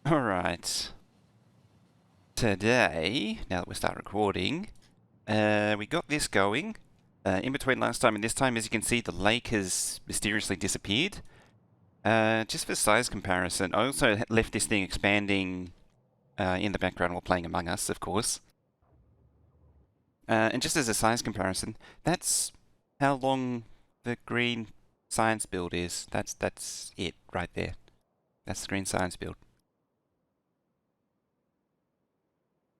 Alright. Today, now that we start recording, we got this going. In between last time and this time, as you can see, the lake has mysteriously disappeared. Just for size comparison, I also left this thing expanding in the background while playing Among Us, of course. And just as a size comparison, that's how long the green science build is. That's it right there. That's the green science build.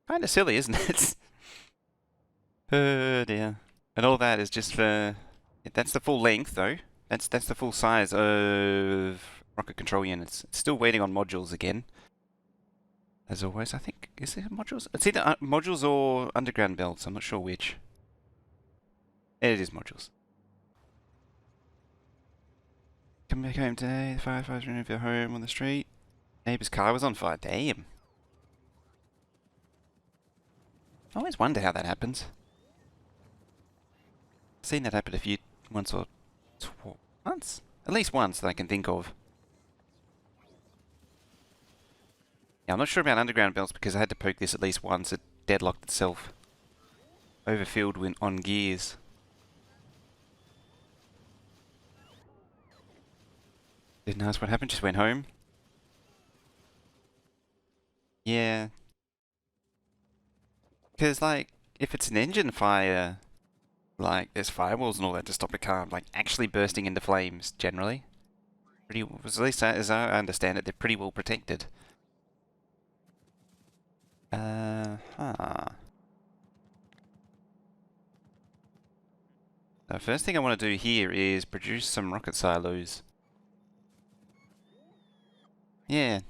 Kind of silly, isn't it? Oh dear. And all that is just for... That's the full length, though. That's the full size of rocket control units. It's still waiting on modules again. As always, I think. Is it modules? It's either modules or underground belts. I'm not sure which. It is modules. Come back home today. The firefighters ran over your home on the street. Neighbour's car was on fire. Damn. I always wonder how that happens. I've seen that happen a few... once or... once? At least once that I can think of. Yeah, I'm not sure about underground belts because I had to poke this at least once. It deadlocked itself. Overfilled when on gears. Didn't ask what happened, just went home. Yeah. Because, like, if it's an engine fire, like, there's firewalls and all that to stop a car, like, actually bursting into flames, generally. At least as I understand it, they're pretty well protected. The first thing I want to do here is produce some rocket silos. Yeah,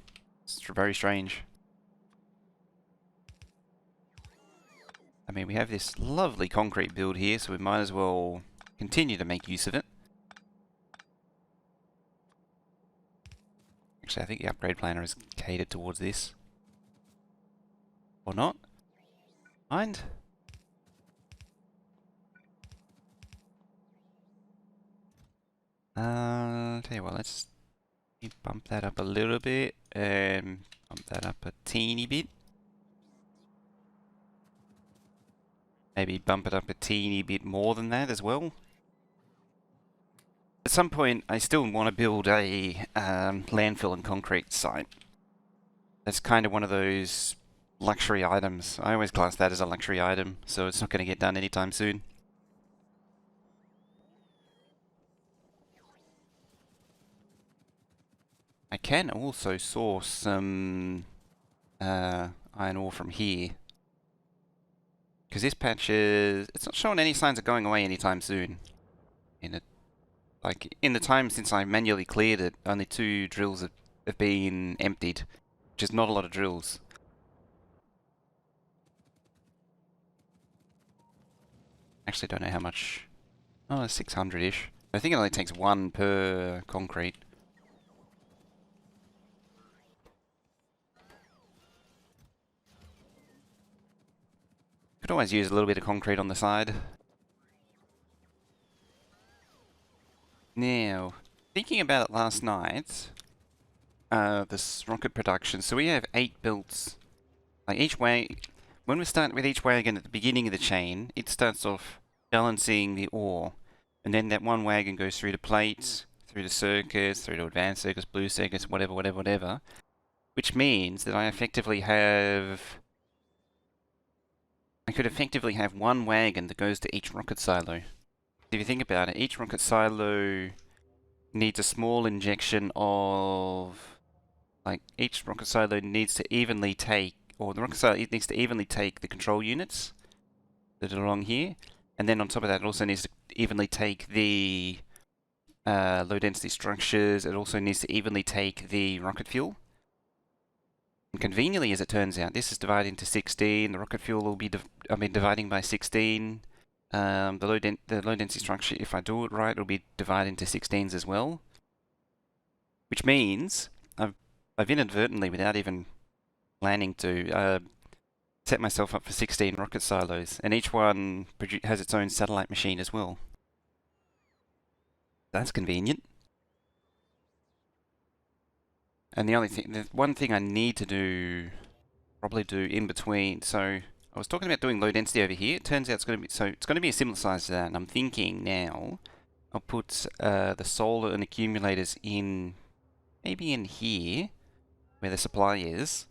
it's very strange. I mean, we have this lovely concrete build here, so we might as well continue to make use of it. Actually, I think the upgrade planner is catered towards this. Or not? Mind? Tell you what, let's bump that up a little bit, and bump that up a teeny bit. Maybe bump it up a teeny bit more than that as well. At some point, I still want to build a landfill and concrete site. That's kind of one of those luxury items. I always class that as a luxury item, so it's not going to get done anytime soon. I can also source some iron ore from here. Because this patch is... it's not showing any signs of going away anytime soon. In the time since I manually cleared it, only 2 drills have been emptied. Which is not a lot of drills. Actually don't know how much... oh, 600-ish. I think it only takes 1 per concrete. Could always use a little bit of concrete on the side. Now, thinking about it last night, this rocket production, so we have 8 builds. Like each way, when we start with each wagon at the beginning of the chain, it starts off balancing the ore. And then that one wagon goes through the plates, through the circuits, through the advanced circuits, blue circuits, whatever. Which means that I could effectively have 1 wagon that goes to each rocket silo. If you think about it, each rocket silo needs a small injection of... like, each rocket silo needs to evenly take... or the rocket silo needs to evenly take the control units that are along here. And then on top of that, it also needs to evenly take the low-density structures. It also needs to evenly take the rocket fuel. And conveniently, as it turns out, this is divided into 16. The rocket fuel will be dividing by 16. The low-density structure, if I do it right, will be divided into 16s as well. Which means I've inadvertently, without even planning to, set myself up for 16 rocket silos, and each one has its own satellite machine as well. That's convenient. And the one thing I need to do, probably do in between. So I was talking about doing low density over here. It turns out it's going to be a similar size to that. And I'm thinking now I'll put the solar and accumulators in maybe in here where the supply is,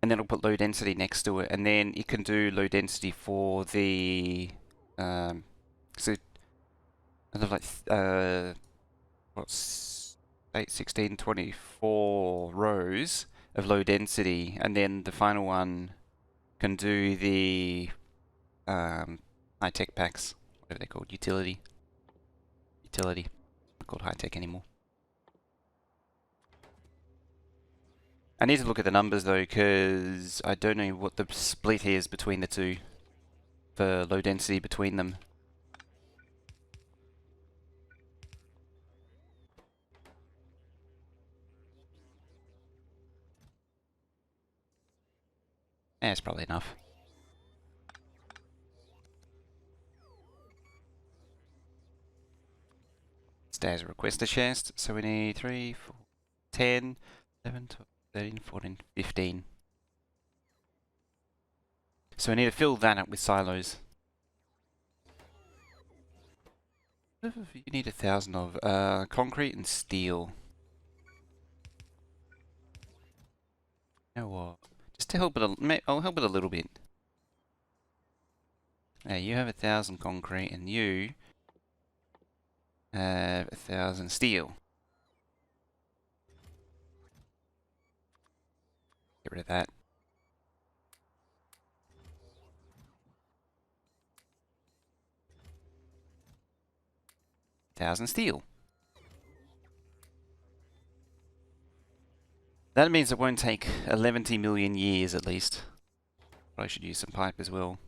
and then I'll put low density next to it, and then it can do low density for the so kind of like what's 8, 16, 24 rows of low density, and then the final one can do the high tech packs, whatever they're called, utility, not called high tech anymore. I need to look at the numbers though, because I don't know what the split is between the two for low density between them. Yeah, it's probably enough. Stairs requester chest, so we need 3, 4, 10, 11, 12, 13, 14, 15. So we need to fill that up with silos. What do you need 1,000 of? Concrete and steel. You know what? Just to help it, I'll help it a little bit. Now you have 1,000 concrete and you have 1,000 steel. Get rid of that. 1,000 steel. That means it won't take 11 million years at least. Probably should use some pipe as well.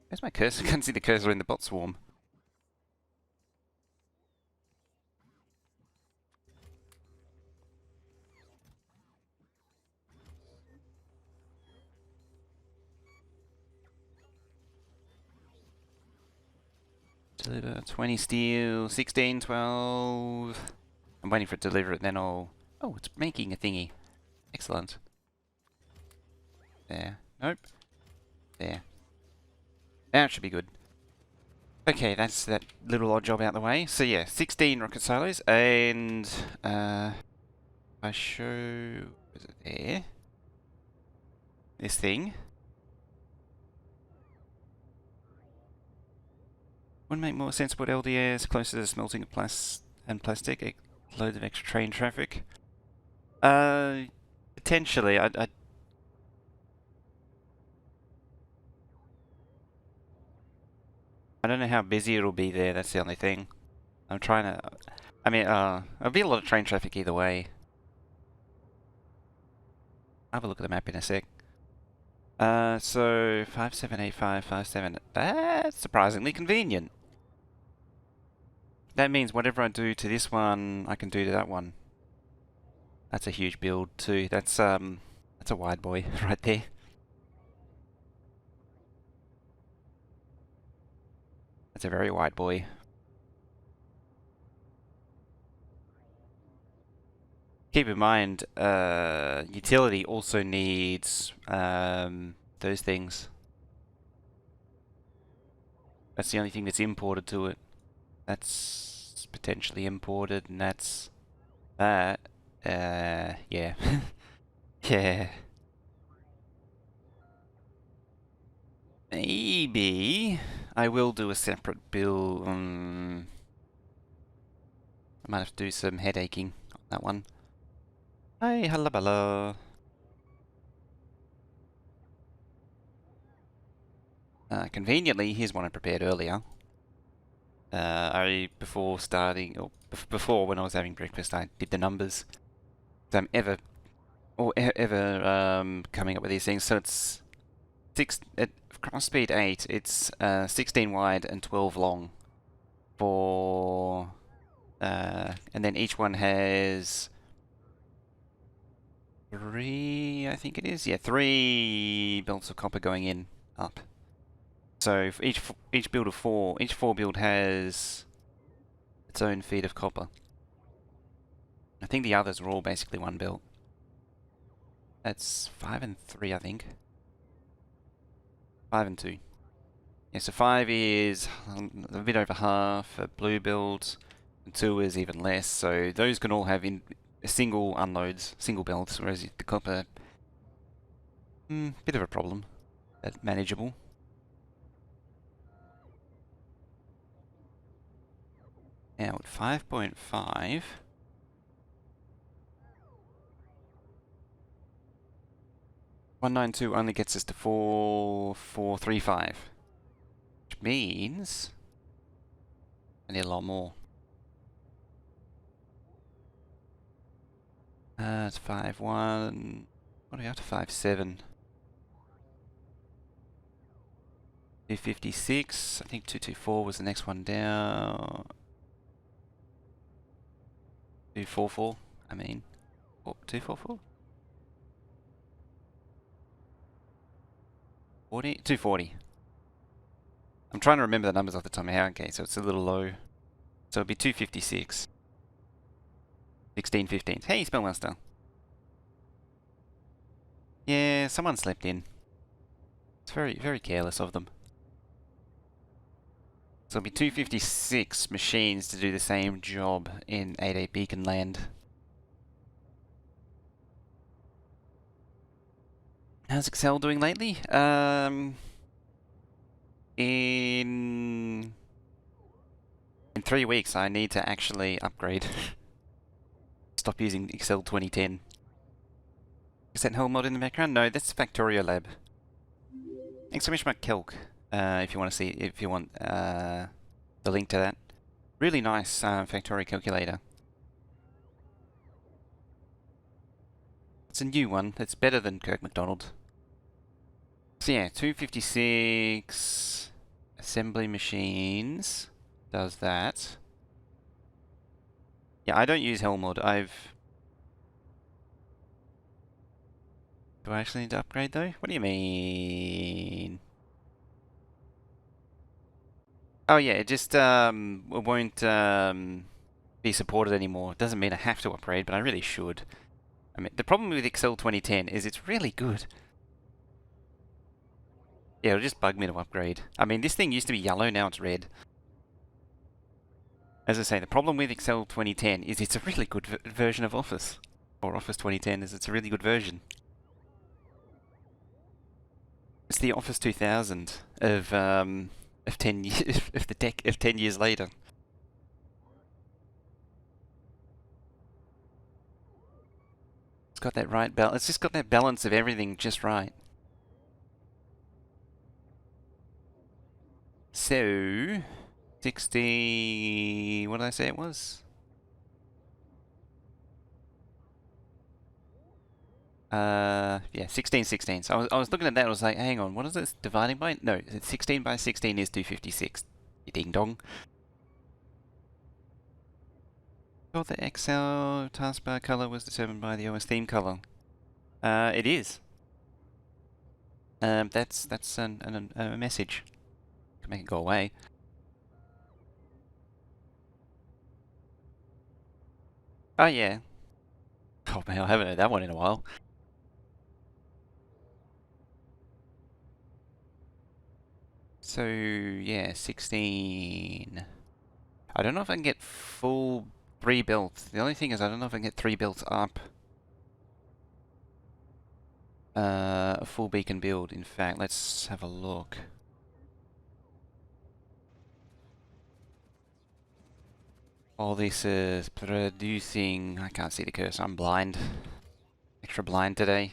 Where's my cursor? I can't see the cursor in the bot swarm. Deliver 20 steel, 16, 12. I'm waiting for it to deliver it, then I'll... Oh, it's making a thingy. Excellent. There. Nope. There. That should be good. Okay, that's that little odd job out the way. So yeah, 16 rocket silos, and I show... Is it there? This thing. Wouldn't make more sense to put LDAs closer to the smelting of plastic, loads of extra train traffic. Potentially, I don't know how busy it'll be there, that's the only thing. I'm trying to... I mean, there'll be a lot of train traffic either way. I'll have a look at the map in a sec. So 578557. That's surprisingly convenient. That means whatever I do to this one, I can do to that one. That's a huge build too. That's a wide boy right there. That's a very wide boy. Keep in mind, utility also needs those things. That's the only thing that's imported to it. That's potentially imported, and that's that. Yeah. Yeah. Maybe I will do a separate build. I might have to do some headaching on that one. Hey, halabala. Conveniently, here's one I prepared earlier. Before starting, or before when I was having breakfast, I did the numbers. So I'm ever coming up with these things. So it's at cross speed 8. It's 16 wide and 12 long. And then each one has 3, I think it is. Yeah, 3 belts of copper going in up. So for each build of 4, each 4 build has its own feed of copper. I think the others were all basically one build. That's 5 and 3, I think. 5 and 2. Yeah, so 5 is a bit over half a blue build, and 2 is even less. So those can all have in single unloads, single builds, whereas the copper, bit of a problem, but manageable. Now at 5.5, 192 only gets us to 4435, which means I need a lot more. It's 5.1. What are we up to? 5.7. 256. I think 224 was the next one down. 244. I mean, 244. 40? 240. I'm trying to remember the numbers off the top of my head. Okay, so it's a little low. So it'll be 256. 16, 15. Hey, Spellmaster. Yeah, someone slept in. It's very, very careless of them. So it'll be 256 machines to do the same job in 88 Beacon Land. How's Excel doing lately? In 3 weeks, I need to actually upgrade. Stop using Excel 2010. Is that Helm mod in the background? No, that's Factorio Lab. Exclamation mark Kelk. If you want to see, if you want the link to that. Really nice Factorio calculator. It's a new one. It's better than Kirk McDonald. So yeah, 256 assembly machines does that. Yeah, I don't use Helm mod. Do I actually need to upgrade though? What do you mean? Oh yeah, it just won't be supported anymore. It doesn't mean I have to upgrade, but I really should. I mean, the problem with Excel 2010 is it's really good. Yeah, it'll just bug me to upgrade. I mean, this thing used to be yellow, now it's red. As I say, the problem with Excel 2010 is it's a really good version of Office. Or Office 2010 is it's a really good version. It's the Office 2000 of 10 years of the tech of 10 years later. It's got that right balance. It's just got that balance of everything just right. So 60. What did I say it was? Yeah, 16, 16. So I was looking at that. I was like, hang on, what is this dividing by? No, 16 by 16 is 256. Ding dong. Oh, the Excel taskbar color was determined by the OS theme color. It is. That's a message. Can make it go away. Oh yeah. Oh man, I haven't heard that one in a while. So yeah, 16. I don't know if I can get full 3 built. The only thing is I don't know if I can get 3 built up. A full beacon build. In fact, let's have a look. All this is producing. I can't see the cursor. I'm blind. Extra blind today.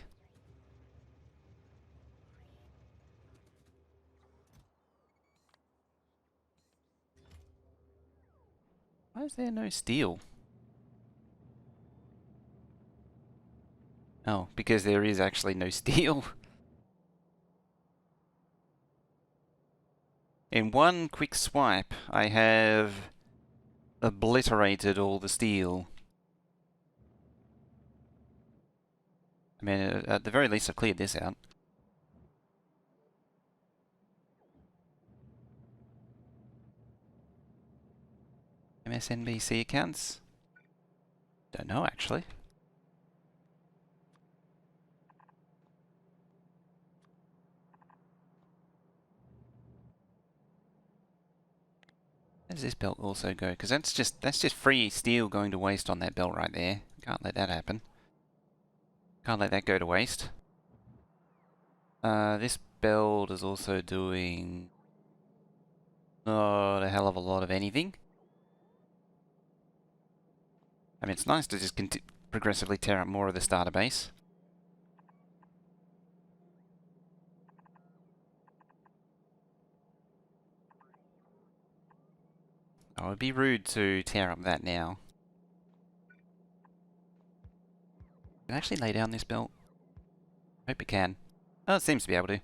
Why is there no steel? Oh, because there is actually no steel. In one quick swipe, I have obliterated all the steel. I mean, at the very least, I've cleared this out. MSNBC accounts? Don't know, actually. Where does this belt also go? Because that's just free steel going to waste on that belt right there. Can't let that happen. Can't let that go to waste. This belt is also doing not a hell of a lot of anything. I mean, it's nice to just progressively tear up more of the starter base. Oh, it would be rude to tear up that now. Can I actually lay down this belt? Hope it can. Oh, it seems to be able to.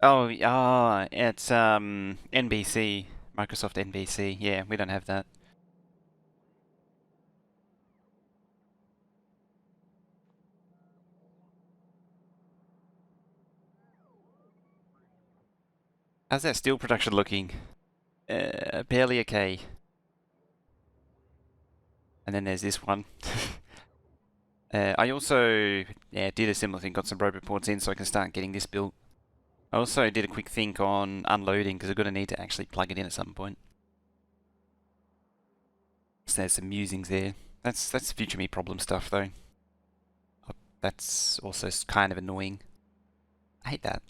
Oh, it's NBC, Microsoft NBC. Yeah, we don't have that. How's that steel production looking? Barely okay. And then there's this one. I also did a similar thing, got some rope reports in so I can start getting this built. I also did a quick think on unloading because I'm going to need to actually plug it in at some point. So there's some musings there. That's future me problem stuff though. That's also kind of annoying. I hate that.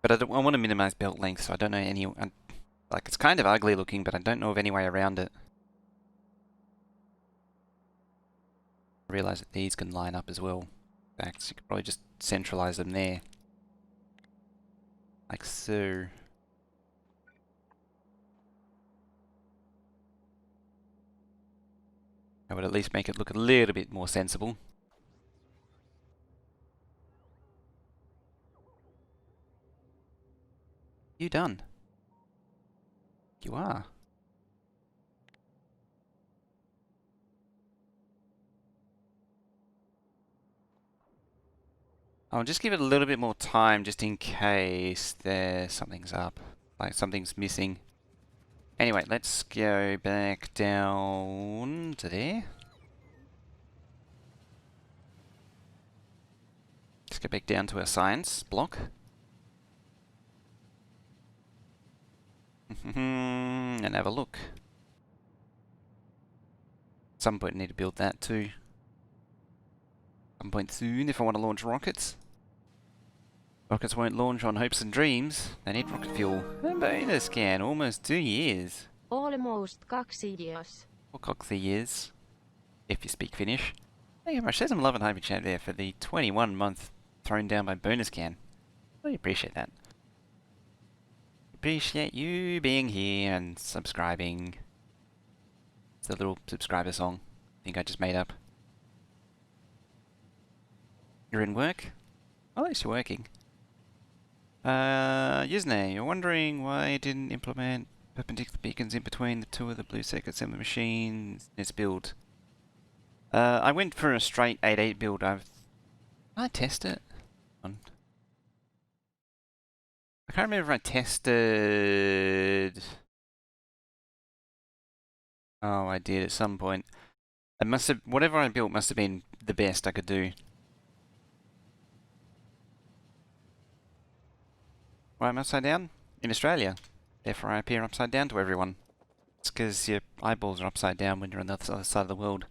But I want to minimize belt length, so I don't know any... like, it's kind of ugly looking, but I don't know of any way around it. I realise that these can line up as well. In fact, you could probably just centralise them there. Like so. That would at least make it look a little bit more sensible. You done? You are. I'll just give it a little bit more time just in case something's up. Like something's missing. Anyway, let's go back down to there. Let's go back down to our science block. And have a look. At some point I need to build that too. Some point soon if I want to launch rockets. Rockets won't launch on hopes and dreams. They need rocket fuel. A bonus scan, almost 2 years. Almost 2 years. Or coxy years, if you speak Finnish. Thank you very much. There's some love and hyper chat there for the 21 month thrown down by bonus scan. Really appreciate that. Appreciate you being here and subscribing. It's a little subscriber song I think I just made up. You're in work? Well, at least you're working. Yuzne, you're wondering why I didn't implement perpendicular beacons in between the two of the blue circuit assembly machines in its build. I went for a straight 8.8 build. Can I test it? I can't remember if I tested... Oh, I did at some point. It must have... Whatever I built must have been the best I could do. Why am I upside down? In Australia. Therefore I appear upside down to everyone. It's because your eyeballs are upside down when you're on the other side of the world.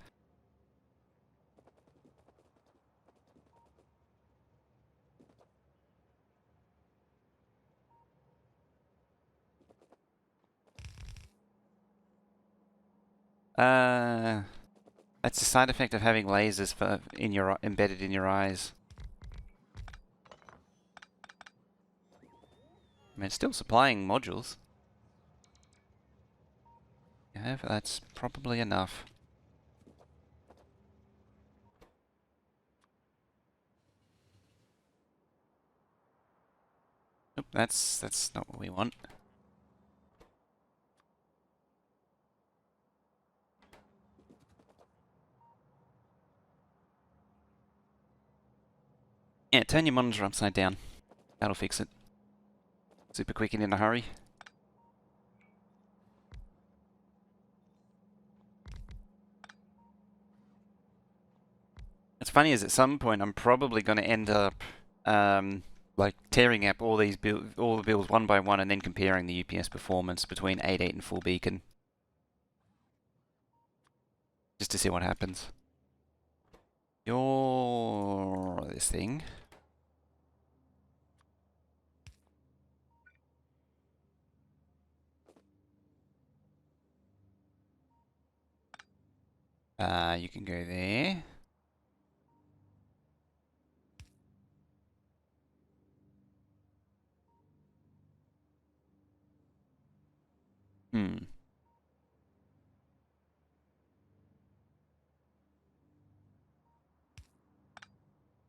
That's a side effect of having lasers embedded in your eyes. I mean, it's still supplying modules. Yeah, but that's probably enough. Nope, that's not what we want. Yeah, turn your monitor upside down. That'll fix it. Super quick and in a hurry. What's funny is at some point I'm probably going to end up like tearing up all the builds one by one and then comparing the UPS performance between 8.8 and full beacon. Just to see what happens. This thing. You can go there.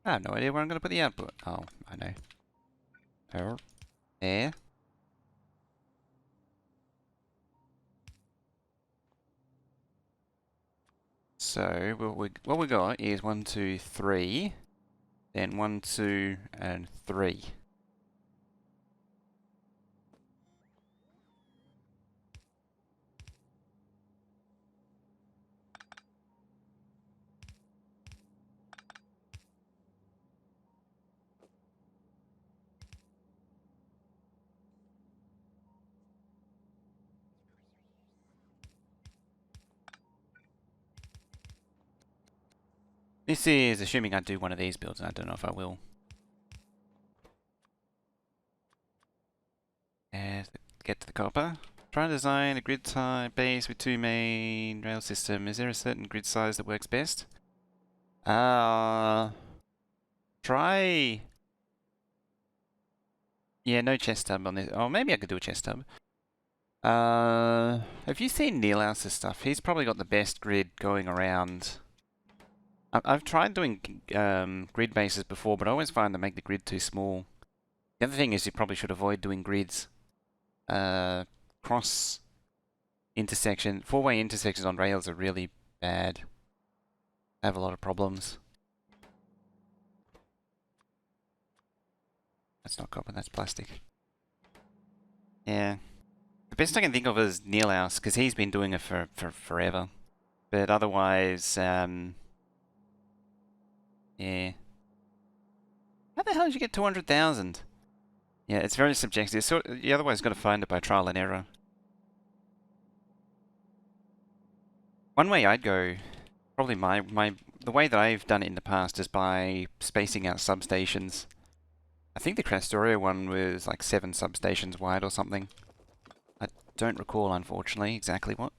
I have no idea where I'm going to put the output. Oh, I know. There. So what we got is 1, 2, 3, then 1, 2, and 3. This is assuming I do one of these builds, and I don't know if I will. And get to the copper. Try to design a grid type base with 2 main rail system. Is there a certain grid size that works best? Try... Yeah, no chest tub on this. Oh, maybe I could do a chest tub. Have you seen Neilhouse's stuff? He's probably got the best grid going around. I've tried doing grid bases before, but I always find they make the grid too small. The other thing is you probably should avoid doing grids. Cross intersection, four-way intersections on rails are really bad. I have a lot of problems. That's not copper, that's plastic. Yeah. The best I can think of is Neilhouse, because he's been doing it for forever. But otherwise, yeah. How the hell did you get 200,000? Yeah, it's very subjective. So you otherwise got to find it by trial and error. One way I'd go, probably the way that I've done it in the past is by spacing out substations. I think the Factorio one was like 7 substations wide or something. I don't recall, unfortunately, exactly what.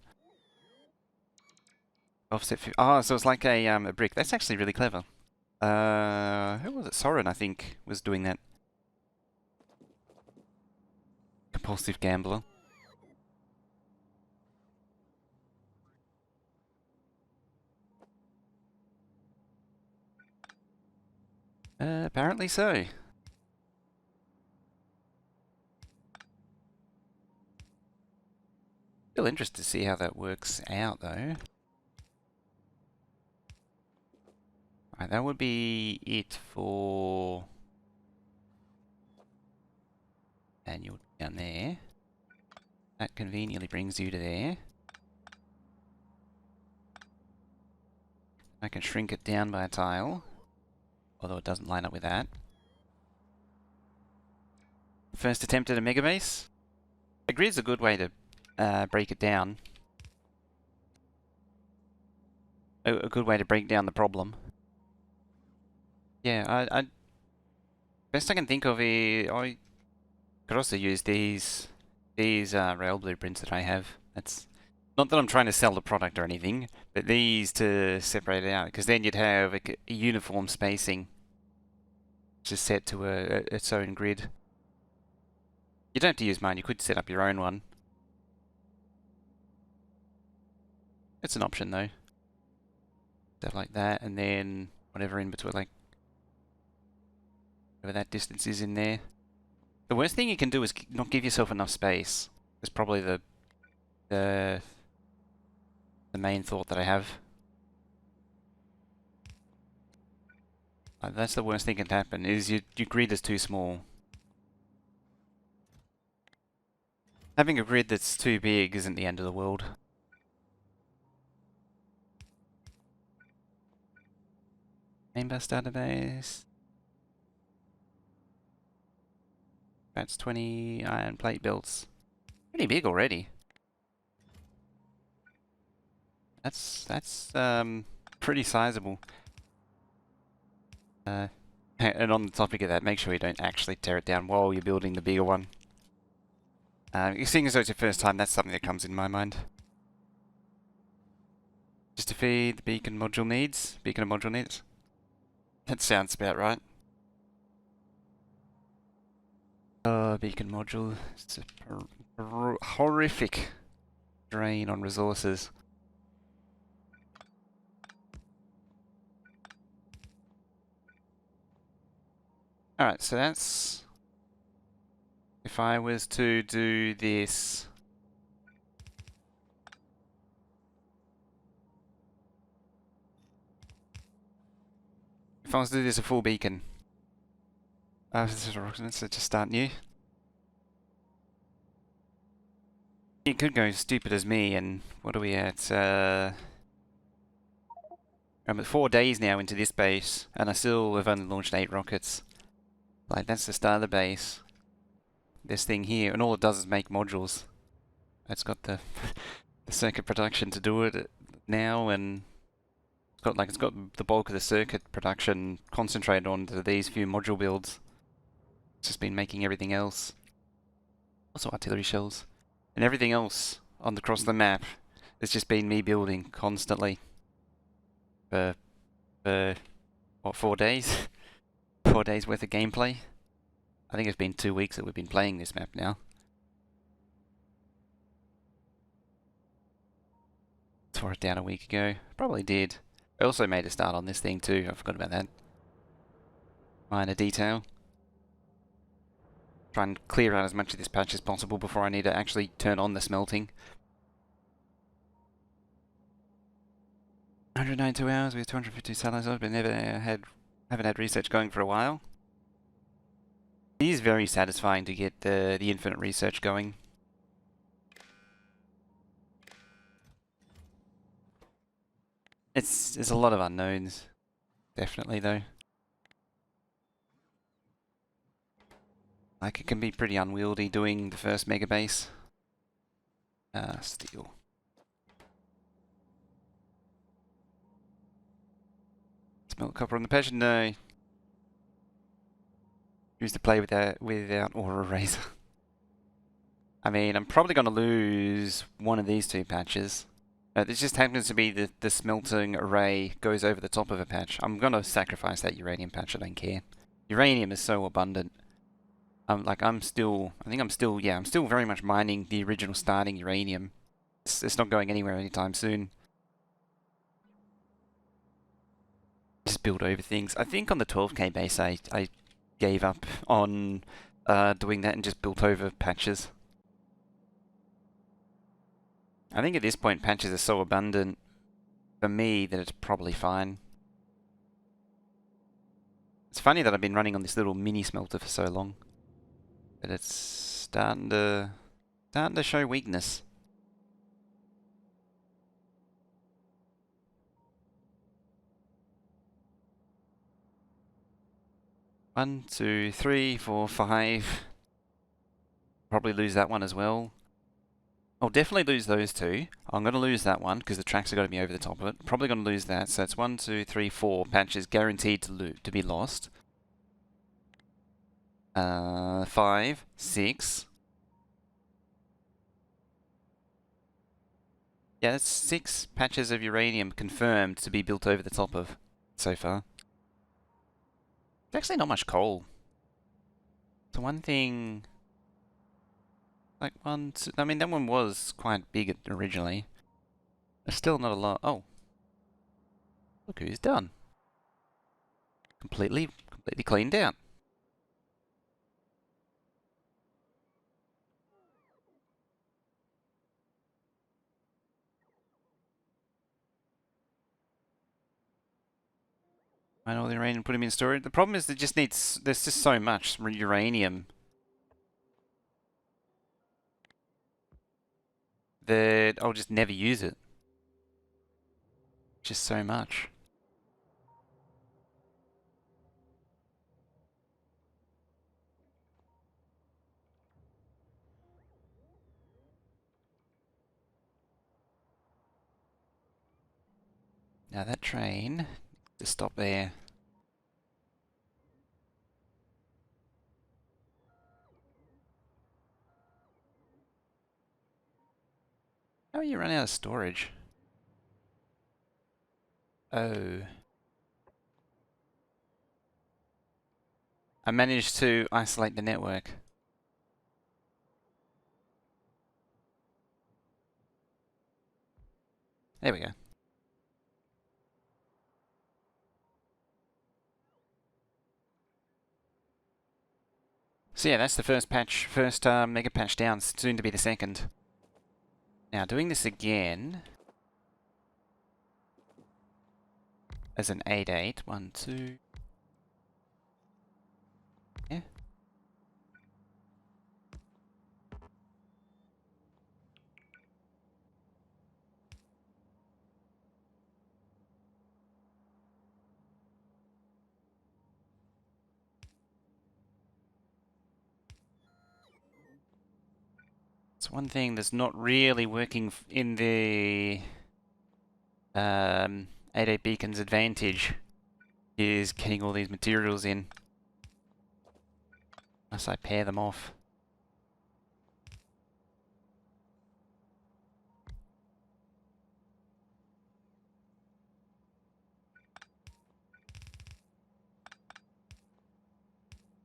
Offset. Oh, so it's like a brick. That's actually really clever. Who was it? Soren, I think, was doing that. Compulsive gambler. Apparently so. Still interested to see how that works out, though. Right, that would be it for manual down there. That conveniently brings you to there. I can shrink it down by a tile, although it doesn't line up with that. First attempt at a Megabase. A grid's a good way to break it down. A good way to break down the problem. Yeah, best I can think of is I could also use these rail blueprints that I have. That's not that I'm trying to sell the product or anything, but these to separate it out, because then you'd have a uniform spacing, just set to its own grid. You don't have to use mine. You could set up your own one. It's an option though. Stuff like that, and then whatever in between, like whatever that distance is in there. The worst thing you can do is not give yourself enough space. That's probably the main thought that I have. That's the worst thing that can happen, is your grid is too small. Having a grid that's too big isn't the end of the world. Megabase database. That's 20 iron plate builds. Pretty big already. That's pretty sizable. And on the topic of that, make sure you don't actually tear it down while you're building the bigger one. Seeing as though it's your first time, that's something that comes in my mind. Just to feed the beacon module needs. Beacon module needs. That sounds about right. Beacon module. It's a horrific drain on resources. Alright, so that's... If I was to do this... If I was to do this a full beacon... this is a rock, so just start new. It could go stupid as me, and what are we at? I'm at 4 days now into this base, and I still have only launched 8 rockets. Like, that's the start of the base. This thing here, and all it does is make modules. It's got the, the circuit production to do it now, and it's got the bulk of the circuit production concentrated onto these few module builds. It's just been making everything else. Also artillery shells. And everything else across the map, it's just been me building constantly. For what, 4 days? 4 days worth of gameplay? I think it's been 2 weeks that we've been playing this map now. Tore it down a week ago. Probably did. I also made a start on this thing too. I forgot about that. Minor detail. Try and clear out as much of this patch as possible before I need to actually turn on the smelting. 192 hours with 250 satellites, but haven't had research going for a while. It is very satisfying to get the infinite research going. There's a lot of unknowns, definitely though. Like, it can be pretty unwieldy doing the first Megabase. Steel. Smelt copper on the passion? No. Used to play without aura razor. I mean, I'm probably going to lose one of these 2 patches. This just happens to be the smelting array goes over the top of a patch. I'm going to sacrifice that uranium patch, I don't care. Uranium is so abundant. I'm still very much mining the original starting uranium. It's not going anywhere anytime soon. Just build over things. I think on the 12k base I gave up on doing that and just built over patches. I think at this point patches are so abundant for me that it's probably fine. It's funny that I've been running on this little mini smelter for so long. But it's starting to show weakness. One, two, three, four, 5. Probably lose that one as well. I'll definitely lose those 2. I'm going to lose that one because the tracks are going to be over the top of it. Probably going to lose that. So it's 1, 2, 3, 4 patches guaranteed to be lost. 5, 6. Yeah, that's 6 patches of uranium confirmed to be built over the top of so far. It's actually not much coal. So one thing... Like I mean, that one was quite big originally. There's still not a lot. Oh. Look who's done. Completely cleaned out. Mine all the uranium and put them in storage. The problem is there's just so much uranium. that I'll just never use it. Just so much. Now that train needs to stop there. How are you running out of storage? Oh. I managed to isolate the network. There we go. So yeah, that's the first patch, first mega patch down, soon to be the second. Now doing this again as an 8.8, 1, 2. Yeah. It's one thing that's not really working in the 8.8 beacon's advantage is getting all these materials in. Unless I pair them off.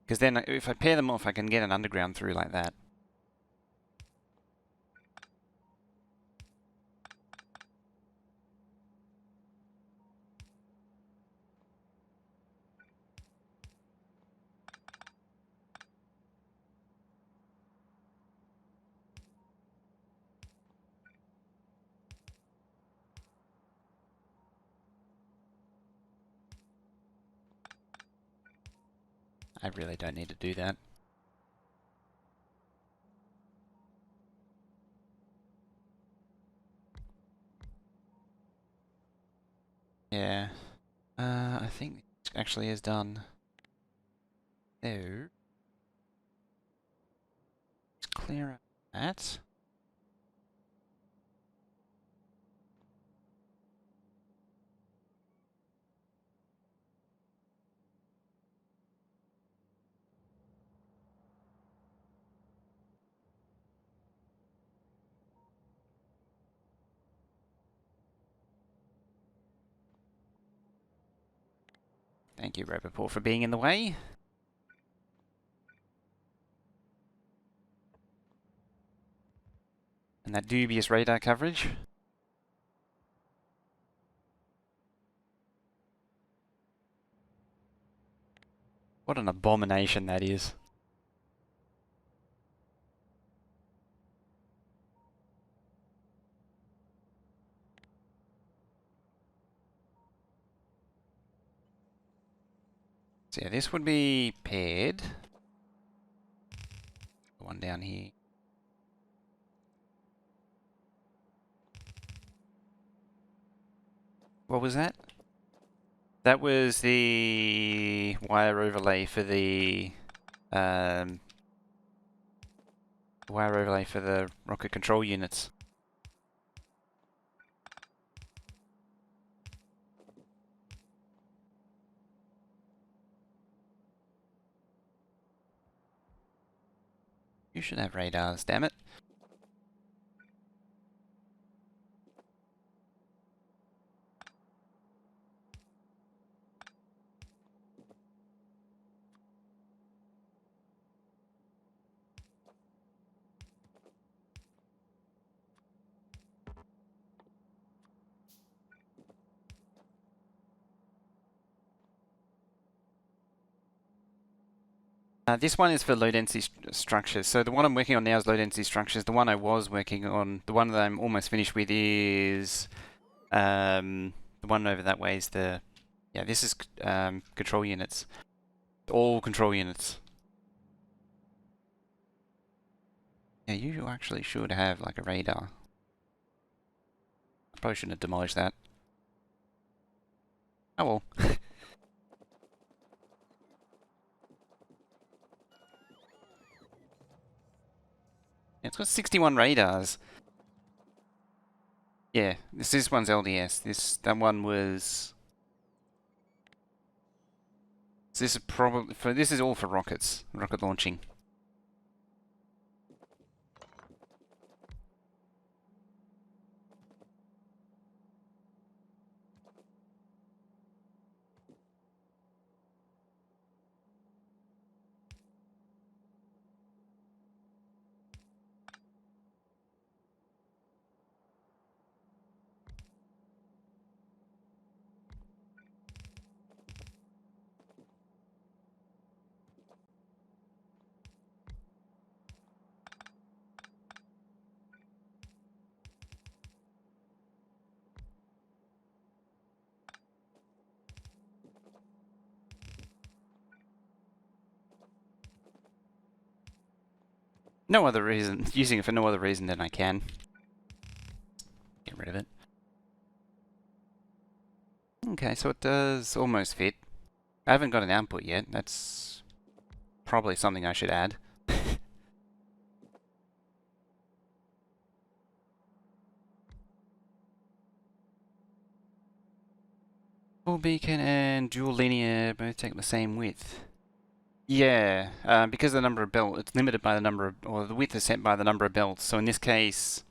Because then if I pair them off, I can get an underground through like that. I really don't need to do that. Yeah. I think it actually is done. There. Let's clear up that. Thank you, Roboport, for being in the way. And that dubious radar coverage. What an abomination that is. So yeah, this would be paired. The one down here. What was that? That was the wire overlay for the rocket control units. You should have radars, damn it. This one is for low density structures. So the one I'm working on now is low density structures. The one I was working on, the one that I'm almost finished with is the one over that way is the, yeah, this is control units. All control units. Yeah, you actually should have like a radar. Probably shouldn't have demolished that. Oh well. It's got 61 radars. Yeah, this one's LDS. That one was. This is probably for. This is all for rockets, rocket launching. No other reason. Using it for no other reason than I can. Get rid of it. Okay, so it does almost fit. I haven't got an output yet. That's probably something I should add. Full beacon and dual linear both take the same width. Yeah, because the number of belts, it's limited by the number of, or the width is set by the number of belts. So in this case,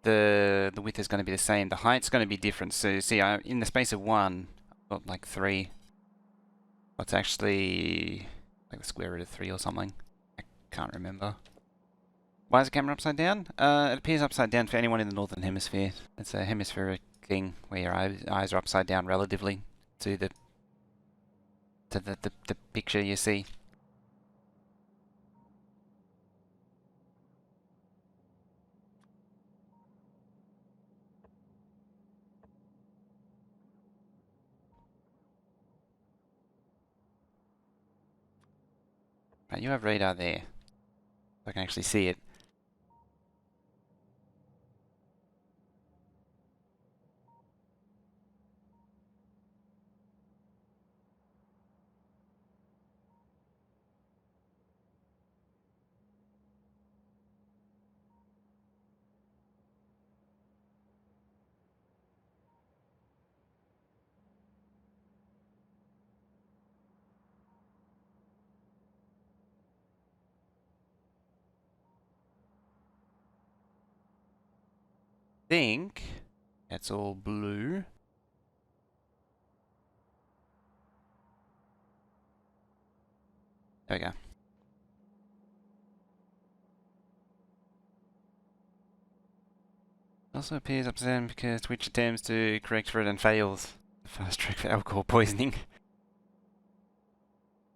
the width is going to be the same. The height's going to be different. So see, in the space of one, I've got like 3. What's actually like the square root of 3 or something? I can't remember. Why is the camera upside down? It appears upside down for anyone in the northern hemisphere. It's a hemispheric thing where your eyes are upside down relatively to the picture you see. Right, you have radar there. I can actually see it. Think that's all blue. There we go. Also appears upside down because Twitch attempts to correct for it and fails. The fast track for alcohol poisoning.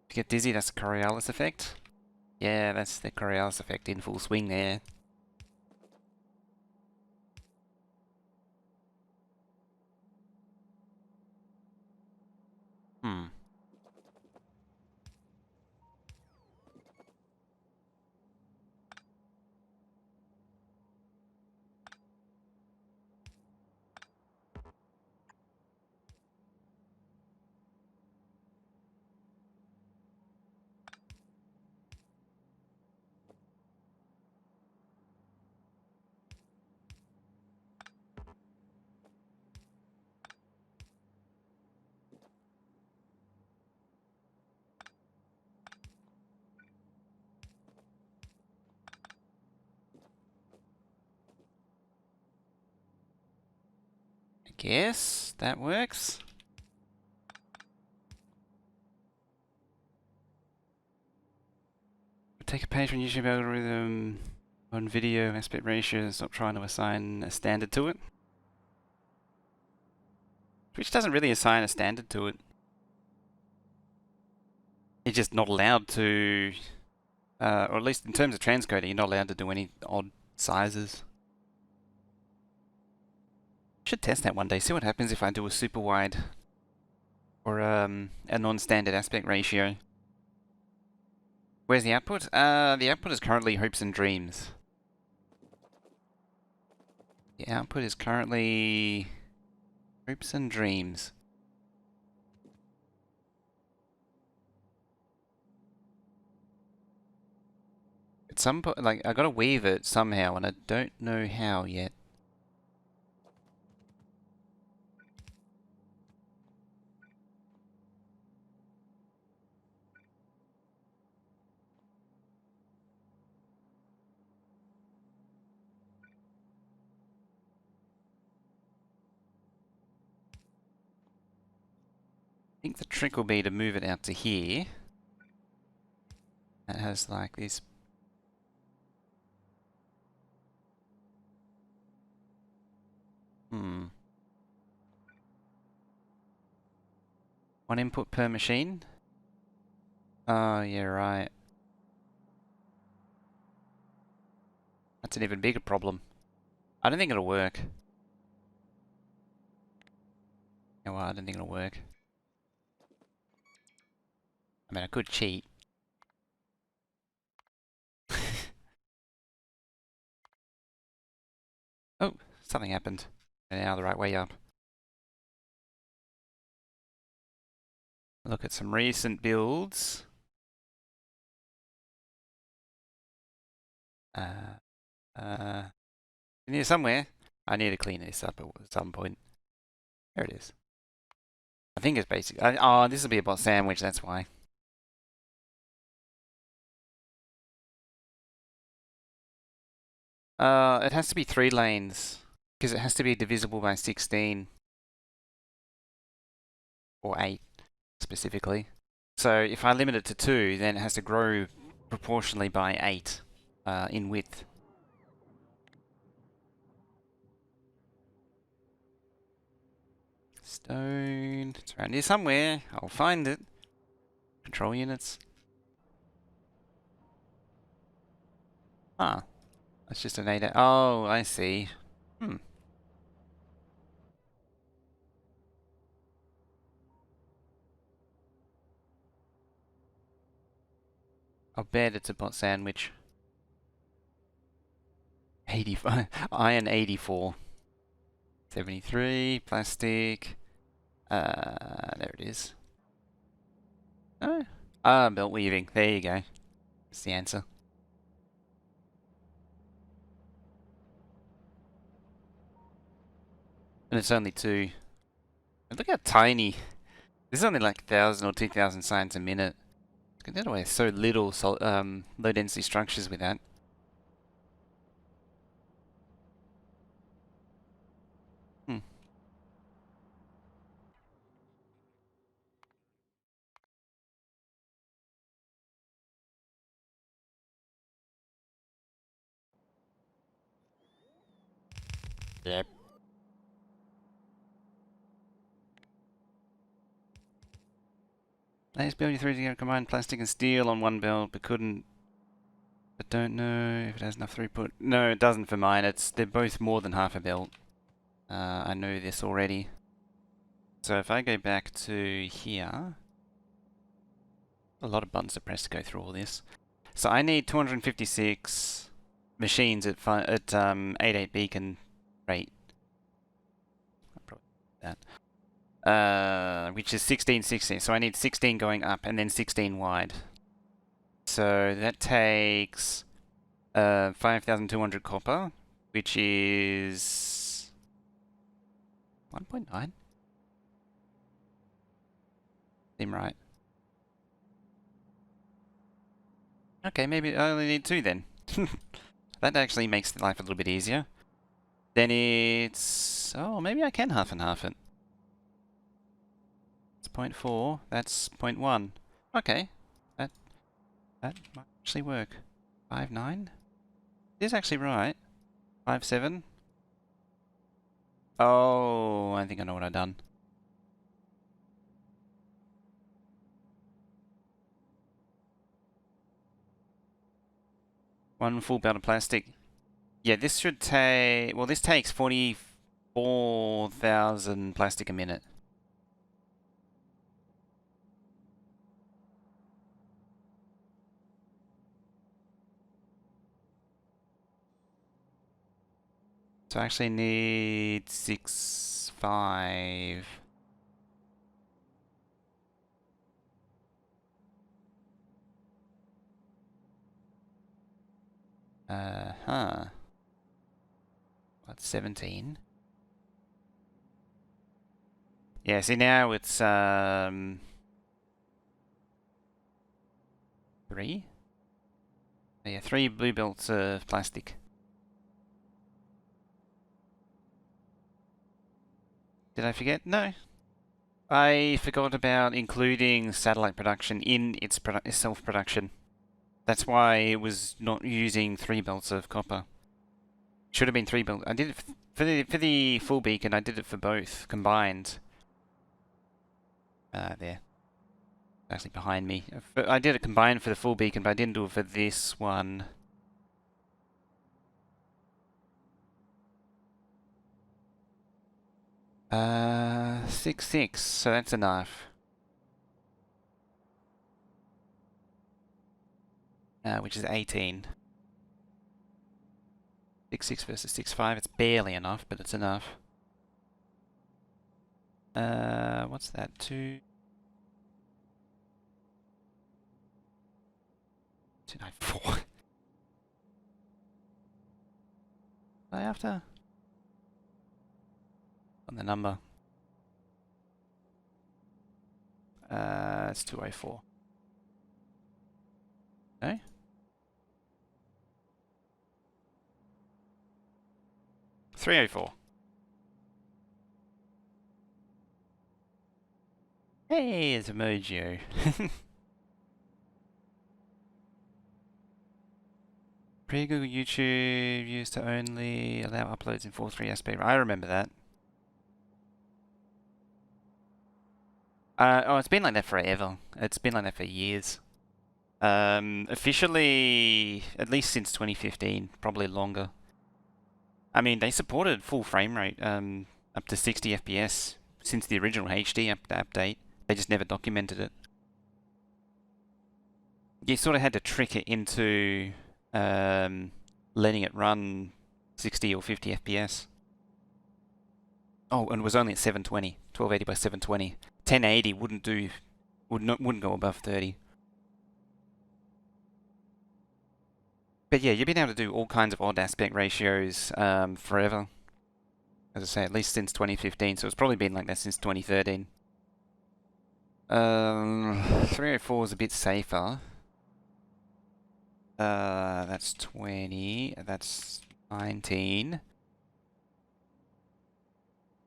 If you get dizzy, that's the Coriolis effect. Yeah, that's the Coriolis effect in full swing there. Hmm. I guess that works. Take a page from YouTube algorithm on video aspect ratio, stop trying to assign a standard to it. Twitch doesn't really assign a standard to it. You're just not allowed to, or at least in terms of transcoding, you're not allowed to do any odd sizes. Should test that one day, see what happens if I do a super wide or a non-standard aspect ratio. Where's the output? The output is currently hopes and dreams. The output is currently Hopes and dreams. At some point, like, I gotta weave it somehow, and I don't know how yet. I think the trick will be to move it out to here. That has like this. Hmm. One input per machine? Oh, yeah, right. That's an even bigger problem. I don't think it'll work. Yeah, well, I don't think it'll work. I mean, I could cheat. Oh, something happened. And now the right way up. Look at some recent builds. Uh, in here somewhere. I need to clean this up at some point. There it is. I think it's basic. Oh, this will be a bot sandwich, that's why. It has to be 3 lanes. Because it has to be divisible by 16. Or 8, specifically. So if I limit it to 2, then it has to grow proportionally by 8 in width. Stone. It's around here somewhere. I'll find it. Control units. Ah, that's just an 8. Oh, I see. Hmm. I'll bet it's a bot sandwich. 85. Iron 84. 73. Plastic. There it is. Oh. Ah, belt weaving. There you go. That's the answer. And it's only 2. And look how tiny. This is only like 1,000 or 2,000 science a minute. You can get away with so little low density structures with that. Hmm. Yep. Latest build you through together combined plastic and steel on one belt, but couldn't. But don't know if it has enough throughput. No, it doesn't for mine. They're both more than half a belt. I know this already. So if I go back to here, a lot of buttons to press to go through all this. So I need 256 machines at 8.8 beacon rate. I'll probably do that. Which is 16, 16. So I need 16 going up and then 16 wide. So that takes 5,200 copper, which is 1.9. Seem right. Okay, maybe I only need 2 then. That actually makes life a little bit easier. Then it's... Oh, maybe I can half and half it. It's 0.4, that's 0.1. Okay, that might actually work. 5.9? It is actually right. 5.7? Oh, I think I know what I've done. One full belt of plastic. Yeah, this should take... Well, this takes 44,000 plastic a minute. So I actually need 6 65. Huh. What, 17? Yeah, see now it's 3? Yeah, 3 blue belts of plastic. Did I forget? No. I forgot about including satellite production in its self-production. That's why it was not using 3 belts of copper. Should have been 3 belts. I did it for the full beacon. I did it for both combined. There, actually behind me. I did it combined for the full beacon, but I didn't do it for this one. Six six. So that's enough. Which is 18. 6 versus 6 5. It's barely enough, but it's enough. What's that? 2. 294. I after on the number. It's 204. No? $304. Hey, it's a Mojo. Pre-Google YouTube used to only allow uploads in 4:3 aspect. I remember that. Oh, it's been like that forever. It's been like that for years. Officially, at least since 2015, probably longer. I mean, they supported full frame rate, up to 60 FPS since the original HD update. They just never documented it. You sort of had to trick it into letting it run 60 or 50 FPS. Oh, and it was only at 720, 1280 by 720. 1080 wouldn't go above 30. But yeah, you've been able to do all kinds of odd aspect ratios forever. As I say, at least since 2015, so it's probably been like that since 2013. 304 is a bit safer. That's 20. That's 19.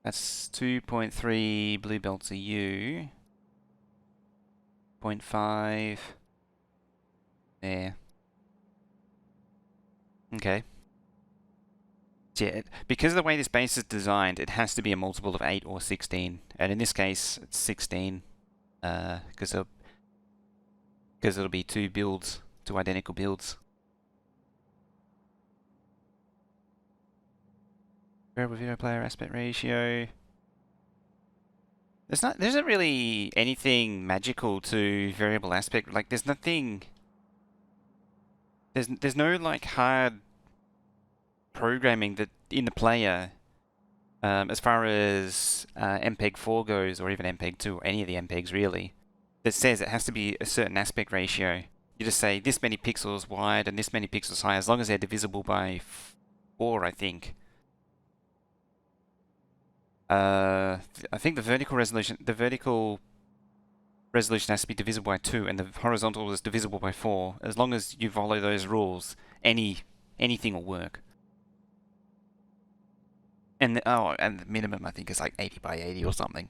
That's 2.3 blue belts a U. 0.5. There. Okay. Yeah, because of the way this base is designed, it has to be a multiple of 8 or 16. And in this case, it's 16. Because it'll be 2 builds, 2 identical builds. Variable video player aspect ratio. There isn't really anything magical to variable aspect. Like there's nothing. There's no like hard programming that in the player, as far as MPEG-4 goes, or even MPEG-2, or any of the MPEGs really, that says it has to be a certain aspect ratio. You just say this many pixels wide and this many pixels high, as long as they're divisible by 4, I think. I think the vertical resolution has to be divisible by 2, and the horizontal is divisible by 4. As long as you follow those rules, anything will work. And the minimum I think is like 80 by 80 or something.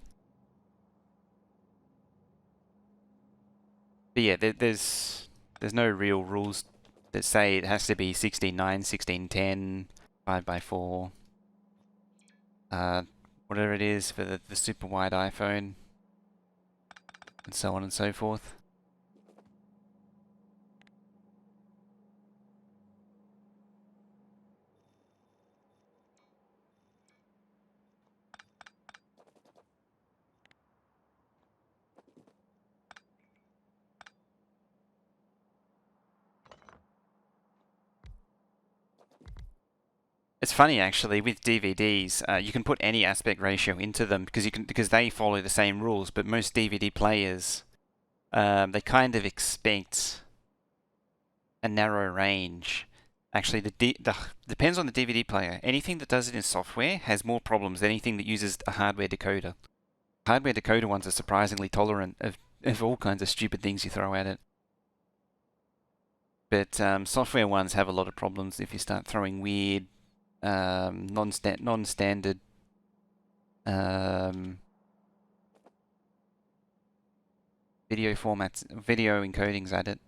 But yeah, there's no real rules that say it has to be 16:9, 16:10, 5 by 4, whatever it is for the super wide iPhone, and so on and so forth. It's funny actually with DVDs, you can put any aspect ratio into them because they follow the same rules. But most DVD players, they kind of expect a narrow range. Actually, the depends on the DVD player. Anything that does it in software has more problems than anything that uses a hardware decoder. Hardware decoder ones are surprisingly tolerant of all kinds of stupid things you throw at it. But software ones have a lot of problems if you start throwing weird, non-standard video formats, video encodings at it.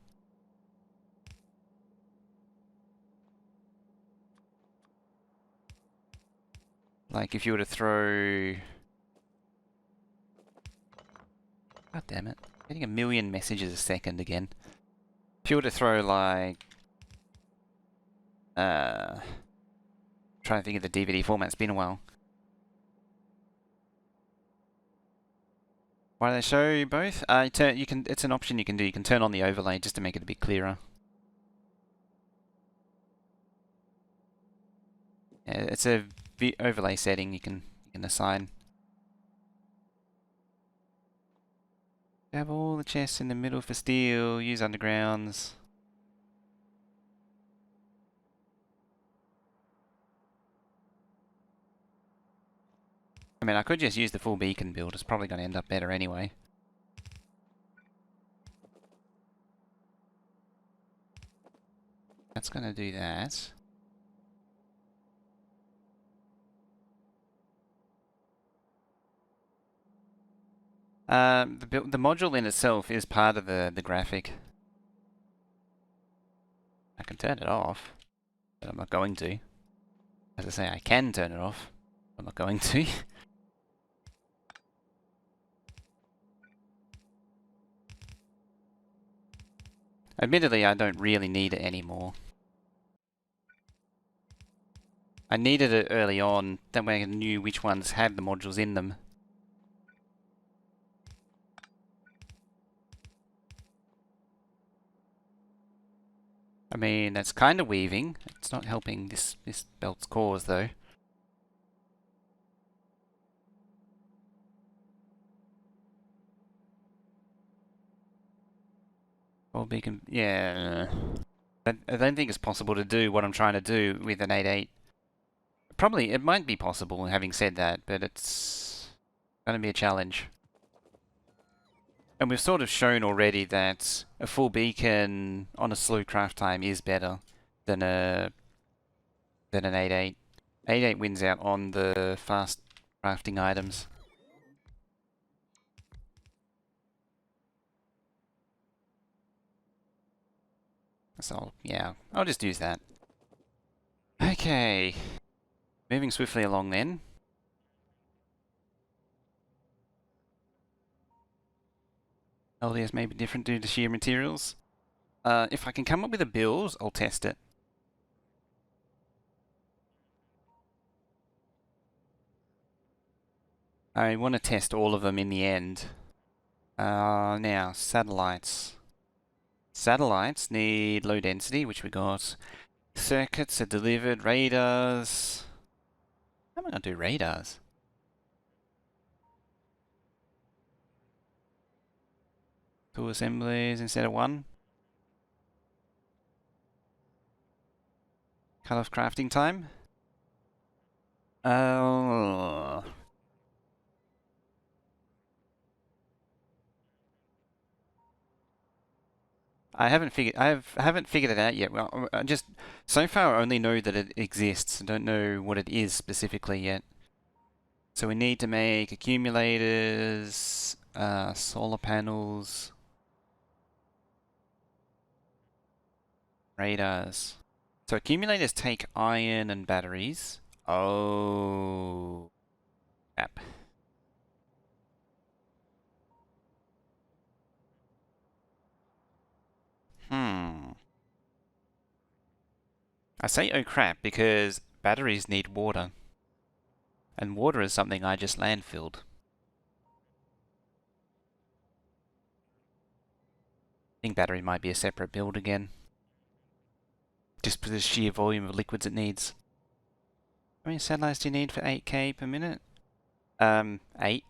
Like if you were to throw... God damn it. Getting a million messages a second again. If you were to throw like... trying to think of the DVD format, it's been a while. Why do they show you both? You can. It's an option you can do. You can turn on the overlay just to make it a bit clearer. Yeah, it's a overlay setting you can assign. Have all the chests in the middle for steel. Use undergrounds. I mean, I could just use the full beacon build. It's probably going to end up better anyway. That's going to do that. The module in itself is part of the graphic. I can turn it off, but I'm not going to. As I say, I can turn it off. I'm not going to. Admittedly, I don't really need it anymore. I needed it early on, that way I knew which ones had the modules in them. I mean, that's kind of weaving. It's not helping this belt's cause, though. Or beacon, yeah. I don't think it's possible to do what I'm trying to do with an 8.8. Probably, it might be possible, having said that, but it's going to be a challenge. And we've sort of shown already that a full beacon on a slow craft time is better than an 8.8. 8.8 wins out on the fast crafting items. So, yeah, I'll just use that. Okay. Moving swiftly along then. LDS may be different due to sheer materials. If I can come up with a build, I'll test it. I want to test all of them in the end. Now, satellites. Satellites need low density, which we got. Circuits are delivered. Radars. How am I going to do radars? Two assemblies instead of one. Cut off crafting time. I haven't figured it out yet. Well, I just so far I only know that it exists. I don't know what it is specifically yet. So we need to make accumulators, solar panels, radars. So accumulators take iron and batteries. Oh, crap. I say oh crap because batteries need water. And water is something I just landfilled. I think battery might be a separate build again. Just for the sheer volume of liquids it needs. How many satellites do you need for 8K per minute? 8.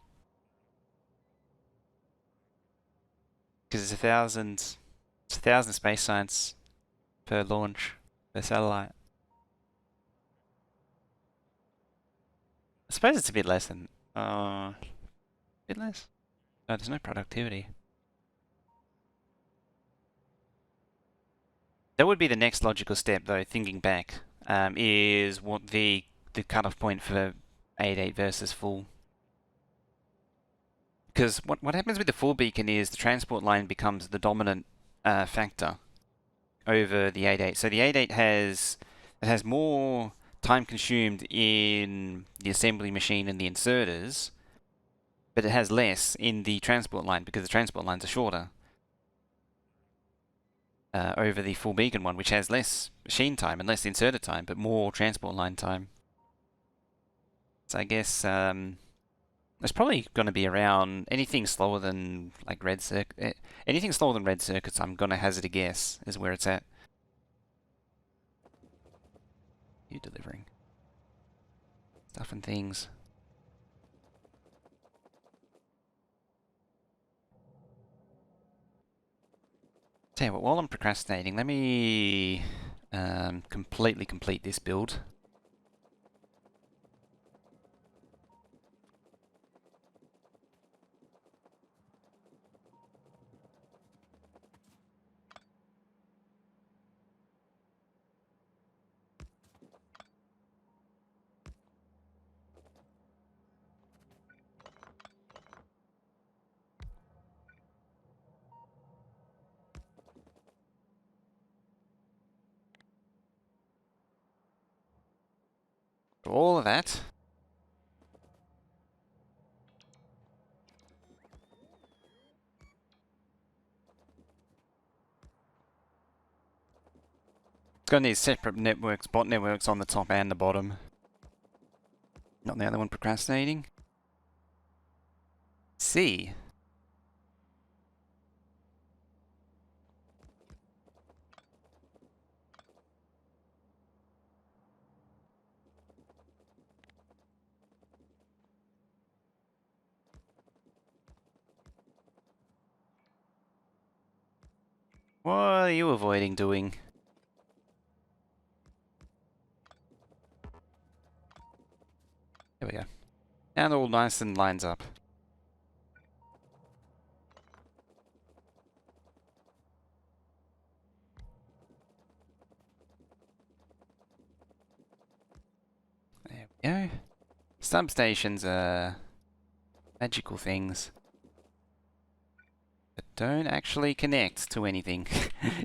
Because it's 1,000 space science per launch, per satellite. I suppose it's a bit less than, a bit less? No, there's no productivity. That would be the next logical step, though, thinking back, is what the cutoff point for 8.8 versus full. Because what happens with the full beacon is the transport line becomes the dominant factor over the 8.8. So the 8.8 has more time consumed in the assembly machine and the inserters, but it has less in the transport line because the transport lines are shorter. Over the full beacon one, which has less machine time and less inserter time, but more transport line time. So I guess it's probably going to be around anything slower than like red circuit. Anything slower than red circuits, I'm going to hazard a guess, is where it's at. You delivering stuff and things. Tell you what, while I'm procrastinating, let me completely complete this build. For all of that. It's going to need separate networks, bot networks on the top and the bottom. Not the other one procrastinating. C. What are you avoiding doing? There we go. And all nice and lines up. There we go. Substations are magical things that don't actually connect to anything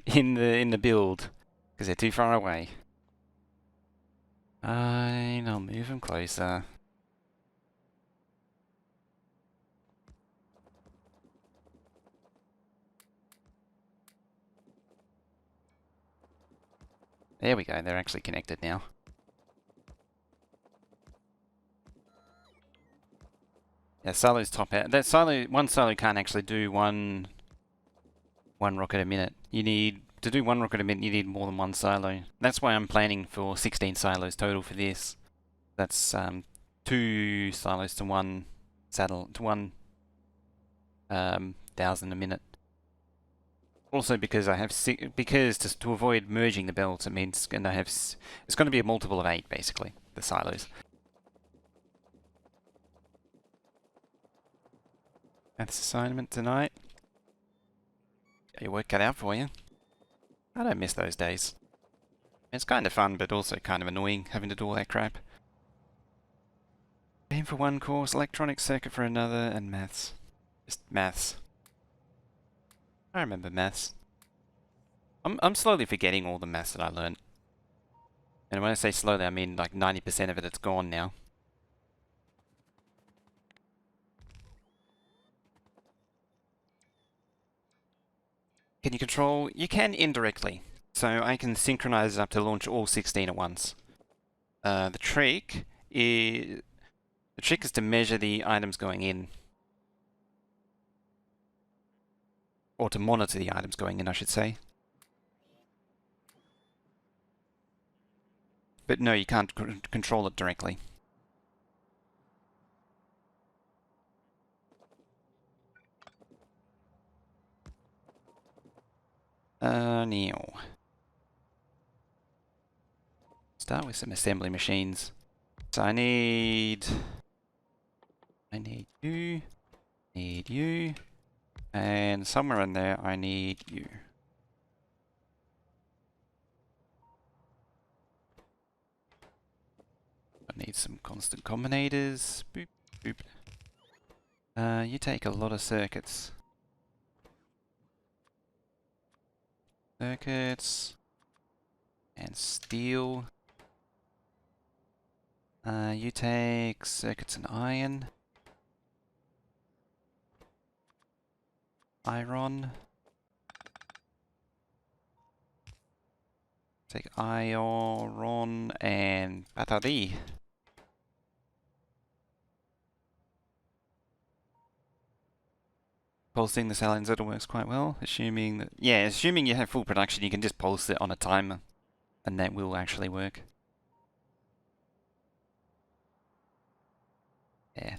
in the build because they're too far away. Fine, I'll move them closer. There we go, they're actually connected now. Yeah, silo's top out. That silo, one silo can't actually do one rocket a minute. You need, to do one rocket a minute, you need more than one silo. That's why I'm planning for 16 silos total for this. That's 2 silos to one saddle, to one 1,000 a minute. Also because I have because to avoid merging the belts, it means going to have it's going to be a multiple of 8 basically, the silos. Maths assignment tonight. Got your work cut out for you. I don't miss those days. It's kind of fun, but also kind of annoying having to do all that crap. Game for one course, electronic circuit for another, and maths. Just maths. I remember maths. I'm slowly forgetting all the maths that I learned. And when I say slowly, I mean like 90% of it's gone now. Can you control? You can indirectly. So I can synchronize it up to launch all 16 at once. The trick is to measure the items going in. Or to monitor the items going in, I should say. But no, you can't control it directly. Now. Start with some assembly machines. So I need you, and somewhere in there I need you. I need some constant combinators. Boop, boop. You take a lot of circuits. Circuits. And steel. You take circuits and iron. Iron. Take iron and battery. Pulsing the cell inserter works quite well, assuming that, yeah, assuming you have full production, you can just pulse it on a timer, and that will actually work. Yeah.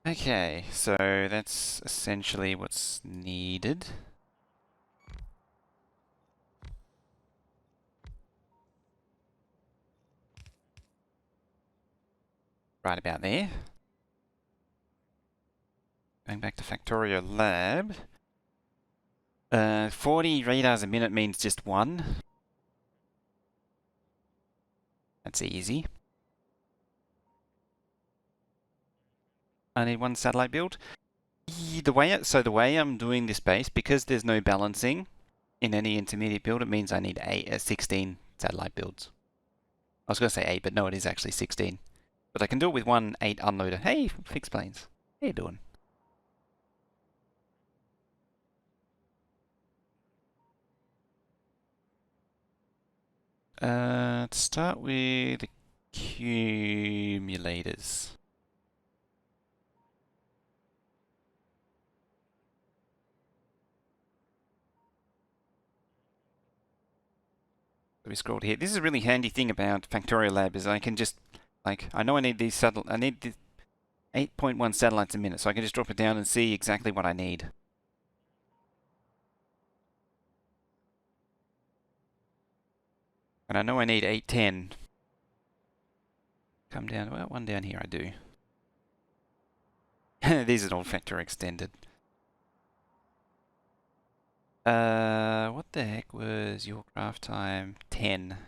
Okay, so that's essentially what's needed. Right about there. Going back to Factorio Lab. 40 radars a minute means just one. That's easy. I need one satellite build. The way I'm doing this base, because there's no balancing in any intermediate build, it means I need 16 satellite builds. I was going to say 8, but no, it is actually 16. But I can do it with one 8 unloader. Hey, fixed planes. How you doing? Let's start with accumulators. So we scrolled here. This is a really handy thing about Factorio Lab is I can just, like, I know I need these I need the 8.1 satellites a minute, so I can just drop it down and see exactly what I need. And I know I need 810. Come down, well, one down here I do. These are all factor extended. What the heck was your craft time? 10.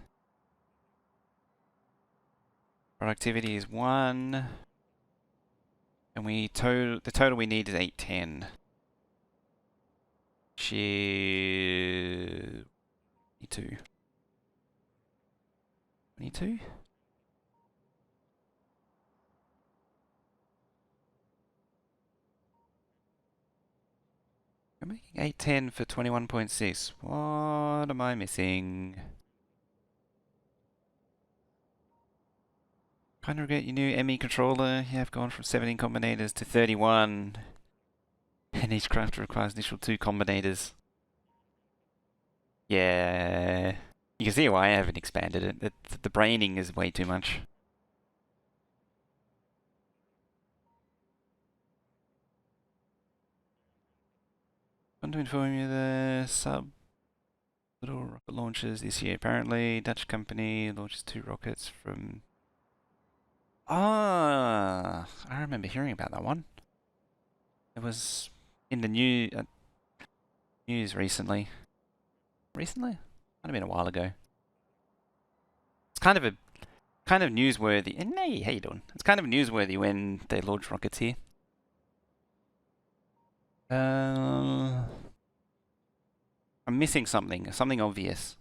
Productivity is 1. And the total we need is 810. Sheer 22. 22? I'm making 810 for 21.6. What am I missing? Kind of regret your new ME controller. You have gone from 17 combinators to 31. And each crafter requires initial 2 combinators. Yeah. You can see why I haven't expanded it. The braining is way too much. Want to inform you the little rocket launches this year. Apparently, Dutch company launches 2 rockets from... Ah, I remember hearing about that one. It was in the news recently. Recently? Might have been a while ago. It's kind of newsworthy. And hey, how you doing? It's kind of newsworthy when they launch rockets here. I'm missing something obvious.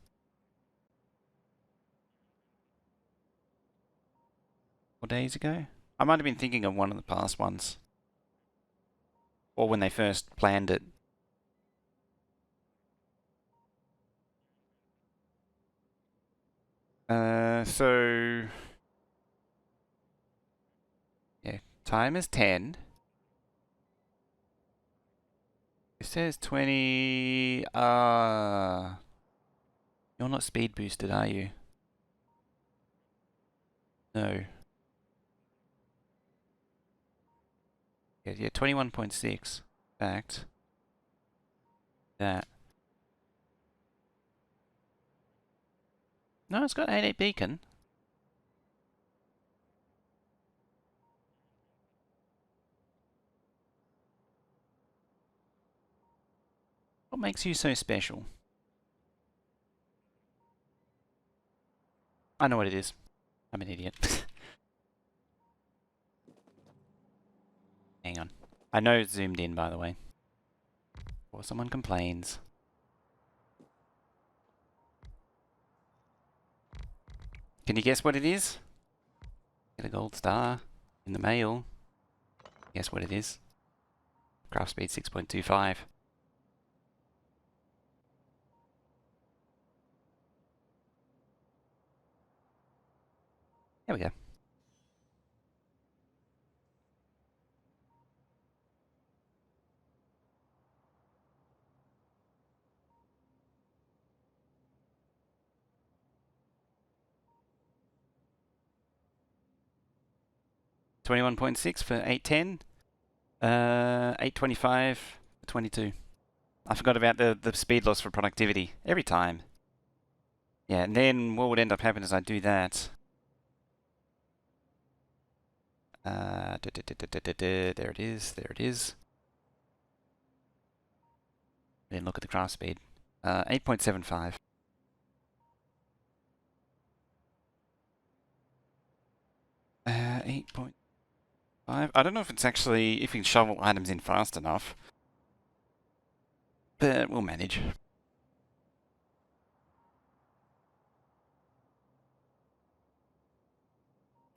4 days ago? I might have been thinking of one of the past ones. Or when they first planned it. So... Yeah, time is 10. It says 20... You're not speed boosted, are you? No. Yeah, 21.6. Fact. That. No, it's got 88 beacon. What makes you so special? I know what it is. I'm an idiot. Hang on. I know it's zoomed in, by the way. Or someone complains. Can you guess what it is? Get a gold star in the mail. Guess what it is? Craft speed 6.25. There we go. $21.6 for 810. 825 for 22. I forgot about the speed loss for productivity. Every time. Yeah, and then what would end up happening is I do that. There it is. There it is. Then look at the craft speed. 8.75. 8.5. I don't know if it's actually, if you can shovel items in fast enough. But we'll manage.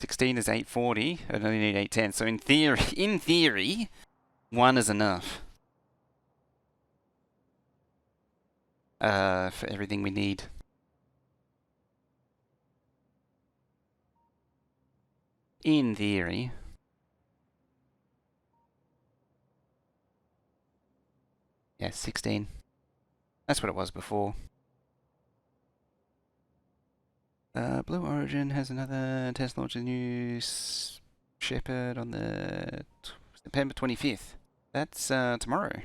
16 is 840. I only need 810. So in theory, 1 is enough. For everything we need. In theory. Yeah, 16. That's what it was before. Blue Origin has another test launch a new Shepherd on the September 25th. That's tomorrow.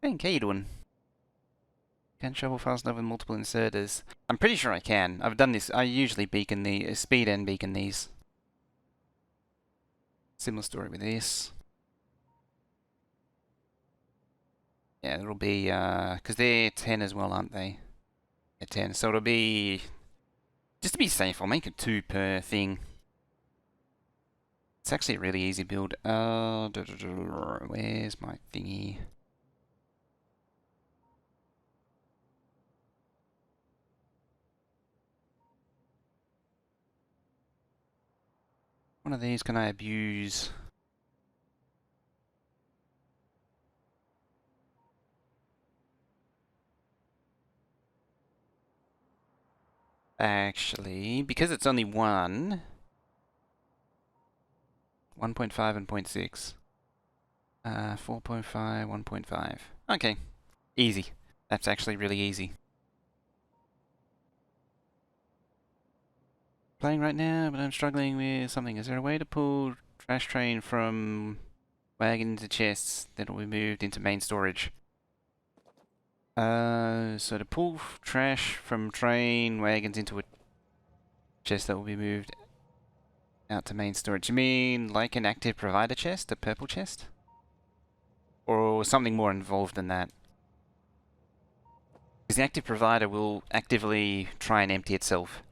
Hey, how you doing? Can shovel fast enough with multiple inserters? I'm pretty sure I can. I've done this. I usually beacon the speed and beacon these. Similar story with this. Yeah, it'll be because they're 10 as well, aren't they? They're 10, so it'll be just to be safe. I'll make it 2 per thing. It's actually a really easy build. Where's my thingy? One of these can I abuse? Actually, because it's only 1, 1.5 and 0.6. 4.5, 1.5. Okay, easy. That's actually really easy. Playing right now, but I'm struggling with something. Is there a way to pull trash train from wagon into chests that will be moved into main storage? So to pull trash from train wagons into a chest that will be moved out to main storage. You mean like an active provider chest, a purple chest? Or something more involved than that? Because the active provider will actively try and empty itself.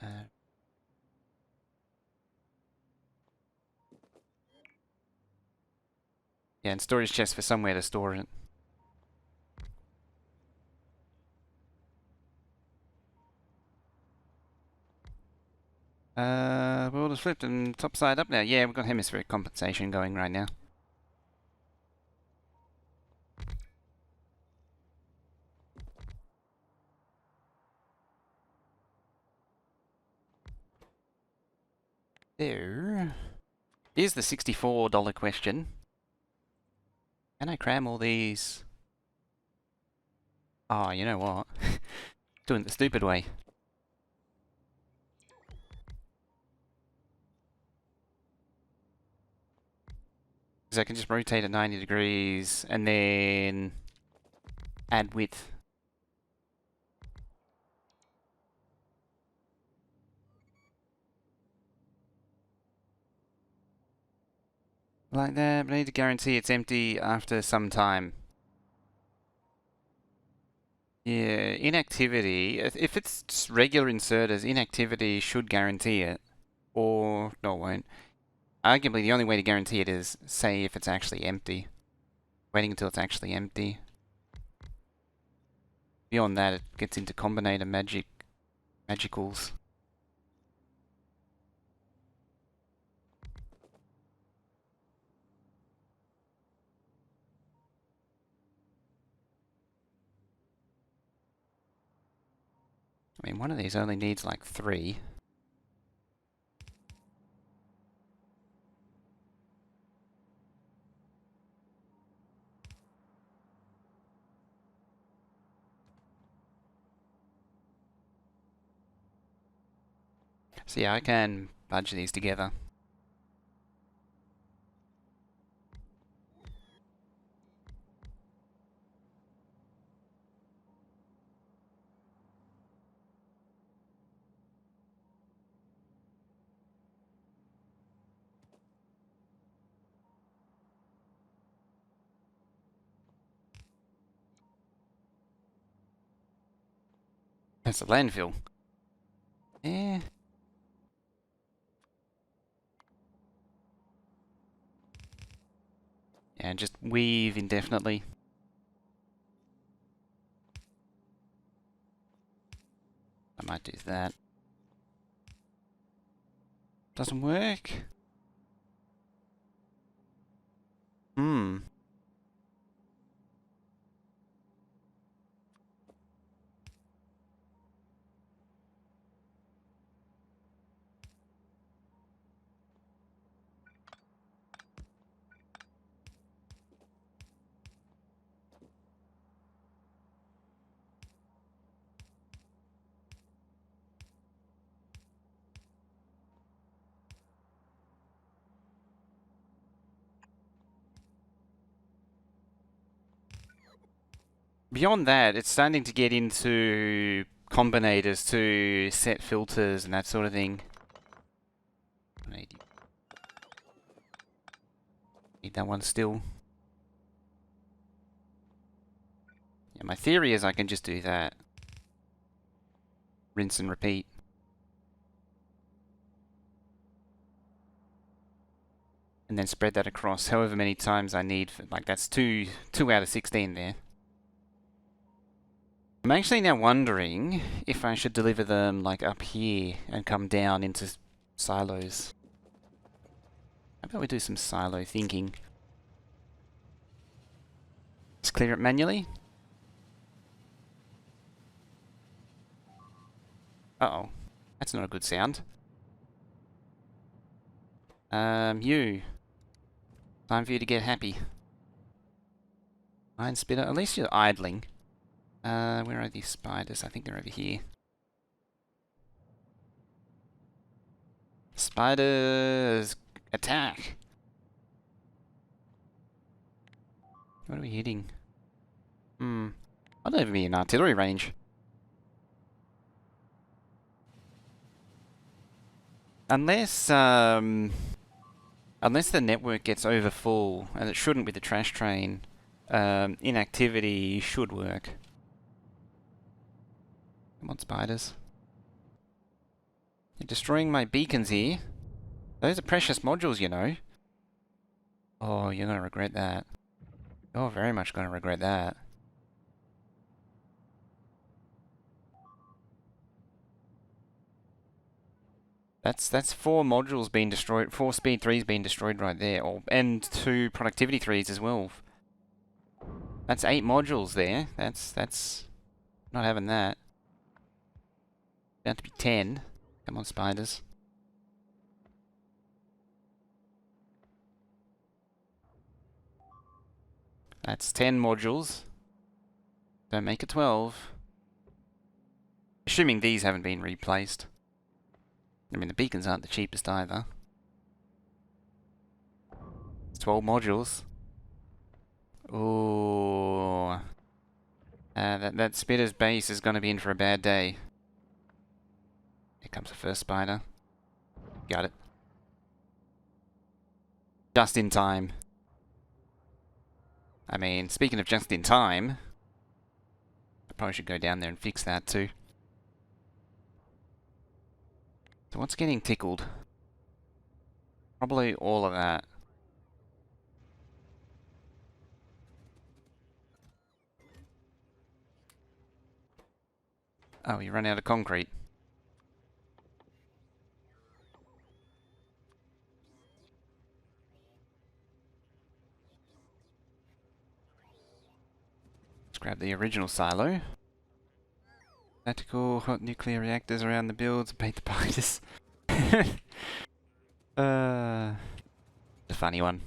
Uh, yeah, and storage chests for somewhere to store it. World is flipped and top side up now. Yeah, we've got hemispheric compensation going right now. There. Here's the $64 question. Can I cram all these? Oh, you know what? Doing it the stupid way. Because I can just rotate at 90 degrees and then add width. Like that, but I need to guarantee it's empty after some time. Yeah, inactivity. If it's just regular inserters, inactivity should guarantee it. Or, no, it won't. Arguably, the only way to guarantee it is, say, if it's actually empty. Waiting until it's actually empty. Beyond that, it gets into combinator magicals. I mean, one of these only needs like 3. So yeah, I can budge these together. That's a landfill. Yeah. Yeah, just weave indefinitely. I might do that. Doesn't work? Hmm. Beyond that, it's starting to get into combinators to set filters and that sort of thing. 180. Need that one still. Yeah, my theory is I can just do that. Rinse and repeat. And then spread that across however many times I need. Like, that's 2 out of 16 there. I'm actually now wondering if I should deliver them, like, up here and come down into silos. How about we do some silo thinking? Let's clear it manually. Uh-oh. That's not a good sound. You. Time for you to get happy. Iron spitter. At least you're idling. Where are these spiders? I think they're over here. Spiders! Attack! What are we hitting? I'd never be in artillery range. Unless, unless the network gets over full, and it shouldn't with the trash train, inactivity should work. Come on, spiders. You're destroying my beacons here. Those are precious modules, you know. Oh, you're gonna regret that. You're very much gonna regret that. That's 4 modules being destroyed, 4 speed 3s being destroyed right there, and 2 productivity 3s as well. That's 8 modules there. That's not having that. About to be 10. Come on, spiders. That's 10 modules. Don't make it 12. Assuming these haven't been replaced. I mean, the beacons aren't the cheapest either. It's 12 modules. Ooh. That spitter's base is going to be in for a bad day. Here comes the first spider. Got it. Just in time. I mean, speaking of just in time, I probably should go down there and fix that too. So what's getting tickled? Probably all of that. Oh, you run out of concrete. Let's grab the original silo. Tactical hot nuclear reactors around the builds, paint the biters. The funny one.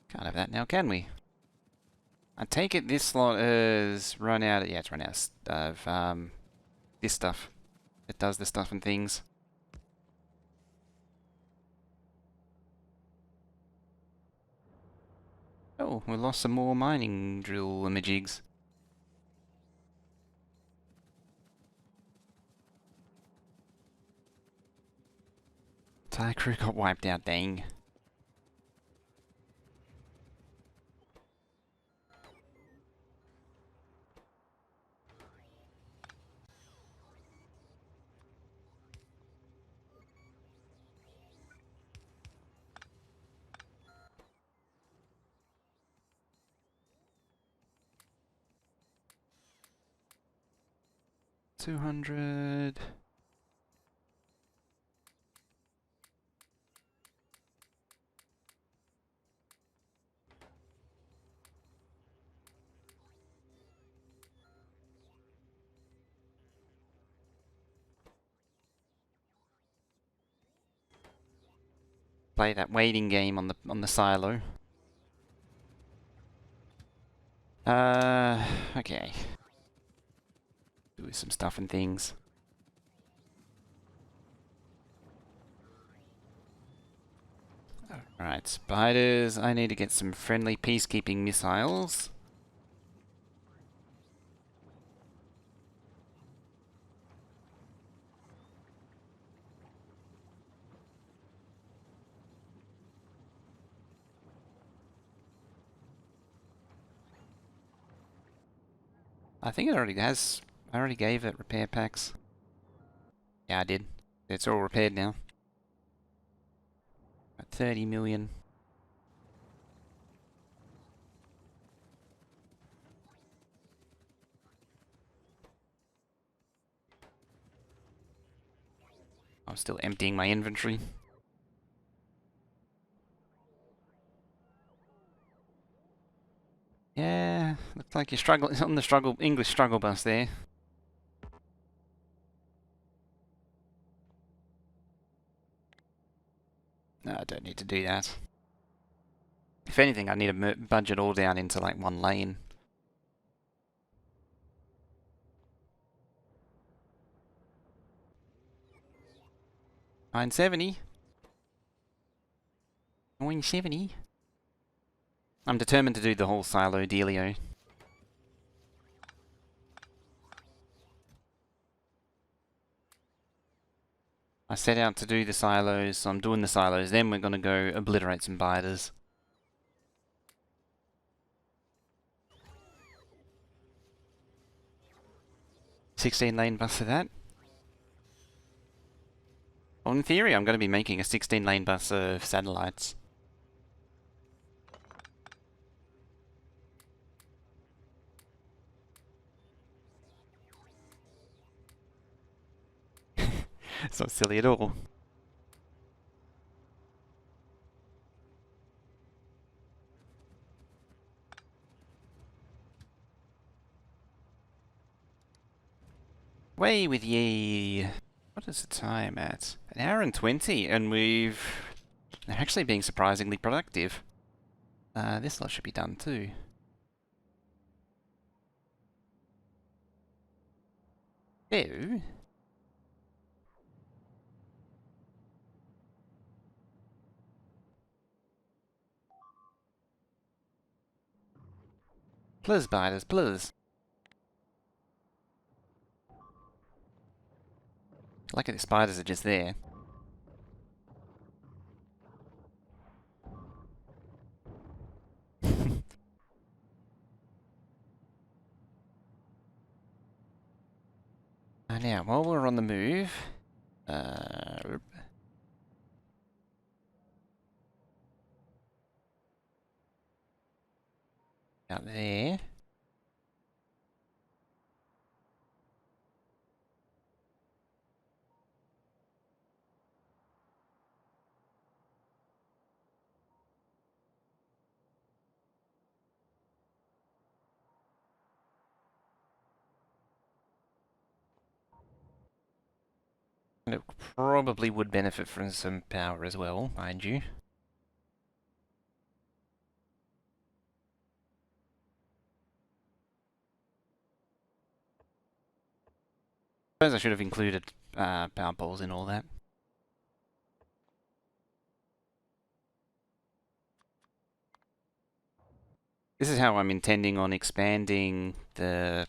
Can't have that now, can we? I take it this slot is run out. Yeah, it's run out of this stuff. It does the stuff and things. Oh, we lost some more mining drill imajigs. Entire crew got wiped out, dang. $200. Play that waiting game on the silo. Okay. Do some stuff and things. Alright, spiders. I need to get some friendly peacekeeping missiles. I think it already has. I already gave it repair packs. Yeah, I did. It's all repaired now. At 30 million. I'm still emptying my inventory. Yeah, looks like you're struggling on the English struggle bus there. No, I don't need to do that. If anything, I need to budget all down into like one lane. $970. $970. I'm determined to do the whole silo dealio. I set out to do the silos, so I'm doing the silos, then we're gonna go obliterate some biters. 16 lane bus for that. Well, in theory, I'm going to be making a 16 lane bus of satellites. It's not silly at all. Way with ye. What is the time at? 1 hour and 20, and they're actually being surprisingly productive. This lot should be done too. Ew. Please, biters, please. Lucky the spiders are just there. Now, while we're on the move, out there. And it probably would benefit from some power as well, mind you. Suppose I should have included power poles in all that. This is how I'm intending on expanding the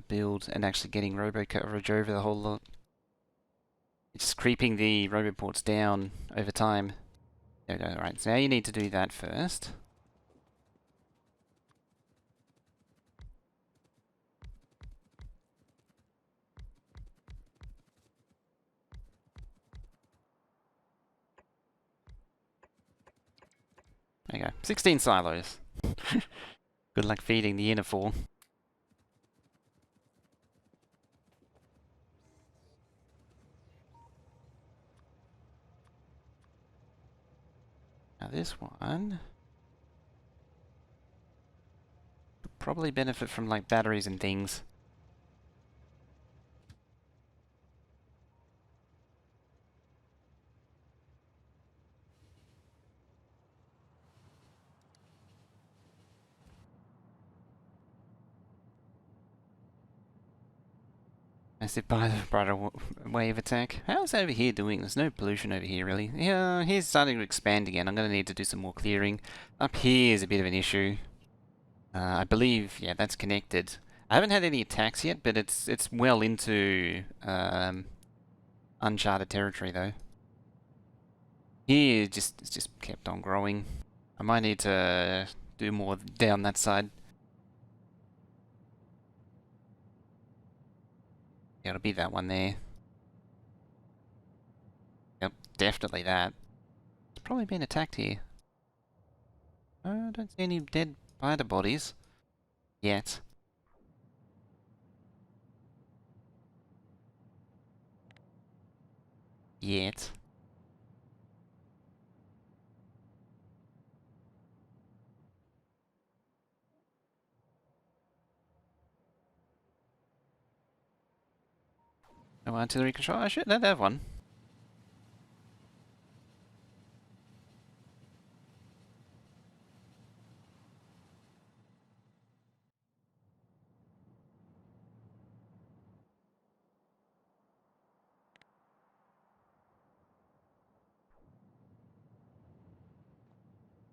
build and actually getting robo coverage over the whole lot. It's creeping the roboports down over time. There we go. Right, so now you need to do that first. There you go. 16 silos. Good luck feeding the inner 4. Now this one could probably benefit from like batteries and things. Massive brighter wave attack. How's over here doing? There's no pollution over here, really. Yeah, here's starting to expand again. I'm going to need to do some more clearing. Up here is a bit of an issue. I believe, yeah, that's connected. I haven't had any attacks yet, but it's well into uncharted territory, though. Here, it's just kept on growing. I might need to do more down that side. Yeah, it'll be that one there. Yep, definitely that. It's probably been attacked here. I don't see any dead spider bodies yet. Yet. No artillery control. I should have one.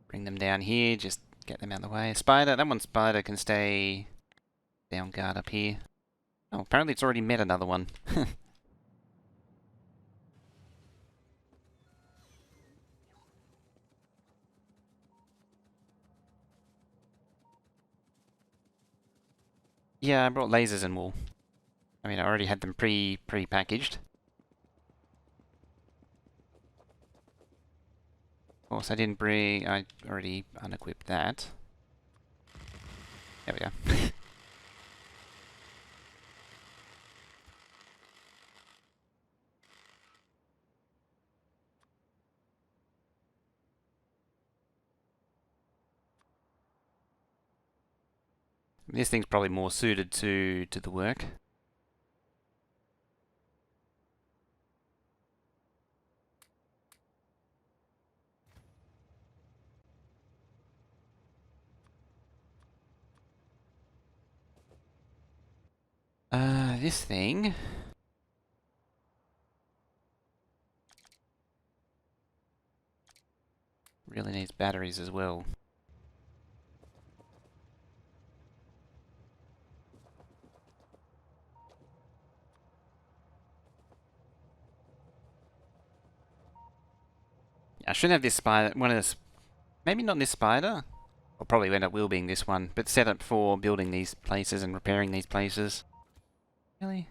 Bring them down here, just get them out of the way. Spider, that one spider can stay down guard up here. Oh, apparently it's already met another one. Yeah, I brought lasers and wool. I mean, I already had them pre-packaged. Of course, I didn't bring... I already unequipped that. There we go. This thing's probably more suited to the work. this thing... really needs batteries as well. I should have this spider, one of this, maybe not this spider, or probably end up will being this one, but set up for building these places and repairing these places. Really?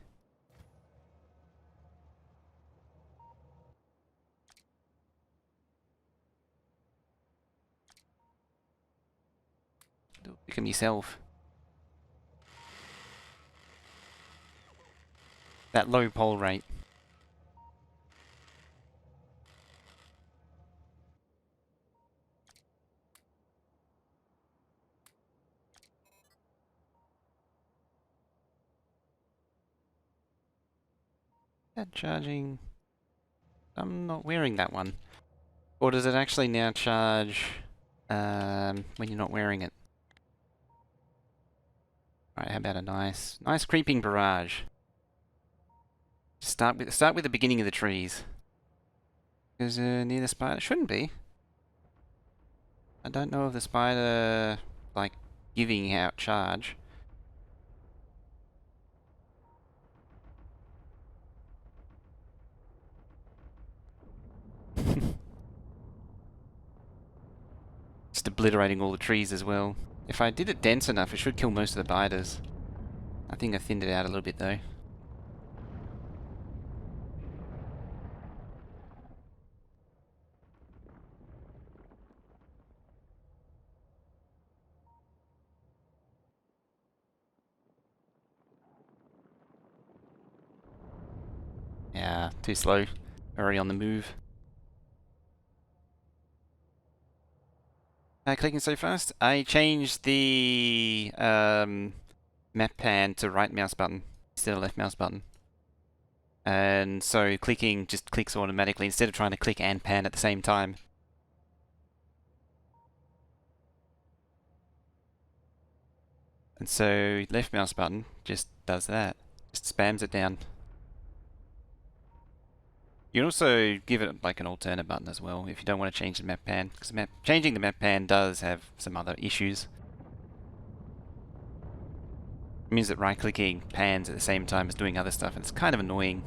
Look at myself. That low pole rate. That charging... I'm not wearing that one. Or does it actually now charge when you're not wearing it? Alright, how about a nice creeping barrage? Start with the beginning of the trees. Is near the spider? Shouldn't be. I don't know of the spider like giving out charge. Just obliterating all the trees as well. If I did it dense enough, it should kill most of the biters. I think I thinned it out a little bit though. Yeah, too slow. Already on the move. Clicking so fast. I changed the map pan to right mouse button instead of left mouse button. And so clicking just clicks automatically instead of trying to click and pan at the same time. And so left mouse button just does that. Just spams it down. You can also give it like an alternate button as well if you don't want to change the map pan, because changing the map pan does have some other issues. It means that right-clicking pans at the same time as doing other stuff, and it's kind of annoying.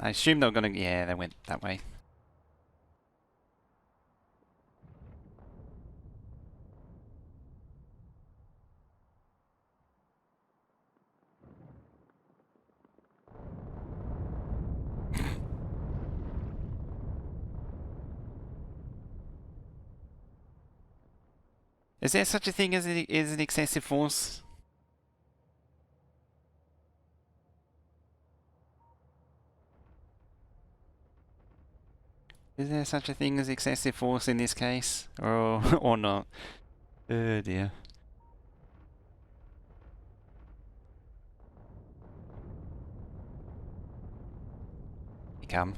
I assume they were gonna, yeah, they went that way. Is there such a thing as an excessive force? Is there such a thing as excessive force in this case? Or, or not? Oh dear. You come.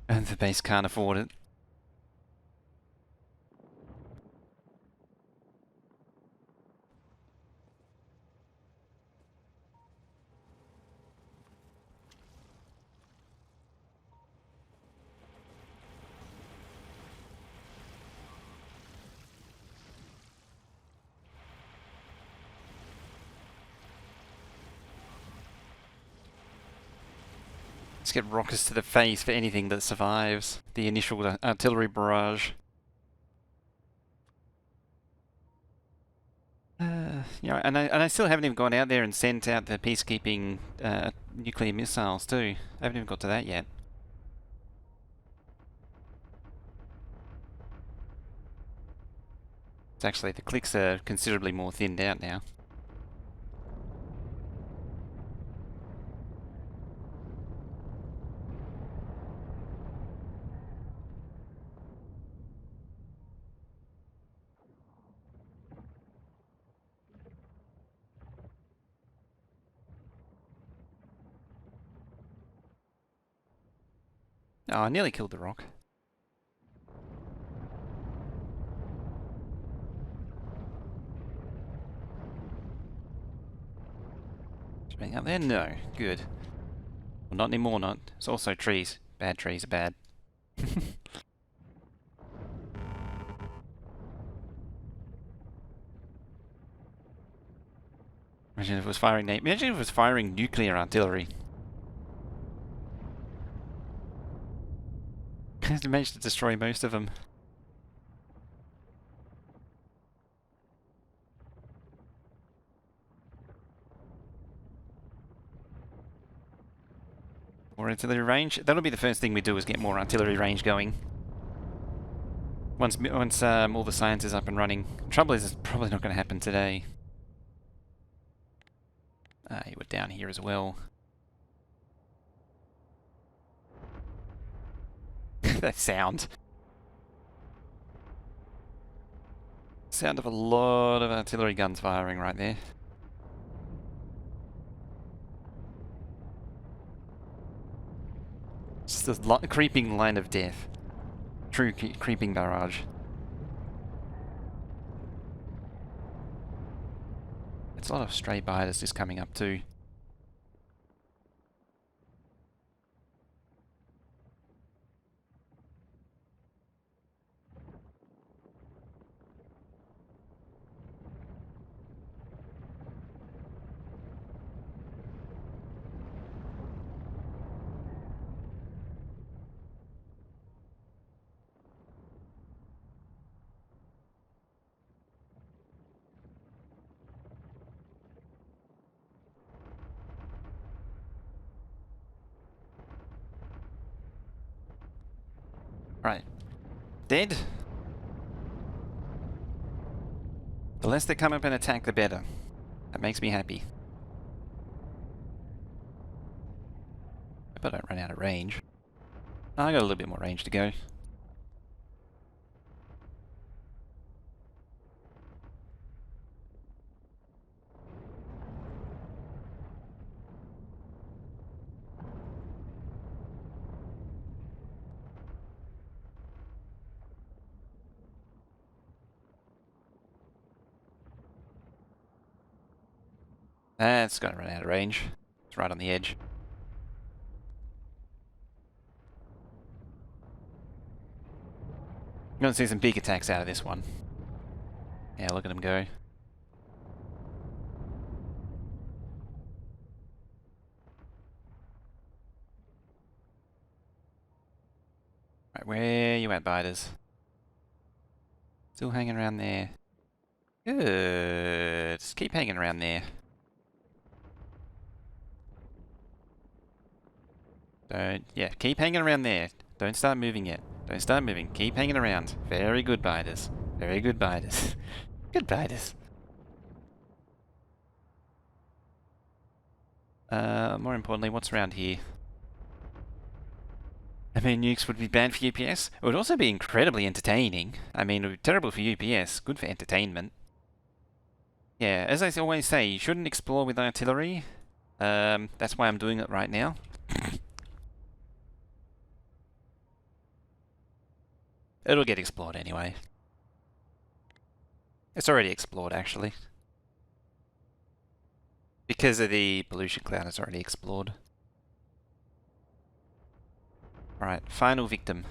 And the base can't afford it. Let's get rockets to the face for anything that survives the initial artillery barrage. Yeah, and I still haven't even gone out there and sent out the peacekeeping nuclear missiles too. I haven't even got to that yet. It's actually, the clicks are considerably more thinned out now. Oh, I nearly killed the rock. Anything up there? No. Good. Well, not anymore, not. It's also trees. Bad trees are bad. Imagine if it was firing imagine if it was firing nuclear artillery. It managed to destroy most of them. More artillery range. That'll be the first thing we do, is get more artillery range going. Once all the science is up and running. Trouble is, it's probably not going to happen today. You were down here as well. That sound. Sound of a lot of artillery guns firing right there. Just a creeping line of death. True creeping barrage. It's a lot of stray biters just coming up too. Right. Dead? The less they come up and attack, the better. That makes me happy. Hope I don't run out of range. Oh, I got a little bit more range to go. It's gonna run out of range. It's right on the edge. I'm gonna see some big attacks out of this one. Yeah, look at them go. Right, where you at, biters? Still hanging around there. Good. Just keep hanging around there. Yeah, keep hanging around there. Don't start moving yet. Don't start moving. Keep hanging around. Very good, biters. Very good, biters. Good biters. More importantly, what's around here? I mean, nukes would be bad for UPS. It would also be incredibly entertaining. I mean, it would be terrible for UPS. Good for entertainment. Yeah, as I always say, you shouldn't explore with artillery. That's why I'm doing it right now. It'll get explored anyway. It's already explored, actually. Because of the pollution cloud, it's already explored. Alright, final victim.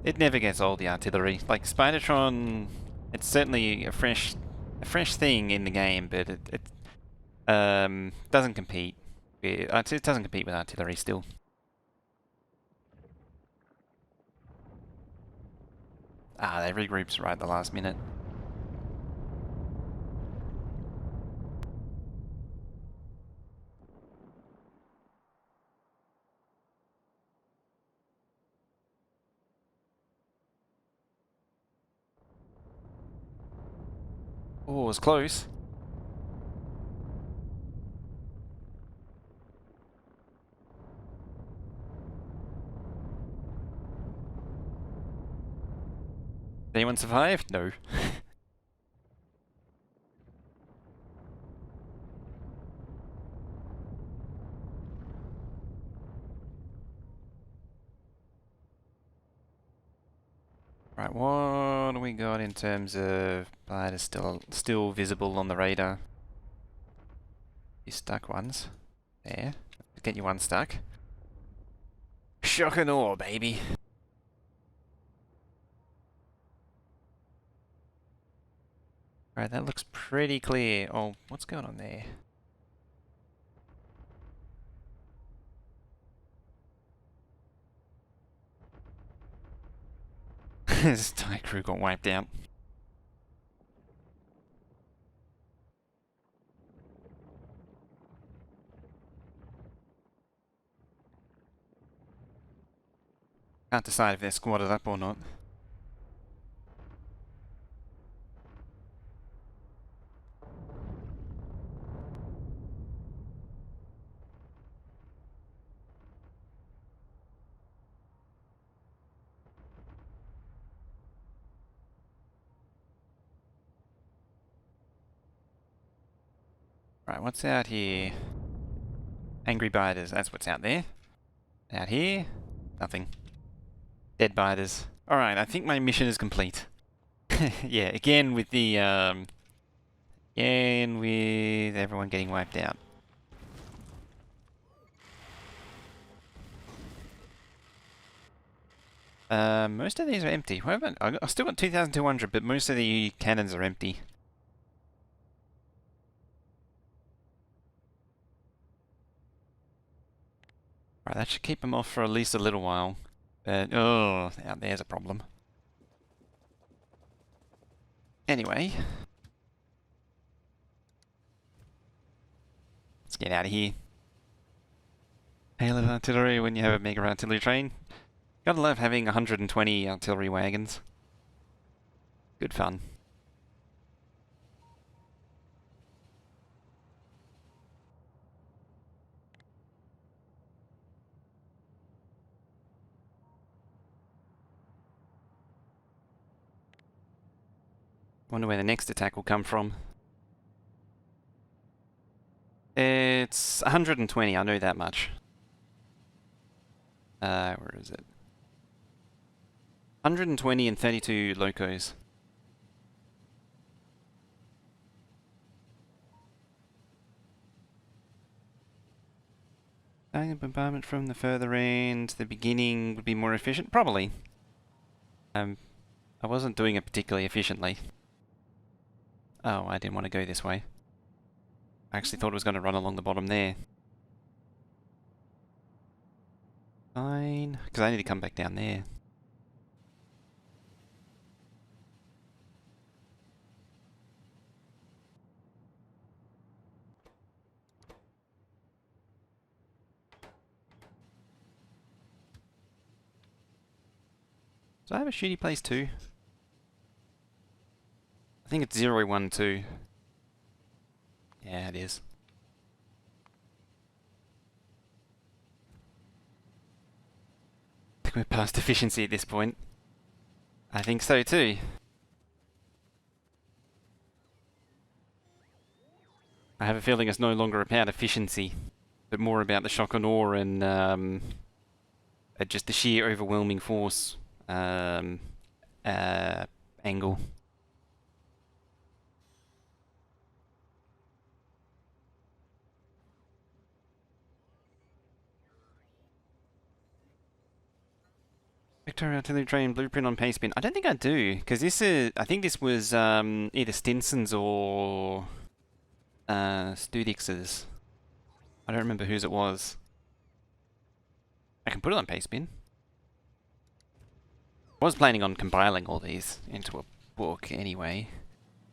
It never gets old, the artillery. Like, Spidertron, it's certainly a fresh thing in the game, but it doesn't compete. It doesn't compete with artillery still. Ah, they regroups right at the last minute. Oh, it was close. Anyone survived? No. Right, what do we got in terms of gliders still visible on the radar? You stuck ones. There. Get you one stuck. Shock and awe, baby. Alright, that looks pretty clear. Oh, what's going on there? This entire crew got wiped out. Can't decide if they're squatted up or not. Right, what's out here? Angry biters, that's what's out there. Out here? Nothing. Dead biters. Alright, I think my mission is complete. Yeah, again with the, again with everyone getting wiped out. Most of these are empty. What about, I've still got 2,200, but most of the cannons are empty. Right, that should keep them off for at least a little while. But, oh, out there's a problem. Anyway. Let's get out of here. Hail of artillery when you have a mega artillery train. Gotta love having 120 artillery wagons. Good fun. Wonder where the next attack will come from. It's 120, I know that much. Where is it? 120 and 32 locos. Bombardment from the further end, the beginning would be more efficient? Probably. I wasn't doing it particularly efficiently. Oh, I didn't want to go this way. I actually thought it was going to run along the bottom there. Fine, because I need to come back down there. Do I have a shooty place too? I think it's 012. Yeah, it is. I think we're past efficiency at this point. I think so too. I have a feeling it's no longer about efficiency, but more about the shock and awe and just the sheer overwhelming force angle. Factorio artillery train blueprint on Pastebin. I don't think I do, because this is. I think this was either Stinson's or Studix's. I don't remember whose it was. I can put it on Pastebin. was planning on compiling all these into a book anyway.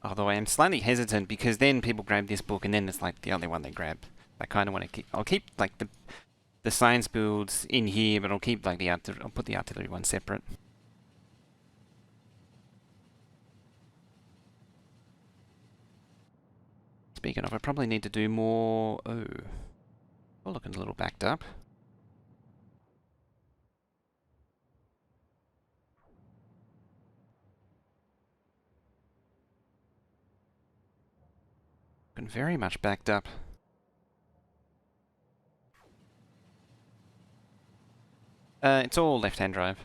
Although I am slightly hesitant because then people grab this book and then it's like the only one they grab. I kind of want to keep. I'll keep like the science builds in here, but I'll keep like I'll put the artillery one separate. Speaking of, I probably need to do more. Oh, we're looking a little backed up. Looking very much backed up. It's all left-hand drive.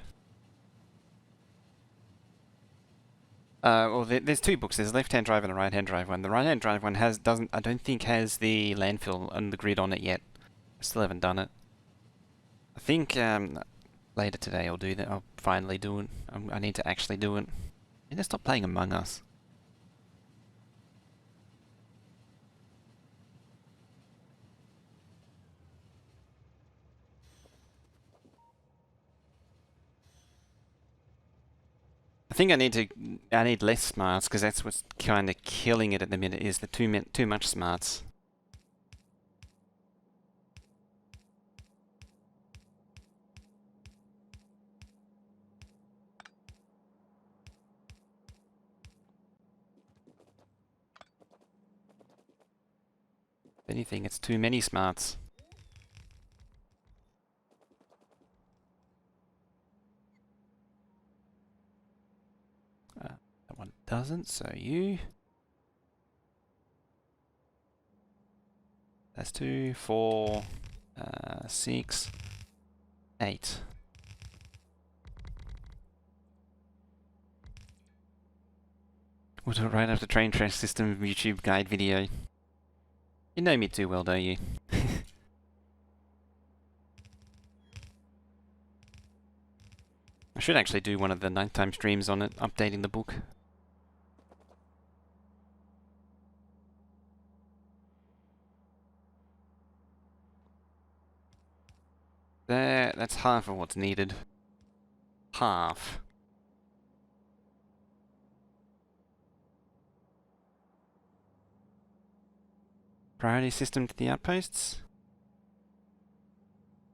Well, there's two books. There's a left-hand drive and a right-hand drive one. The right-hand drive one I don't think has the landfill and the grid on it yet. I still haven't done it. I think later today I'll do that. I'll finally do it. I need to actually do it. I need to stop playing Among Us. I think I need less smarts because that's what's kind of killing it at the minute is the too much smarts. If anything, it's too many smarts. That one doesn't, so you. That's 2, 4, 6, 8. We'll do it right after train trash system YouTube guide video. You know me too well, don't you? I should actually do one of the nighttime streams on it, updating the book. That's half of what's needed. Half. Priority system to the outposts?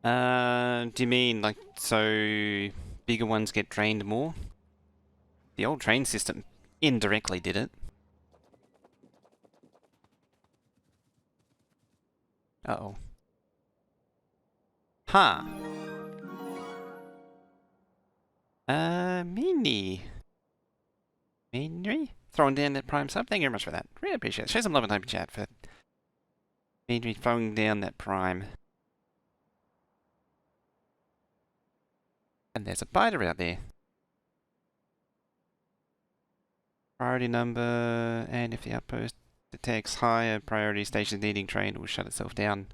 Do you mean like so bigger ones get drained more? The old train system indirectly did it. Uh-oh. Huh. Mini. Mini? Throwing down that prime sub. Thank you very much for that. Really appreciate it. Show some love and type in chat for Mini throwing down that prime. And there's a biter out there. Priority number, and if the outpost detects higher priority stations needing train, it will shut itself down.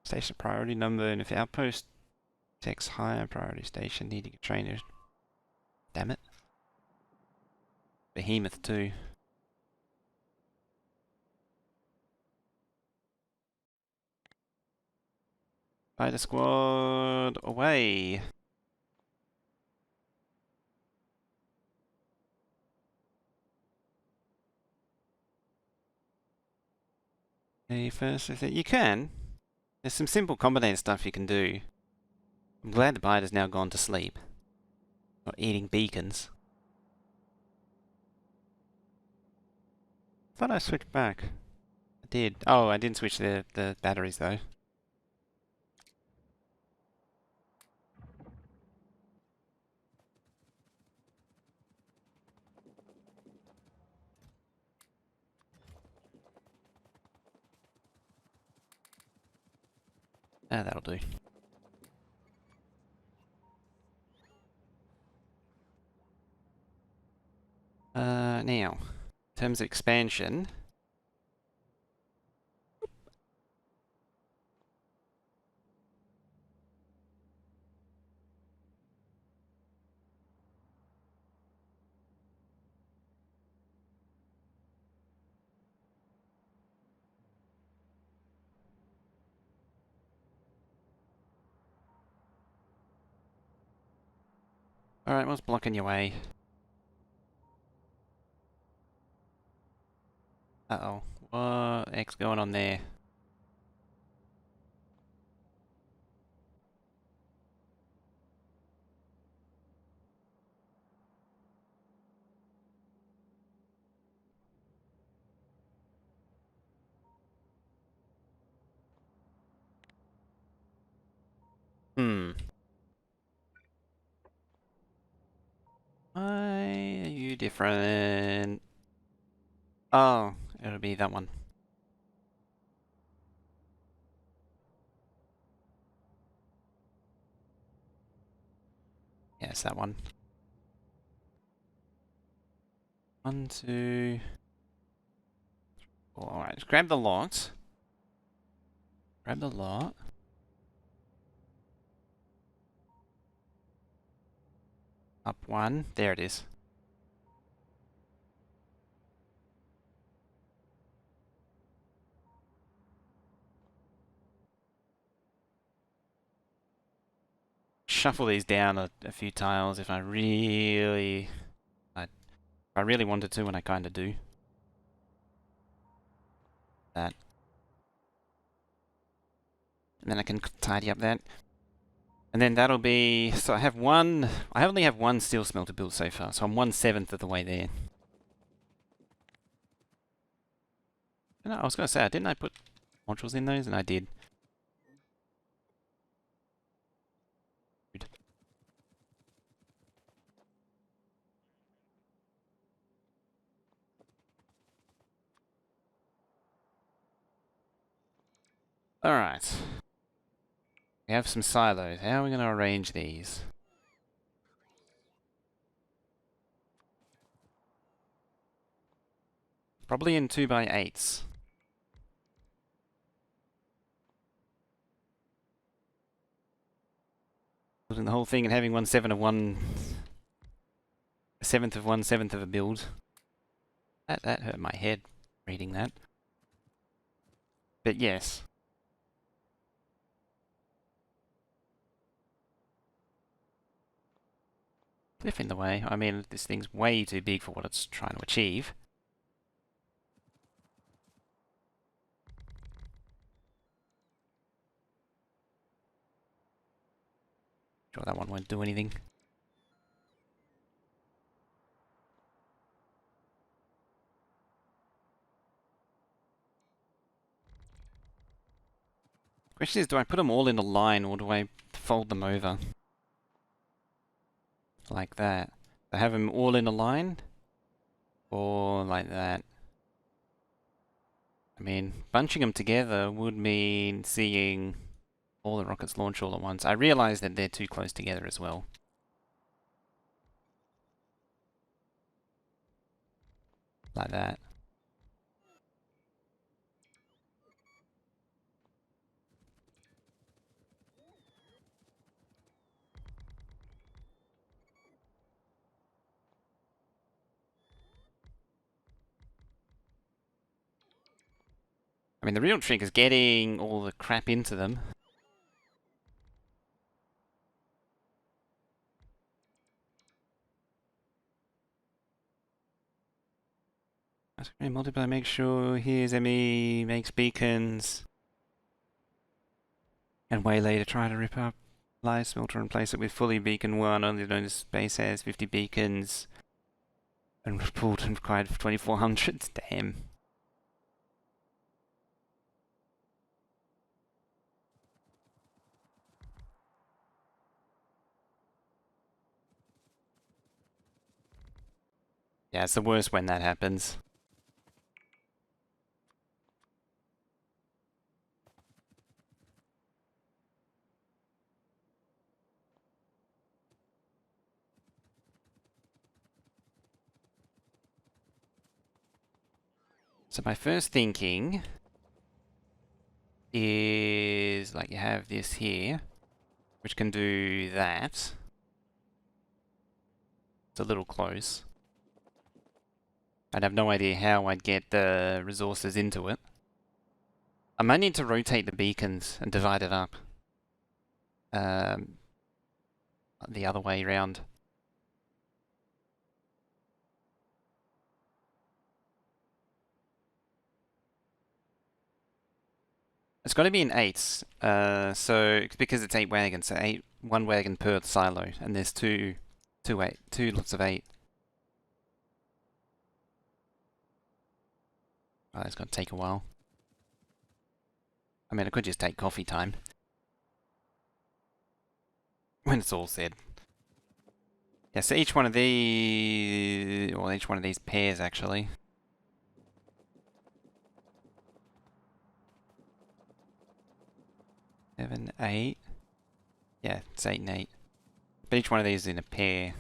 Station priority number, and if the outpost detects higher priority station needing a trainer. Damn it. Behemoth too. Fighter squad away. Hey, first, you can. There's some simple combinator stuff you can do. I'm glad the biter's now gone to sleep. Not eating beacons. Thought I switched back. I did. Oh, I didn't switch the batteries though. Ah, that'll do. Now, in terms of expansion, Alright, what's blocking your way? Uh-oh. What the heck's going on there? Hmm. Why are you different? Oh, it'll be that one. Yes, that one. 1, 2... Alright, just grab the lot. Grab the lot. Up 1. There it is. Shuffle these down a few tiles if I really... if I really wanted to, and I kinda do. That. And then I can tidy up that. And then that'll be... So I have one... I only have one steel smelter built so far, so I'm 1/7 of the way there. And I was gonna say, didn't I put modules in those? And I did. Alright. We have some silos. How are we gonna arrange these? Probably in 2x8s. Building the whole thing and having 1/7 of one... 1/7 of 1/7 of a build. That hurt my head, reading that. But yes. Cliff in the way. I mean, this thing's way too big for what it's trying to achieve. Sure, that one won't do anything. Question is, do I put them all in a line or do I fold them over? Like that. I have them all in a line? Or like that? I mean, bunching them together would mean seeing all the rockets launch all at once. I realize that they're too close together as well. Like that. I mean, the real trick is getting all the crap into them. Multiply, make sure here's ME, makes beacons. And waylay to try to rip up live smelter and replace it with fully beacon 1, only known as base has 50 beacons. And pulled and required 2400. Damn. Yeah, it's the worst when that happens. So my first thinking is, like, you have this here, which can do that. It's a little close. I'd have no idea how I'd get the resources into it. I might need to rotate the beacons and divide it up. The other way around. It's got to be in eights. So it's because it's 8 wagons, so one wagon per silo, and there's two lots of 8. Oh, that's gonna take a while. I mean, I could just take coffee time when it's all said. Yeah, so each one of these, or each one of these pairs actually. Seven, 8. Yeah, it's 8 and 8. But each one of these is in a pair.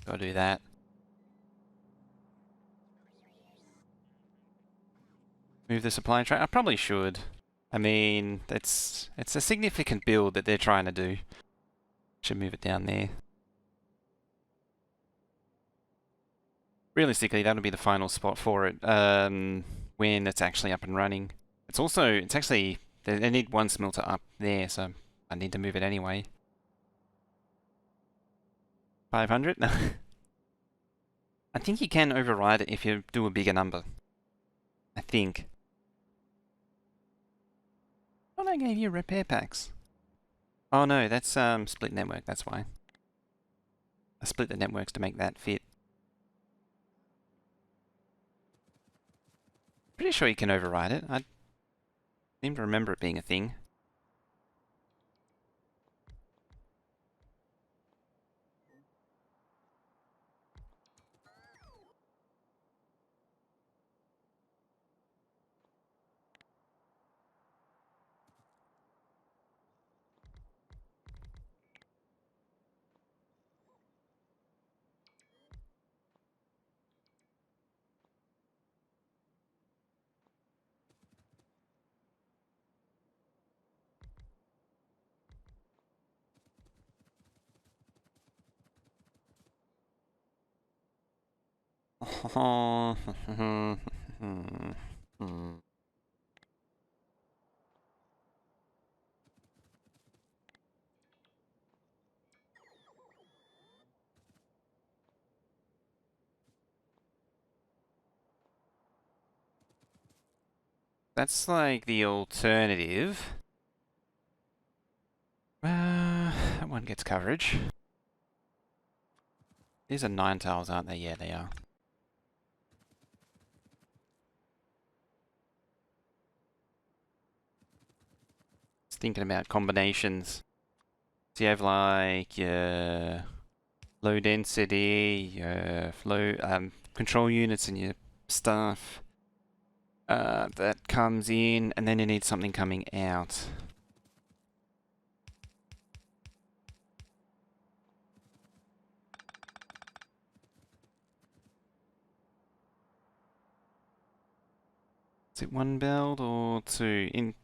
Gotta do that. Move the supply train. I probably should. I mean, it's a significant build that they're trying to do. Should move it down there. Realistically, that'll be the final spot for it when it's actually up and running. It's actually, they need one smelter up there, so I need to move it anyway. 500? No. I think you can override it if you do a bigger number. I think. Oh, I gave you repair packs. Oh no, that's split network, that's why. I split the networks to make that fit. Pretty sure you can override it. I seem to remember it being a thing. That's like the alternative. That one gets coverage. These are 9 tiles, aren't they? Yeah, they are. Just thinking about combinations. So you have like your low density, your control units and your stuff. That comes in, and then you need something coming out. Is it 1 build or 2? In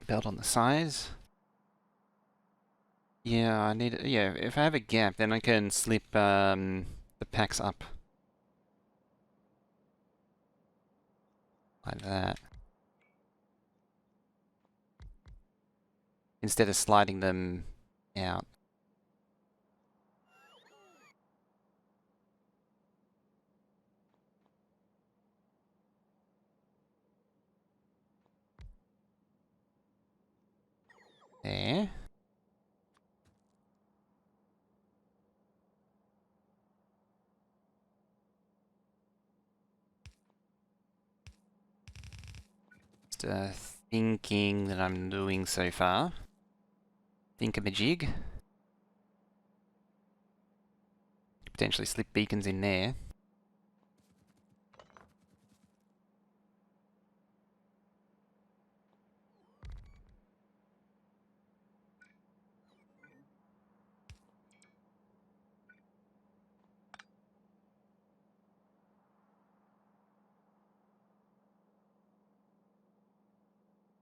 build on the size? Yeah, I need. Yeah, if I have a gap, then I can slip the packs up like that instead of sliding them out. There. Just thinking that I'm doing so far. Think of a jig. Potentially slip beacons in there.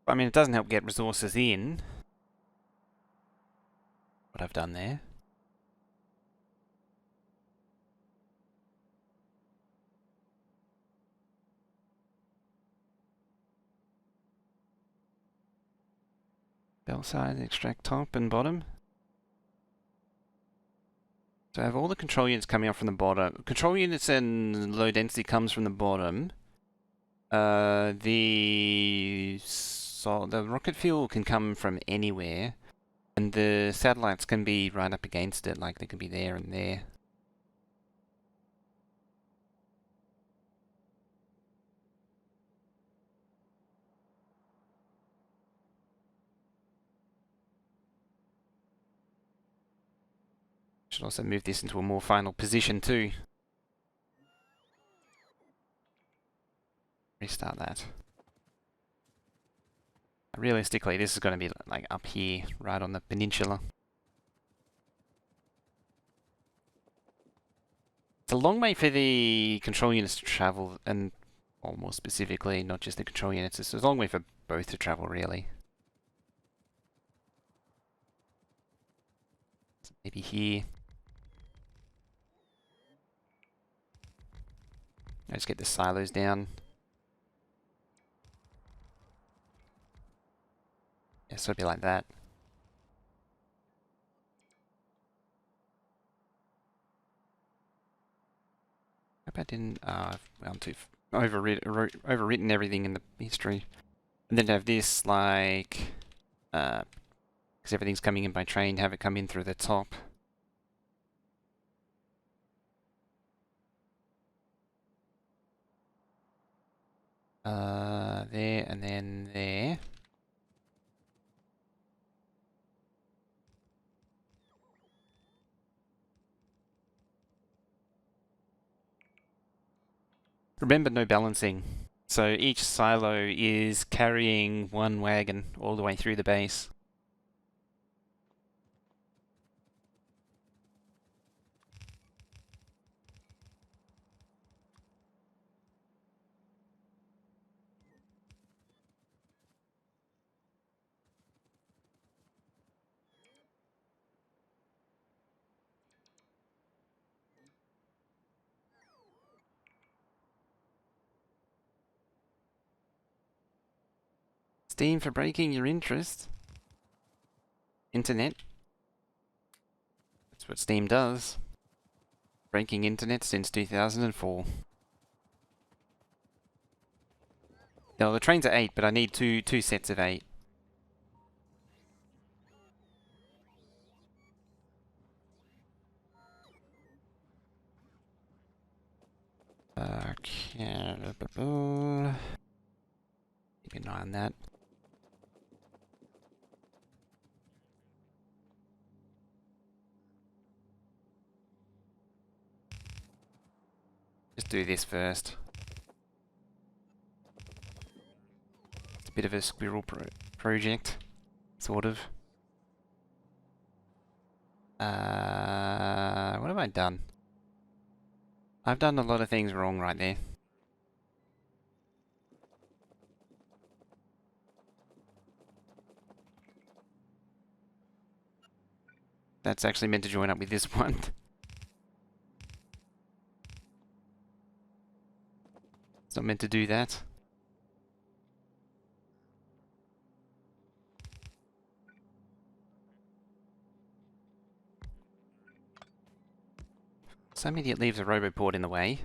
I mean, it doesn't help get resources in. What I've done there. Bell size, extract top and bottom. So I have all the control units coming up from the bottom. Control units and low density comes from the bottom. The rocket fuel can come from anywhere, and the satellites can be right up against it, like they could be there and there. Should also move this into a more final position too. Restart that. Realistically, this is going to be like up here, right on the peninsula. It's a long way for the control units to travel, and or more specifically, not just the control units, it's a long way for both to travel, really. So maybe here. I just get the silos down. Yeah, so it'd be like that. Hope I didn't, well, I'm too overwritten everything in the history. And then to have this, like, because everything's coming in by train, have it come in through the top. There, and then there. Remember, no balancing. So each silo is carrying one wagon all the way through the base. Steam for breaking your interest. Internet. That's what Steam does. Breaking internet since 2004. Now the trains are 8, but I need two sets of 8. Okay. Keep an eye on that. Just do this first. It's a bit of a squirrel project, sort of. What have I done? I've done a lot of things wrong right there. That's actually meant to join up with this one. It's not meant to do that. Some idiot leaves a roboport in the way.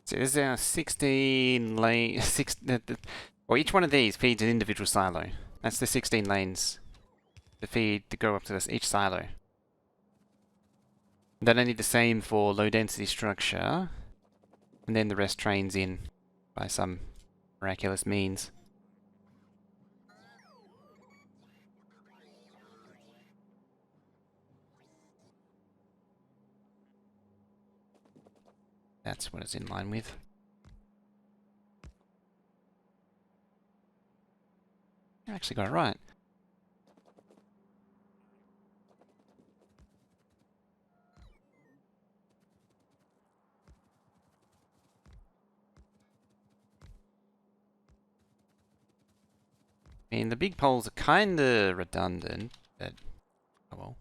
So there's our 16 lane, well, each one of these feeds an individual silo. That's the 16 lanes to go up to each silo. Then I need the same for low density structure, and then the rest trains in by some miraculous means. That's what it's in line with. I actually got it right. I mean, the big poles are kinda redundant, but oh well.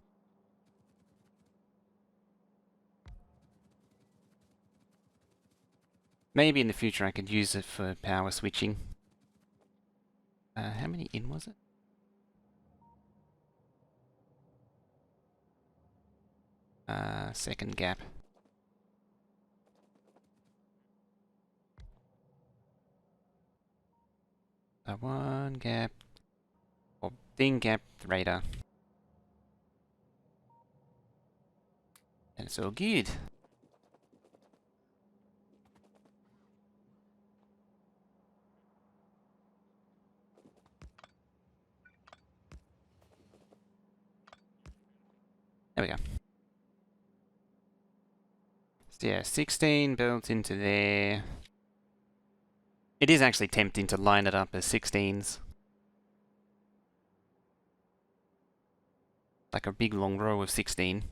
Maybe in the future I could use it for power switching. How many in was it? Second gap. One gap. Or thin gap radar. And it's all good. There we go. So yeah, 16 built into there. It is actually tempting to line it up as 16s. Like a big long row of 16.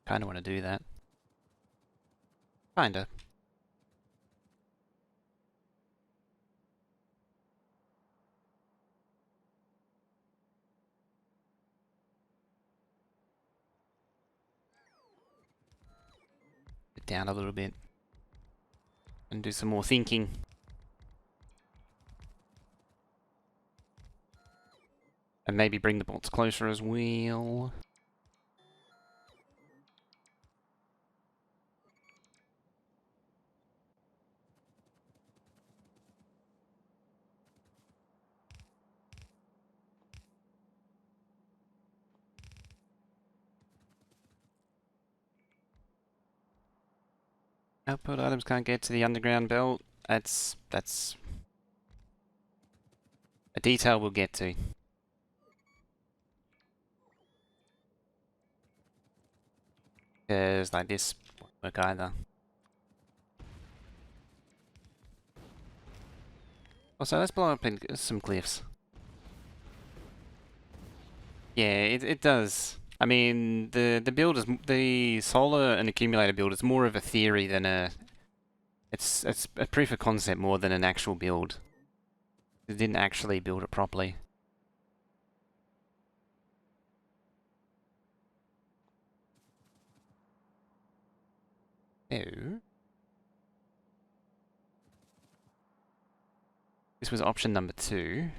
Kinda want to do that. Kinda. Put down a little bit. And do some more thinking. And maybe bring the bolts closer as well. Output items can't get to the underground belt. That's a detail we'll get to. Because like this won't work either. Also, let's blow up in some glyphs. Yeah, it does. I mean, the build is the solar and accumulator build is more of a theory than a. It's a proof of concept more than an actual build. It didn't actually build it properly. Oh. This was option number 2.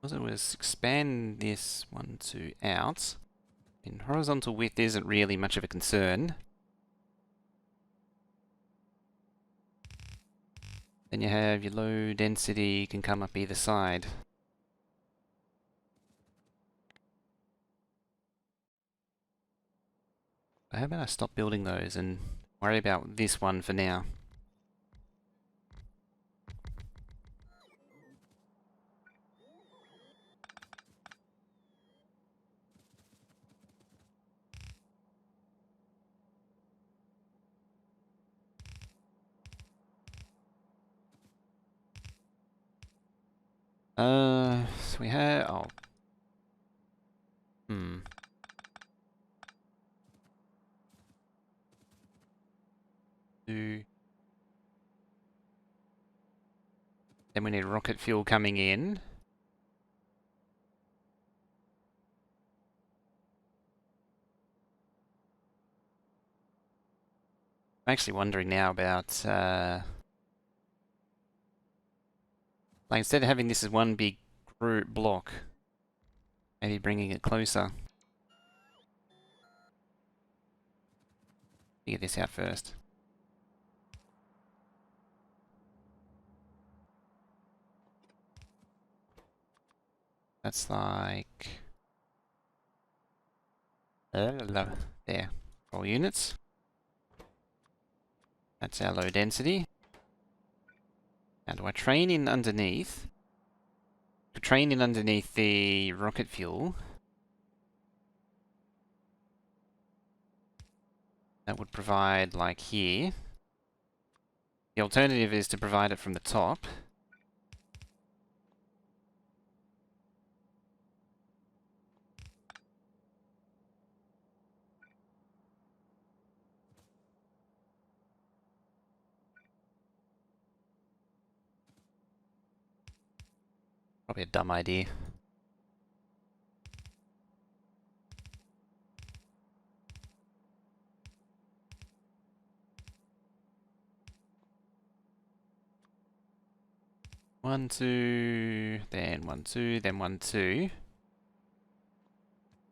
What it was expand this 1, 2 out. And horizontal width isn't really much of a concern. Then you have your low density can come up either side. How about I stop building those and worry about this one for now? So we have... Oh. Two. Then we need rocket fuel coming in. I'm actually wondering now about... like, instead of having this as one big block, maybe bringing it closer. Figure this out first. That's like... there. All units. That's our low density. Now do I train in underneath? The train in underneath the rocket fuel. That would provide, like, here. The alternative is to provide it from the top. Probably a dumb idea. One, two, then 1, 2, then 1, 2.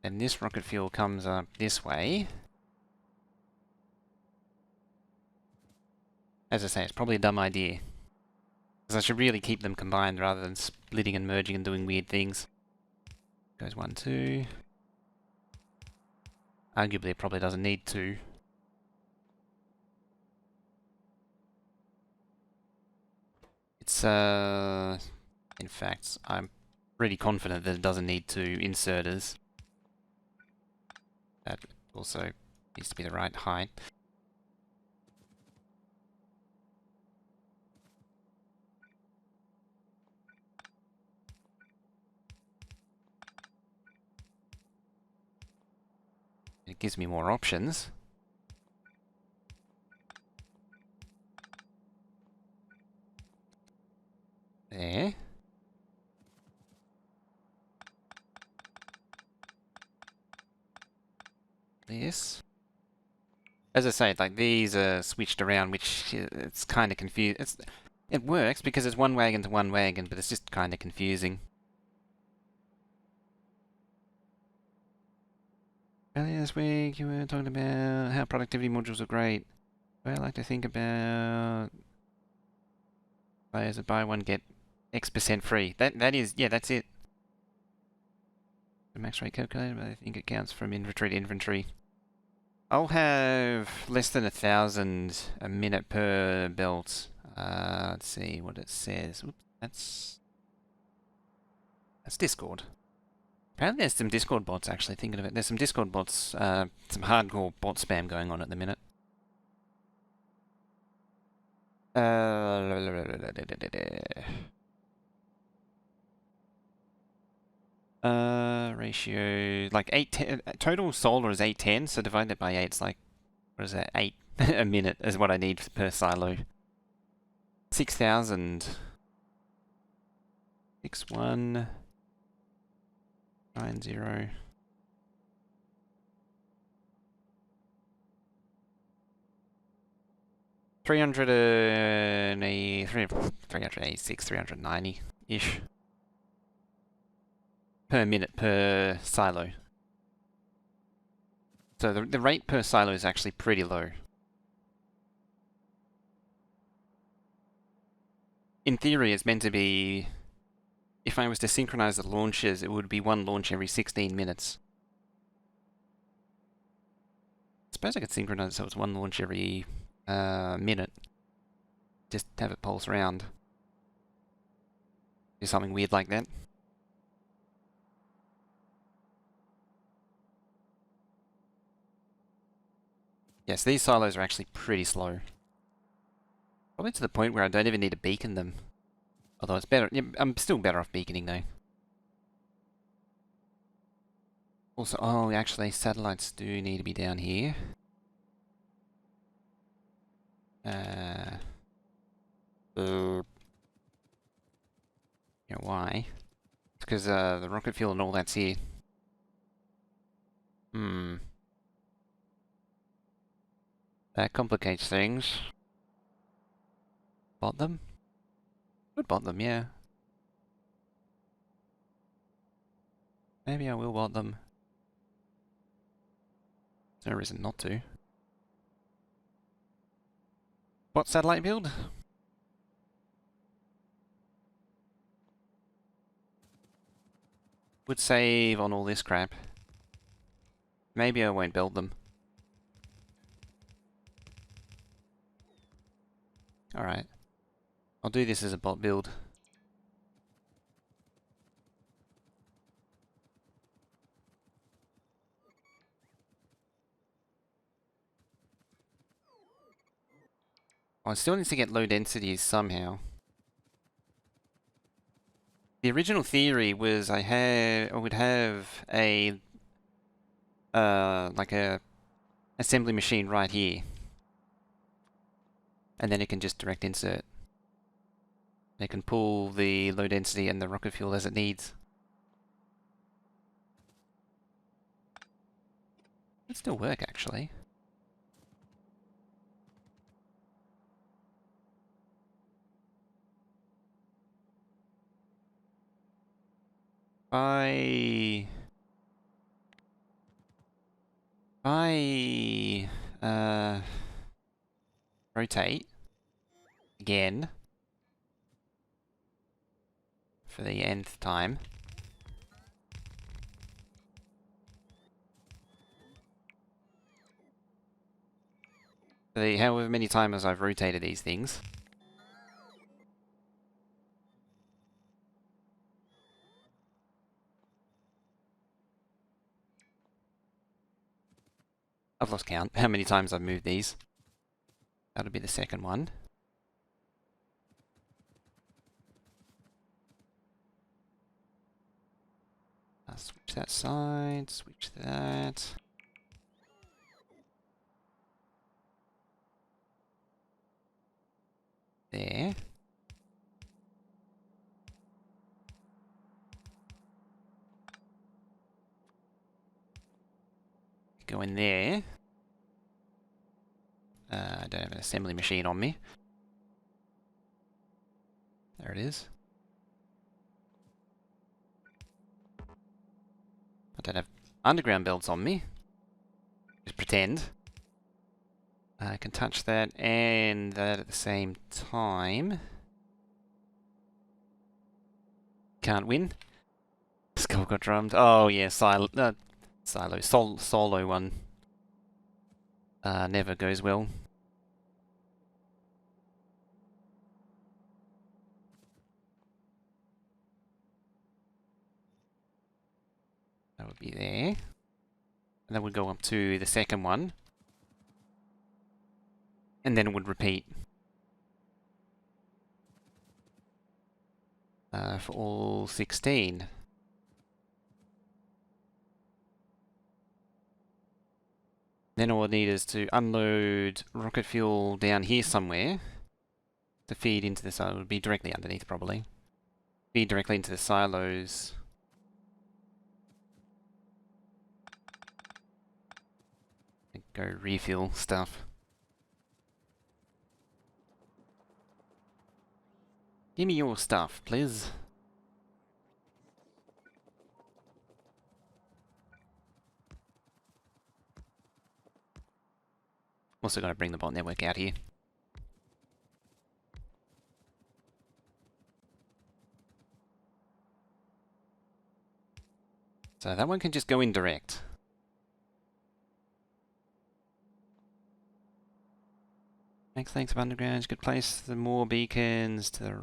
Then this rocket fuel comes up this way. As I say, it's probably a dumb idea. Because I should really keep them combined rather than splitting and merging and doing weird things. Goes 1, 2. Arguably it probably doesn't need to. It's, in fact, I'm pretty confident that it doesn't need 2 inserters. That also needs to be the right height. It gives me more options. There. This. As I say, like, these are switched around, which it's kind of confusing. It works because it's one wagon to one wagon, but it's just kind of confusing. Earlier this week, you were talking about how productivity modules are great. I like to think about players that buy one get X% free. That is, yeah, that's it. The max rate calculator, but I think it counts from inventory to inventory. I'll have less than 1,000 a minute per belt. Let's see what it says. Oops, that's Discord. Apparently there's some Discord bots, actually, thinking of it. There's some Discord bots, some hardcore bot spam going on at the minute. Ratio, like 810, total solar is 810, so divide that by 8, it's like, what is that, 8 a minute is what I need per silo. 6,000. 6190. 386, 390-ish. Per minute per silo. So the rate per silo is actually pretty low. In theory, it's meant to be, if I was to synchronize the launches, it would be one launch every 16 minutes. I suppose I could synchronize so it's one launch every minute. Just have it pulse around. Do something weird like that. Yes, these silos are actually pretty slow. Probably to the point where I don't even need to beacon them. Although it's better, yeah, I'm still better off beaconing though. Also, oh, actually, satellites do need to be down here. Yeah, why? It's because the rocket fuel and all that's here. That complicates things. Bot them? Could bot them, yeah. Maybe I will bot them. There's no reason not to. Bot satellite build? Would save on all this crap. Maybe I won't build them. Alright. I'll do this as a bot build. I still need to get low densities somehow. The original theory was I would have a like a assembly machine right here, and then it can just direct insert. It can pull the low density and the rocket fuel as it needs. It'd still work actually. I rotate again for the nth time. However many times I've rotated these things. I've lost count how many times I've moved these. That'll be the second one. Switch that side, switch that. There. Go in there. I don't have an assembly machine on me. There it is. I don't have underground belts on me. Just pretend. I can touch that and that at the same time. Can't win. Skull got drummed. Oh yeah, solo one. Never goes well. That would be there. And then we'd go up to the second one. And then it would repeat. For all 16. Then all I need is to unload rocket fuel down here somewhere to feed into the silo. It would be directly underneath probably. Feed directly into the silos. And go refuel stuff. Give me your stuff, please. Also got to bring the bot network out here. So that one can just go in direct. Next length of underground, you could place the more beacons to the...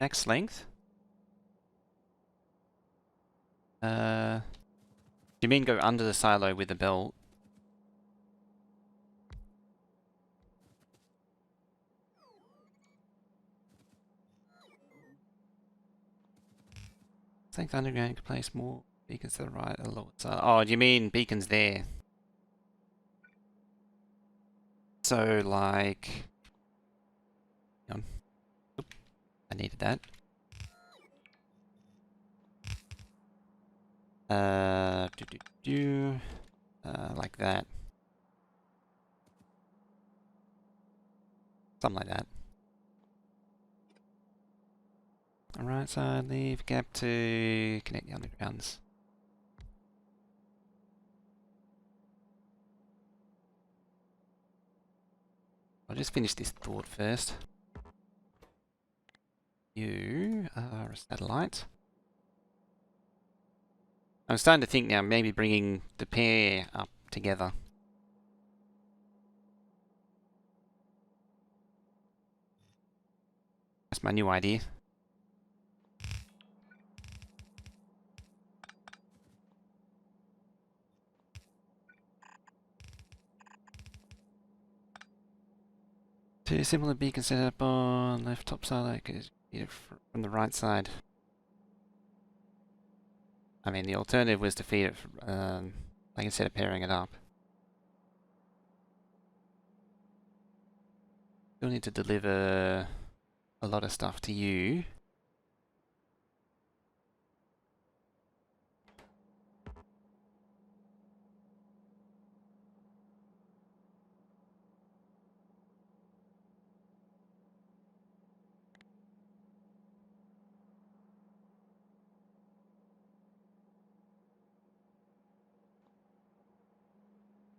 Next length? Do you mean go under the silo with the belt? Length underground, you could place more beacons to the right and lower silo. Oh, do you mean beacons there? So, like... Hang on. Oop, I needed that. Like that. Something like that. Alright, so leave gap to connect the undergrounds. I'll just finish this thought first. You are a satellite. I'm starting to think now maybe bringing the pair up together. That's my new idea. Two similar beacons set up on left top side, like from the right side. I mean, the alternative was to feed it, like instead of pairing it up. Still need to deliver a lot of stuff to you.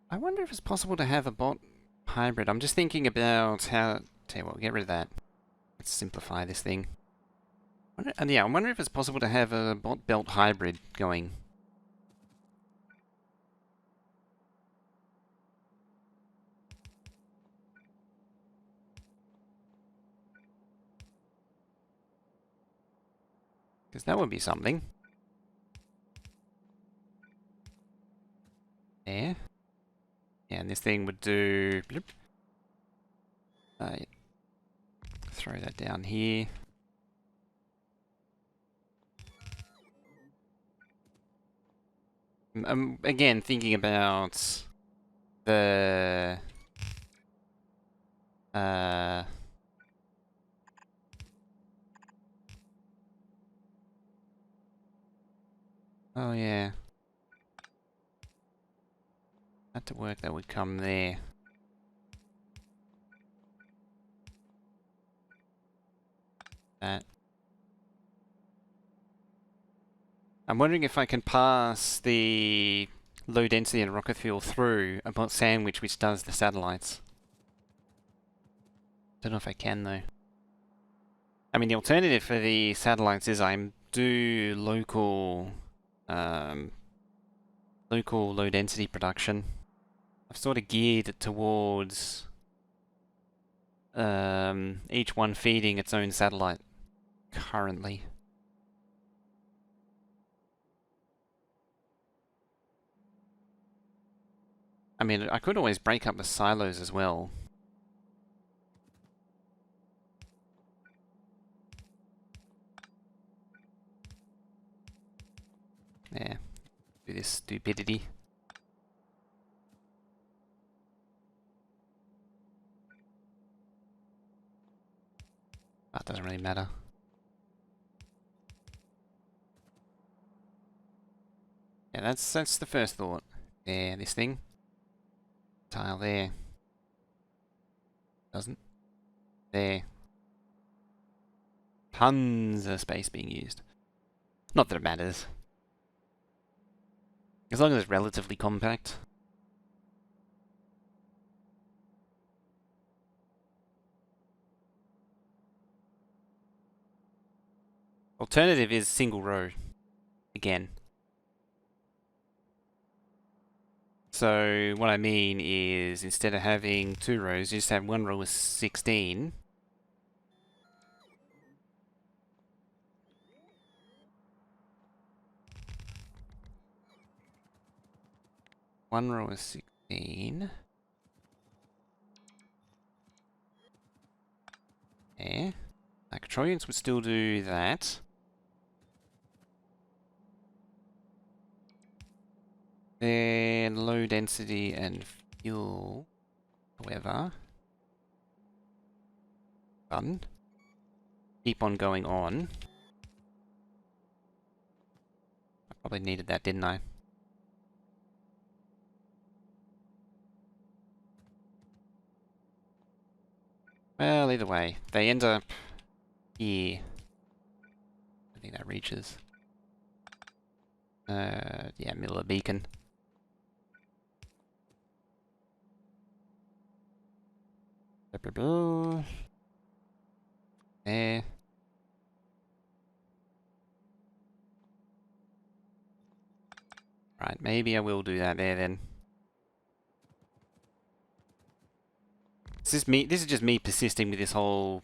I wonder if it's possible to have a bot hybrid. I'm just thinking about how... Tell you what, get rid of that. Let's simplify this thing. And yeah, I wonder if it's possible to have a bot belt hybrid going. Because that would be something. There. Yeah, and this thing would do... Bloop. Throw that down here. Again, thinking about the... oh yeah. That to work, that would come there. That. I'm wondering if I can pass the low density and rocket fuel through a bot sandwich which does the satellites. Don't know if I can though. I mean, the alternative for the satellites is I do local low density production. I've sort of geared it towards each one feeding its own satellite currently. I mean, I could always break up the silos as well. Yeah, do this stupidity. That doesn't really matter. Yeah, that's the first thought. There, this thing. Tile there. Doesn't. There. Tons of space being used. Not that it matters. As long as it's relatively compact. Alternative is single row. Again. So what I mean is instead of having 2 rows, you just have 1 row with 16. One row is 16. There. Factorians would still do that. Then low density and fuel, however. Done. Keep on going on. I probably needed that, didn't I? Well, either way, they end up here. I think that reaches. Yeah, middle of beacon. There. Right, maybe I will do that there then. This is just me persisting with this whole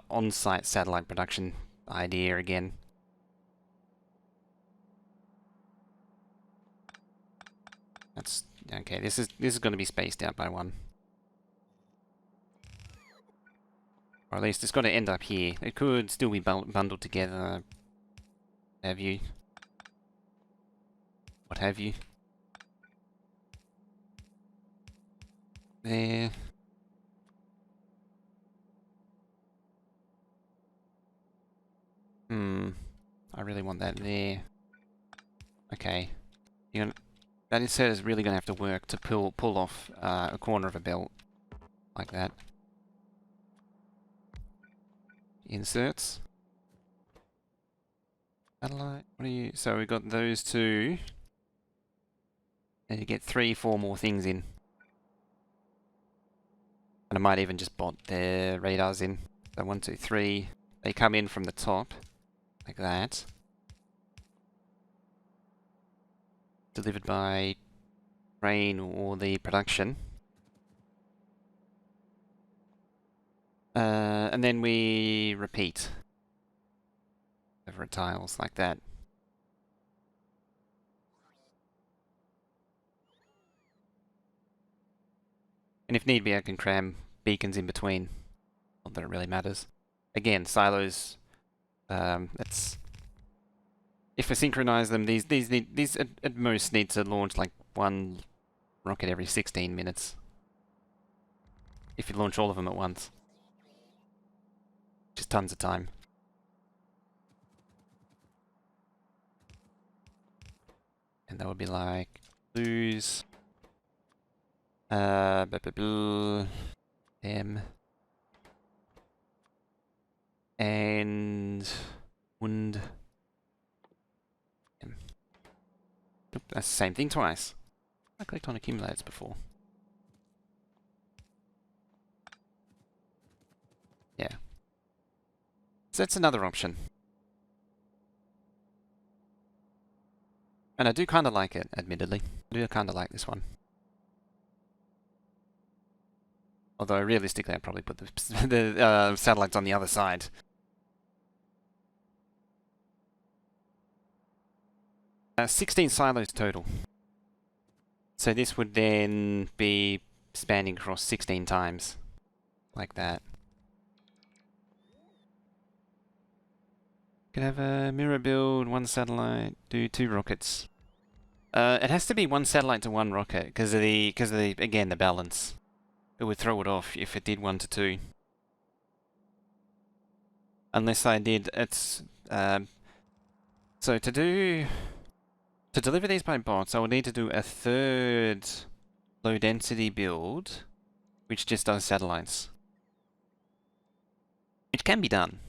on-site satellite production idea again. That's okay. This is going to be spaced out by 1. Or at least it's got to end up here. It could still be bundled together. Have you? What have you? There. I really want that there. Okay. That insert is really gonna have to work to pull off a corner of a belt. Like that. Inserts. Satellite. What are you? So we got those two. And you get 3, 4 more things in. And I might even just bot their radars in. So 1, 2, 3. They come in from the top. Like that. Delivered by train or the production. And then we repeat. Over tiles like that. And if need be, I can cram beacons in between. Not that it really matters. Again, silos. That's if I synchronize them, these at most need to launch like 1 rocket every 16 minutes. If you launch all of them at once, just tons of time. And that would be like lose. M. And Wund. M. Oop, that's the same thing twice. I clicked on accumulators before. Yeah. So that's another option. And I do kind of like it, admittedly. I do kind of like this one. Although realistically, I'd probably put the satellites on the other side. Uh, 16 silos total. So this would then be spanning across 16 times. Like that. Could have a mirror build, 1 satellite, do 2 rockets. It has to be 1 satellite to 1 rocket because of the again the balance. It would throw it off if it did 1 to 2. Unless I did so to deliver these by bots, I would need to do a 3rd low density build, which just does satellites. It can be done.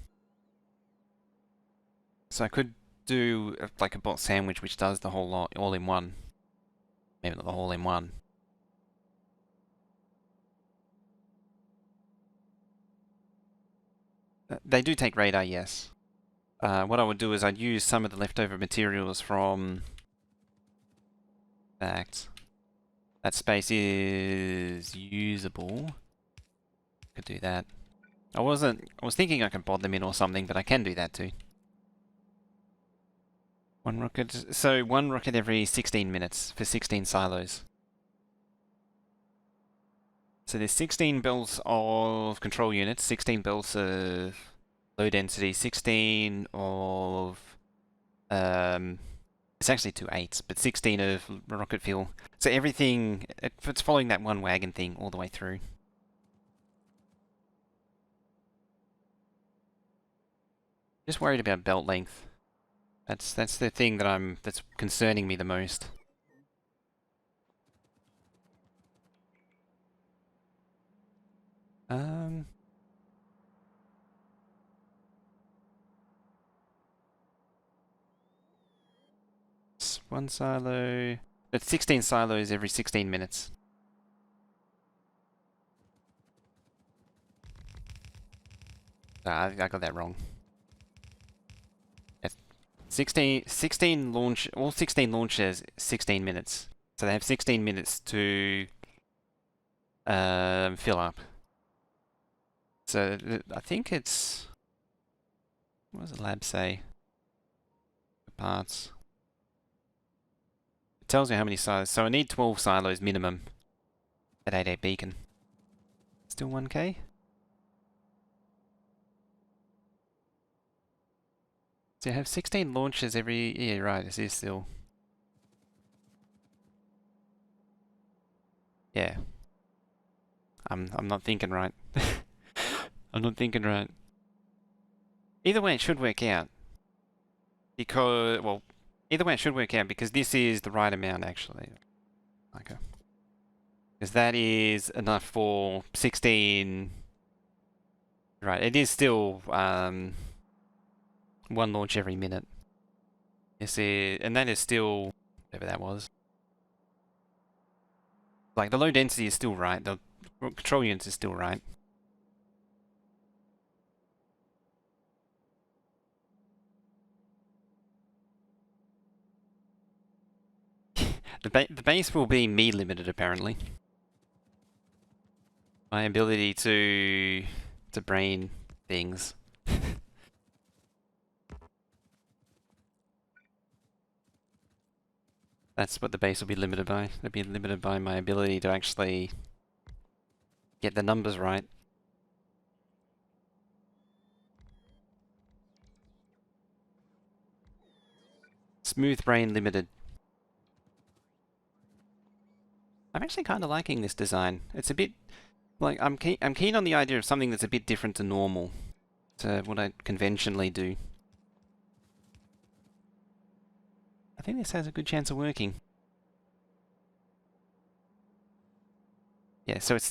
So I could do like a bot sandwich which does the whole lot all in one. Maybe not the whole in one. They do take radar, yes. What I would do is I'd use some of the leftover materials from... In fact, that space is usable. Could do that. I was thinking I could bod them in or something, but I can do that too. 1 rocket, so 1 rocket every 16 minutes for 16 silos. So there's 16 belts of control units, 16 belts of low density, 16 of it's actually 2 8s, but 16 of rocket fuel. So everything, it's following that 1 wagon thing all the way through. Just worried about belt length. That's the thing that's concerning me the most. It's 1 silo. It's 16 silos every 16 minutes. I got that wrong. 16 launch, all 16 launches, 16 minutes. So they have 16 minutes to fill up. So I think it's, what does the lab say? Parts. It tells you how many silos. So I need 12 silos minimum at 88 beacon. Still 1k? So you have 16 launches every... Yeah, right, this is still... Yeah. I'm not thinking right. I'm not thinking right. Either way, it should work out. Because, well, either way it should work out because this is the right amount actually. Okay. Because that is enough for 16... Right, it is still one launch every minute. Yes, and that is still whatever that was. Like the low density is still right. The control units is still right. The base will be me limited apparently. My ability to brain things. That's what the base will be limited by. It'll be limited by my ability to actually get the numbers right. Smooth brain limited. I'm actually kind of liking this design. It's a bit like I'm keen on the idea of something that's a bit different to normal, to what I conventionally do. I think this has a good chance of working. Yeah, so it's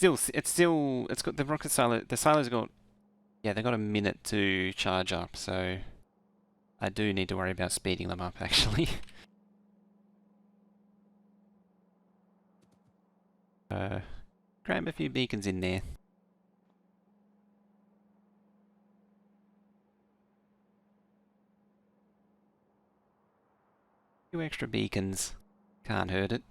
got the rocket silo. The silo's got, yeah, they got a minute to charge up, so I do need to worry about speeding them up actually. Cram a few beacons in there. Few extra beacons. Can't hurt it.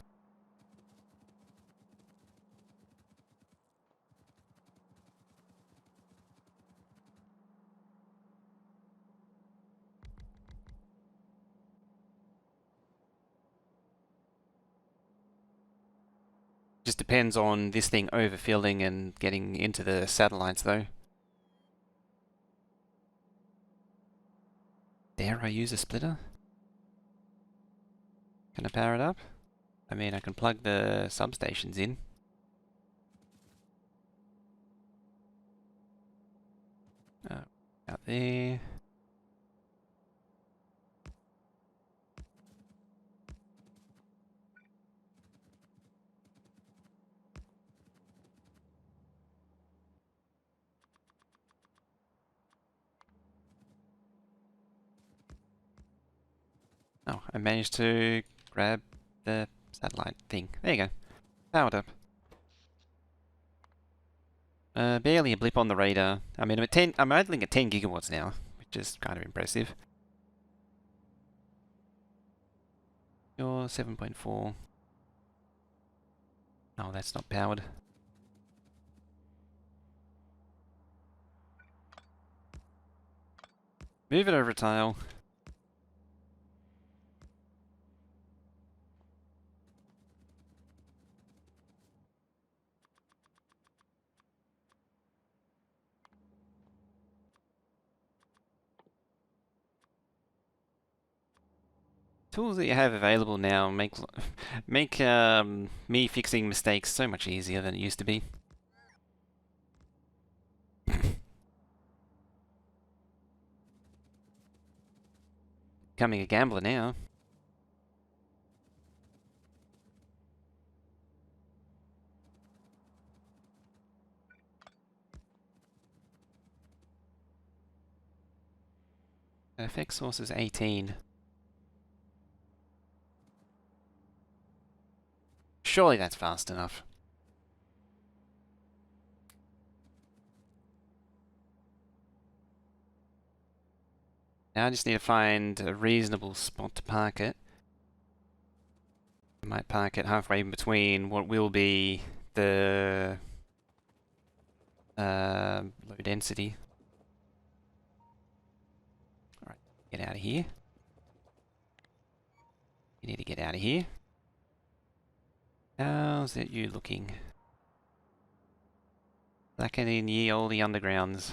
Just depends on this thing overfilling and getting into the satellites though. Dare I use a splitter? Can I power it up? I mean, I can plug the substations in. Out there. Oh, I managed to grab the satellite thing. There you go. Powered up. Barely a blip on the radar. I mean, I'm idling at 10 gigawatts now, which is kind of impressive. You're 7.4. Oh, that's not powered. Move it over a tile. Tools that you have available now make me fixing mistakes so much easier than it used to be. Becoming a gambler now. Effect source is 18. Surely that's fast enough. Now I just need to find a reasonable spot to park it. I might park it halfway in between what will be the low density. Alright, get out of here. You need to get out of here. How's it you looking? Blackening ye olde undergrounds.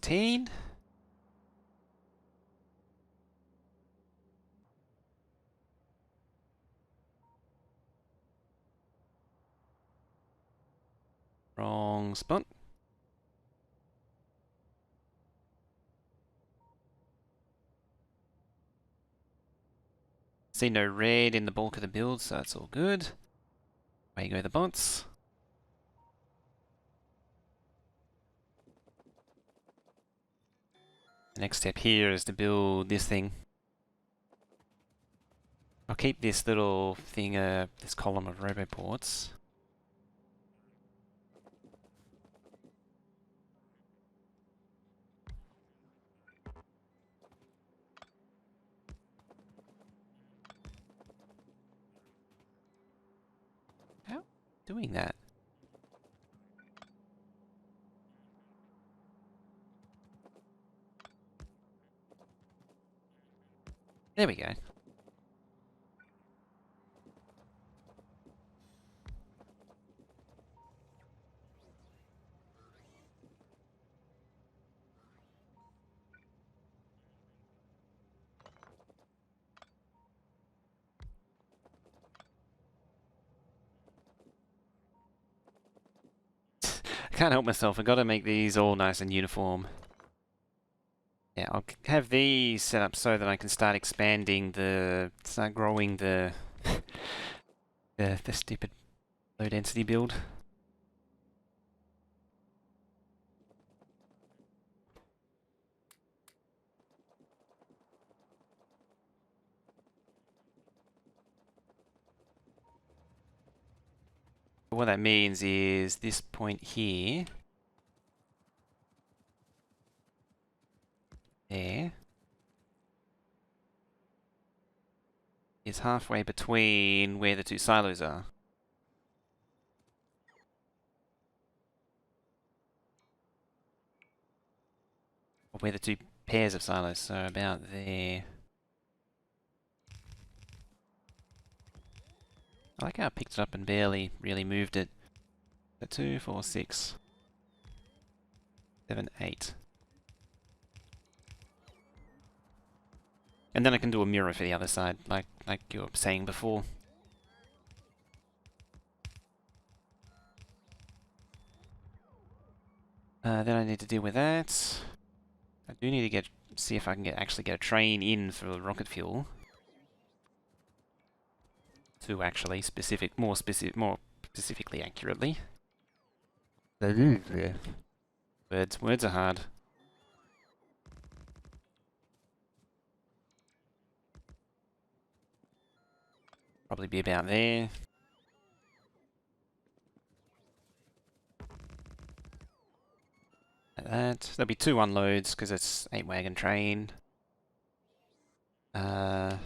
15. Wrong spot. See no red in the bulk of the build, so that's all good. Away go the bots. The next step here is to build this thing. I'll keep this little thing, this column of roboports. How? Doing that? There we go. I can't help myself, I've got to make these all nice and uniform. Yeah, I'll have these set up so that I can start expanding start growing the stupid low density build. What that means is this point here, there, is halfway between where the two silos are. Or where the two pairs of silos, so about there. I like how I picked it up and barely really moved it. So 2, 4, 6, 7, 8. And then I can do a mirror for the other side, like you were saying before. Then I need to deal with that. I do need to see if I can actually get a train in for the rocket fuel. To actually more specifically accurately. Words are hard. Probably be about there. Like that. There'll be 2 unloads because it's 8 wagon train. I'll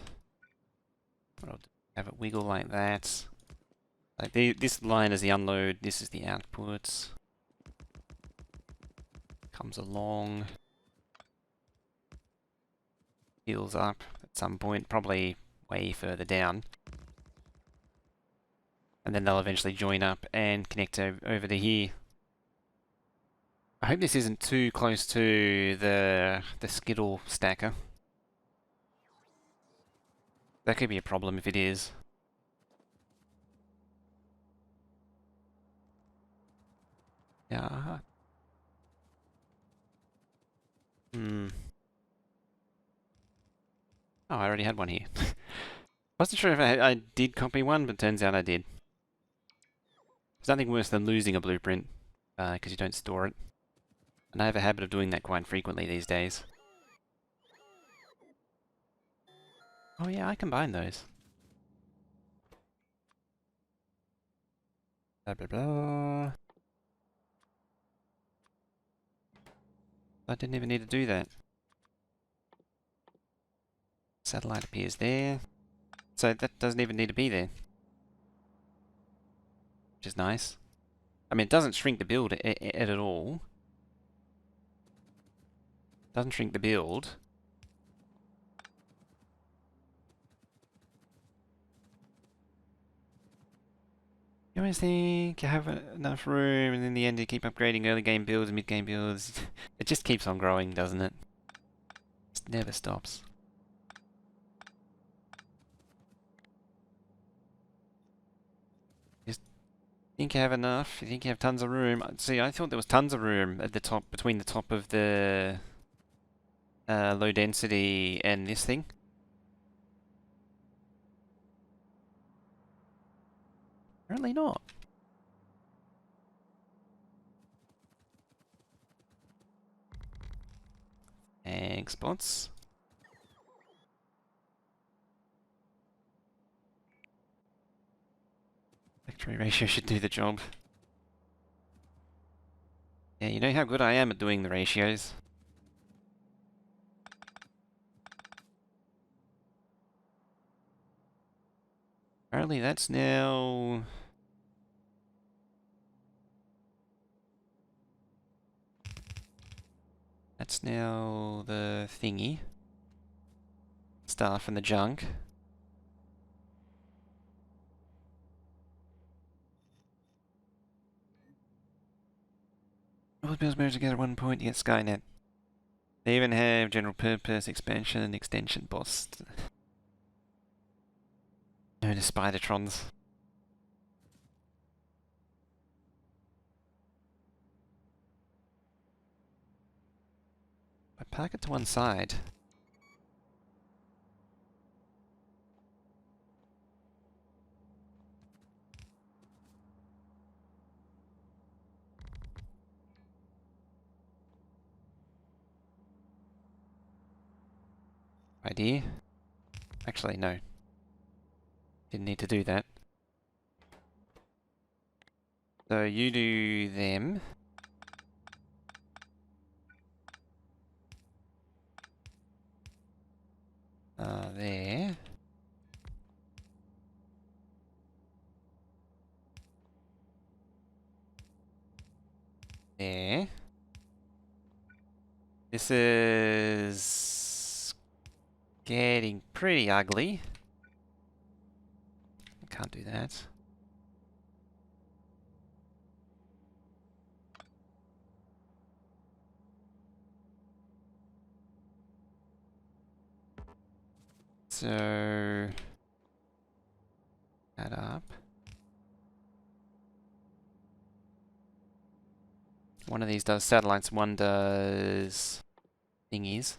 have it wiggle like that. Like this line is the unload, this is the output. Comes along. Heals up at some point, probably way further down. And then they'll eventually join up and connect over to here. I hope this isn't too close to the skittle stacker. That could be a problem if it is. Yeah. Oh, I already had one here. Wasn't sure if I did copy one, but turns out I did. There's nothing worse than losing a blueprint, because you don't store it. And I have a habit of doing that quite frequently these days. Oh yeah, I combine those. Blah blah blah. I didn't even need to do that. Satellite appears there. So that doesn't even need to be there. Which is nice. I mean, it doesn't shrink the build at all. Doesn't shrink the build. You always think you have enough room, and in the end you keep upgrading early game builds and mid game builds. It just keeps on growing, doesn't it? It never stops. You think you have enough? You think you have tons of room? See, I thought there was tons of room at the top, between the top of the low density and this thing. Apparently not. Egg spots. Factory ratio should do the job. Yeah, you know how good I am at doing the ratios. Apparently that's now... That's now the thingy. Stuff and the junk. All the bills merge together at one point to get Skynet. They even have general purpose expansion and extension boss. Known as Spidertrons. I park it to one side. Idea? Actually, no. Didn't need to do that. So you do them. There. There. This is getting pretty ugly. Can't do that. So add up. One of these does satellites, one does thingies.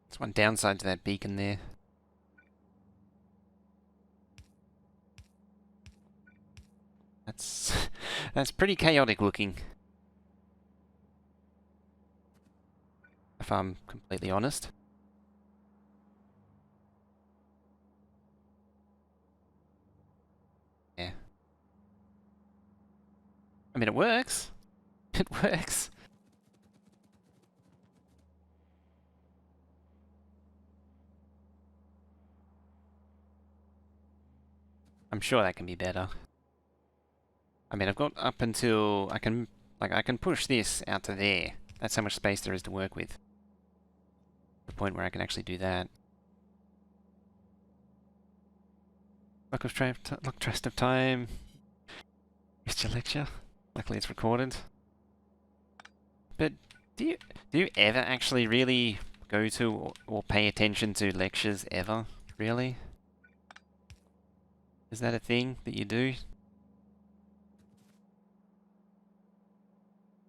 There's one downside to that beacon there. That's that's pretty chaotic looking. If I'm completely honest. Yeah. I mean, it works. It works. I'm sure that can be better. I mean, I've got up until I can push this out to there. That's how much space there is to work with. The point where I can actually do that. Look, trust of time. Missed your lecture. Luckily, it's recorded. But do you ever actually really go to or pay attention to lectures ever? Really? Is that a thing that you do?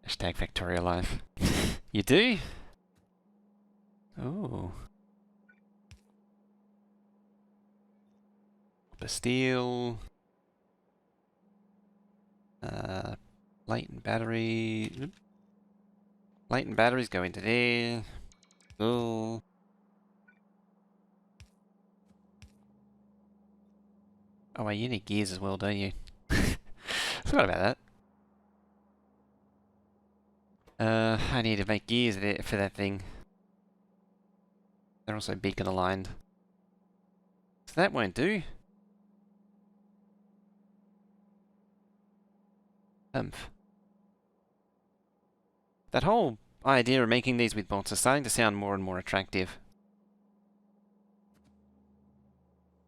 Hashtag Factorio life. You do? Ooh. Steel. Latent battery. Latent batteries go into there. Cool. Oh wait, you need gears as well, don't you? Forgot about that. I need to make gears there for that thing. They're also beacon aligned. So that won't do. Humph. That whole idea of making these with bots is starting to sound more and more attractive.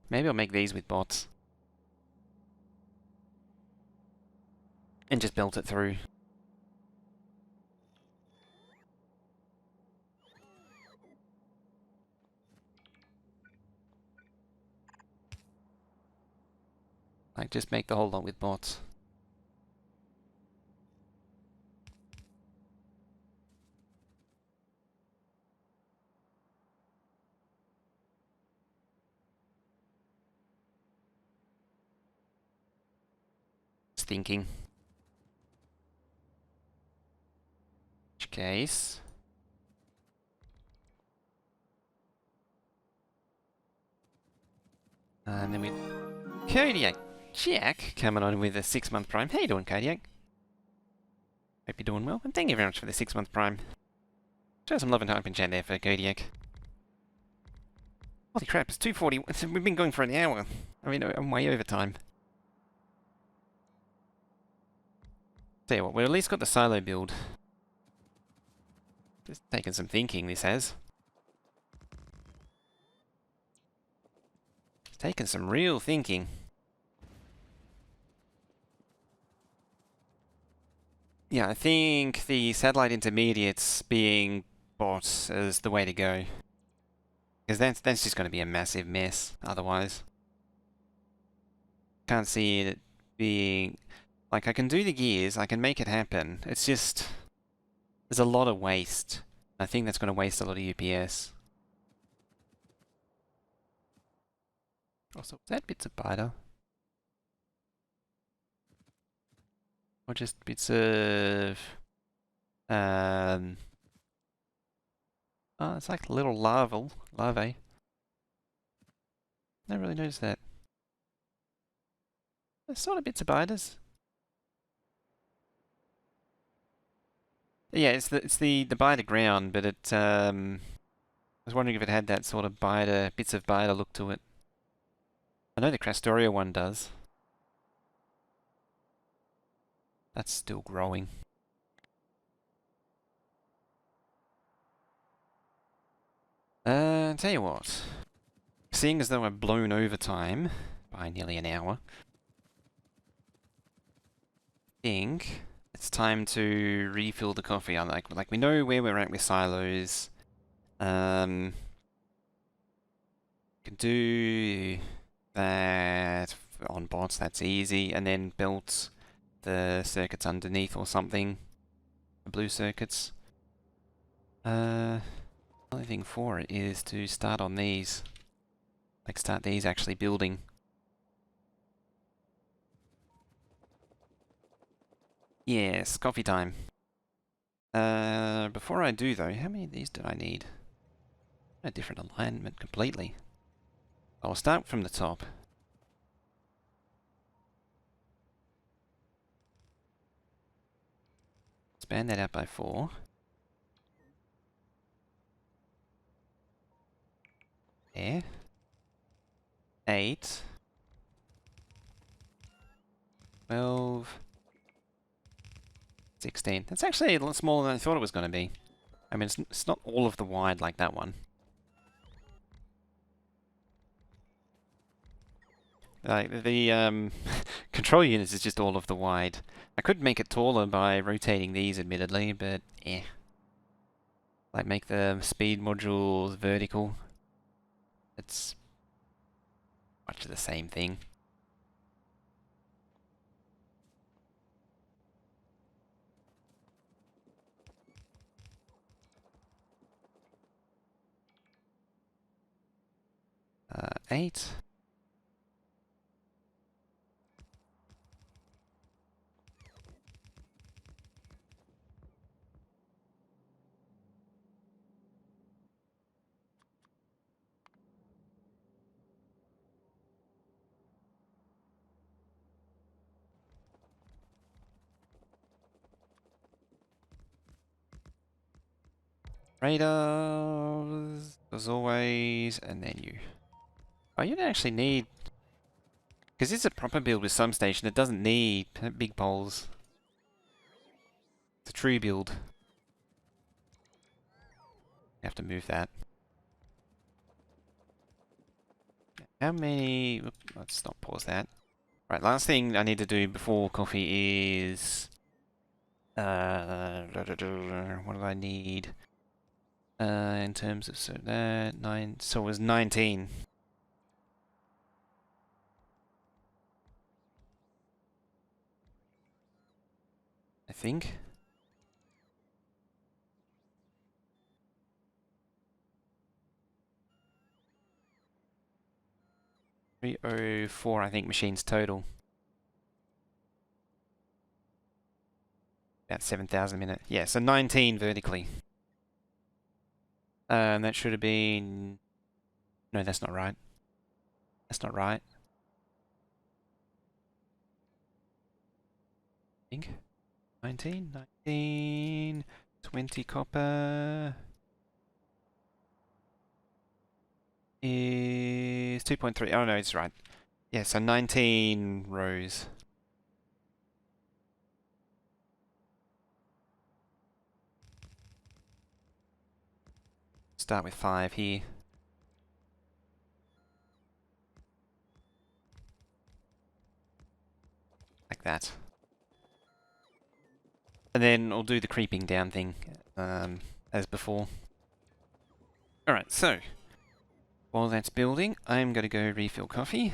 Maybe I'll make these with bots. And just belt it through. Like, just make the whole lot with bots. Just thinking. Which case... And then we... Kodiak Jack coming on with a 6-month prime. How you doing, Kodiak? Hope you're doing well. And thank you very much for the 6-month prime. Show some love and hype in chat there for Kodiak. Holy crap, it's 2:40. We've been going for an hour. I mean, I'm way over time. Tell you what, we've at least got the silo build. Just taking some thinking, this has. It's taken some real thinking. Yeah, I think the satellite intermediates being bought is the way to go. Because that's just going to be a massive mess, otherwise. Can't see it being... Like, I can do the gears, I can make it happen. It's just... There's a lot of waste. I think that's going to waste a lot of UPS. Also, is that bits of biter? Or just bits of... Oh, it's like little larvae. Never really noticed that. They're sort of bits of biters. Yeah, it's the biter ground, but it I was wondering if it had that sort of biter, bits of biter look to it. I know the Factorio one does. That's still growing. Tell you what. Seeing as though I've blown over time by nearly an hour, I think it's time to refill the coffee. Like we know where we're at with silos. Can do that on bots, that's easy, and then build the circuits underneath or something. The blue circuits. Only thing for it is to start on these. Like start these actually building. Yes, coffee time. Before I do though, how many of these do I need? A different alignment completely. I'll start from the top. Expand that out by 4. There. 8. 12. 16. That's actually a lot smaller than I thought it was going to be. I mean, it's not all of the wide like that one. Like, the control units is just all of the wide. I could make it taller by rotating these, admittedly, but eh. Like, make the speed modules vertical. It's much of the same thing. Uh, 8. Radars, as always, and then you. Oh, you don't actually need... Because it's a proper build with some station, it doesn't need big poles. It's a true build. have to move that. How many... Let's stop, pause that. Right, last thing I need to do before coffee is... what do I need? In terms of... So that... 9... So it was 19. I think. 304, I think, machines total. About 7,000 a minute. Yeah, so 19 vertically. That should have been... No, that's not right. That's not right. I think. 19, 20 copper is 2.3. Oh no, it's right. Yeah, so 19 rows. Start with 5 here. Like that. And then I'll do the creeping down thing, as before. Alright, so while that's building, I'm going to go refill coffee.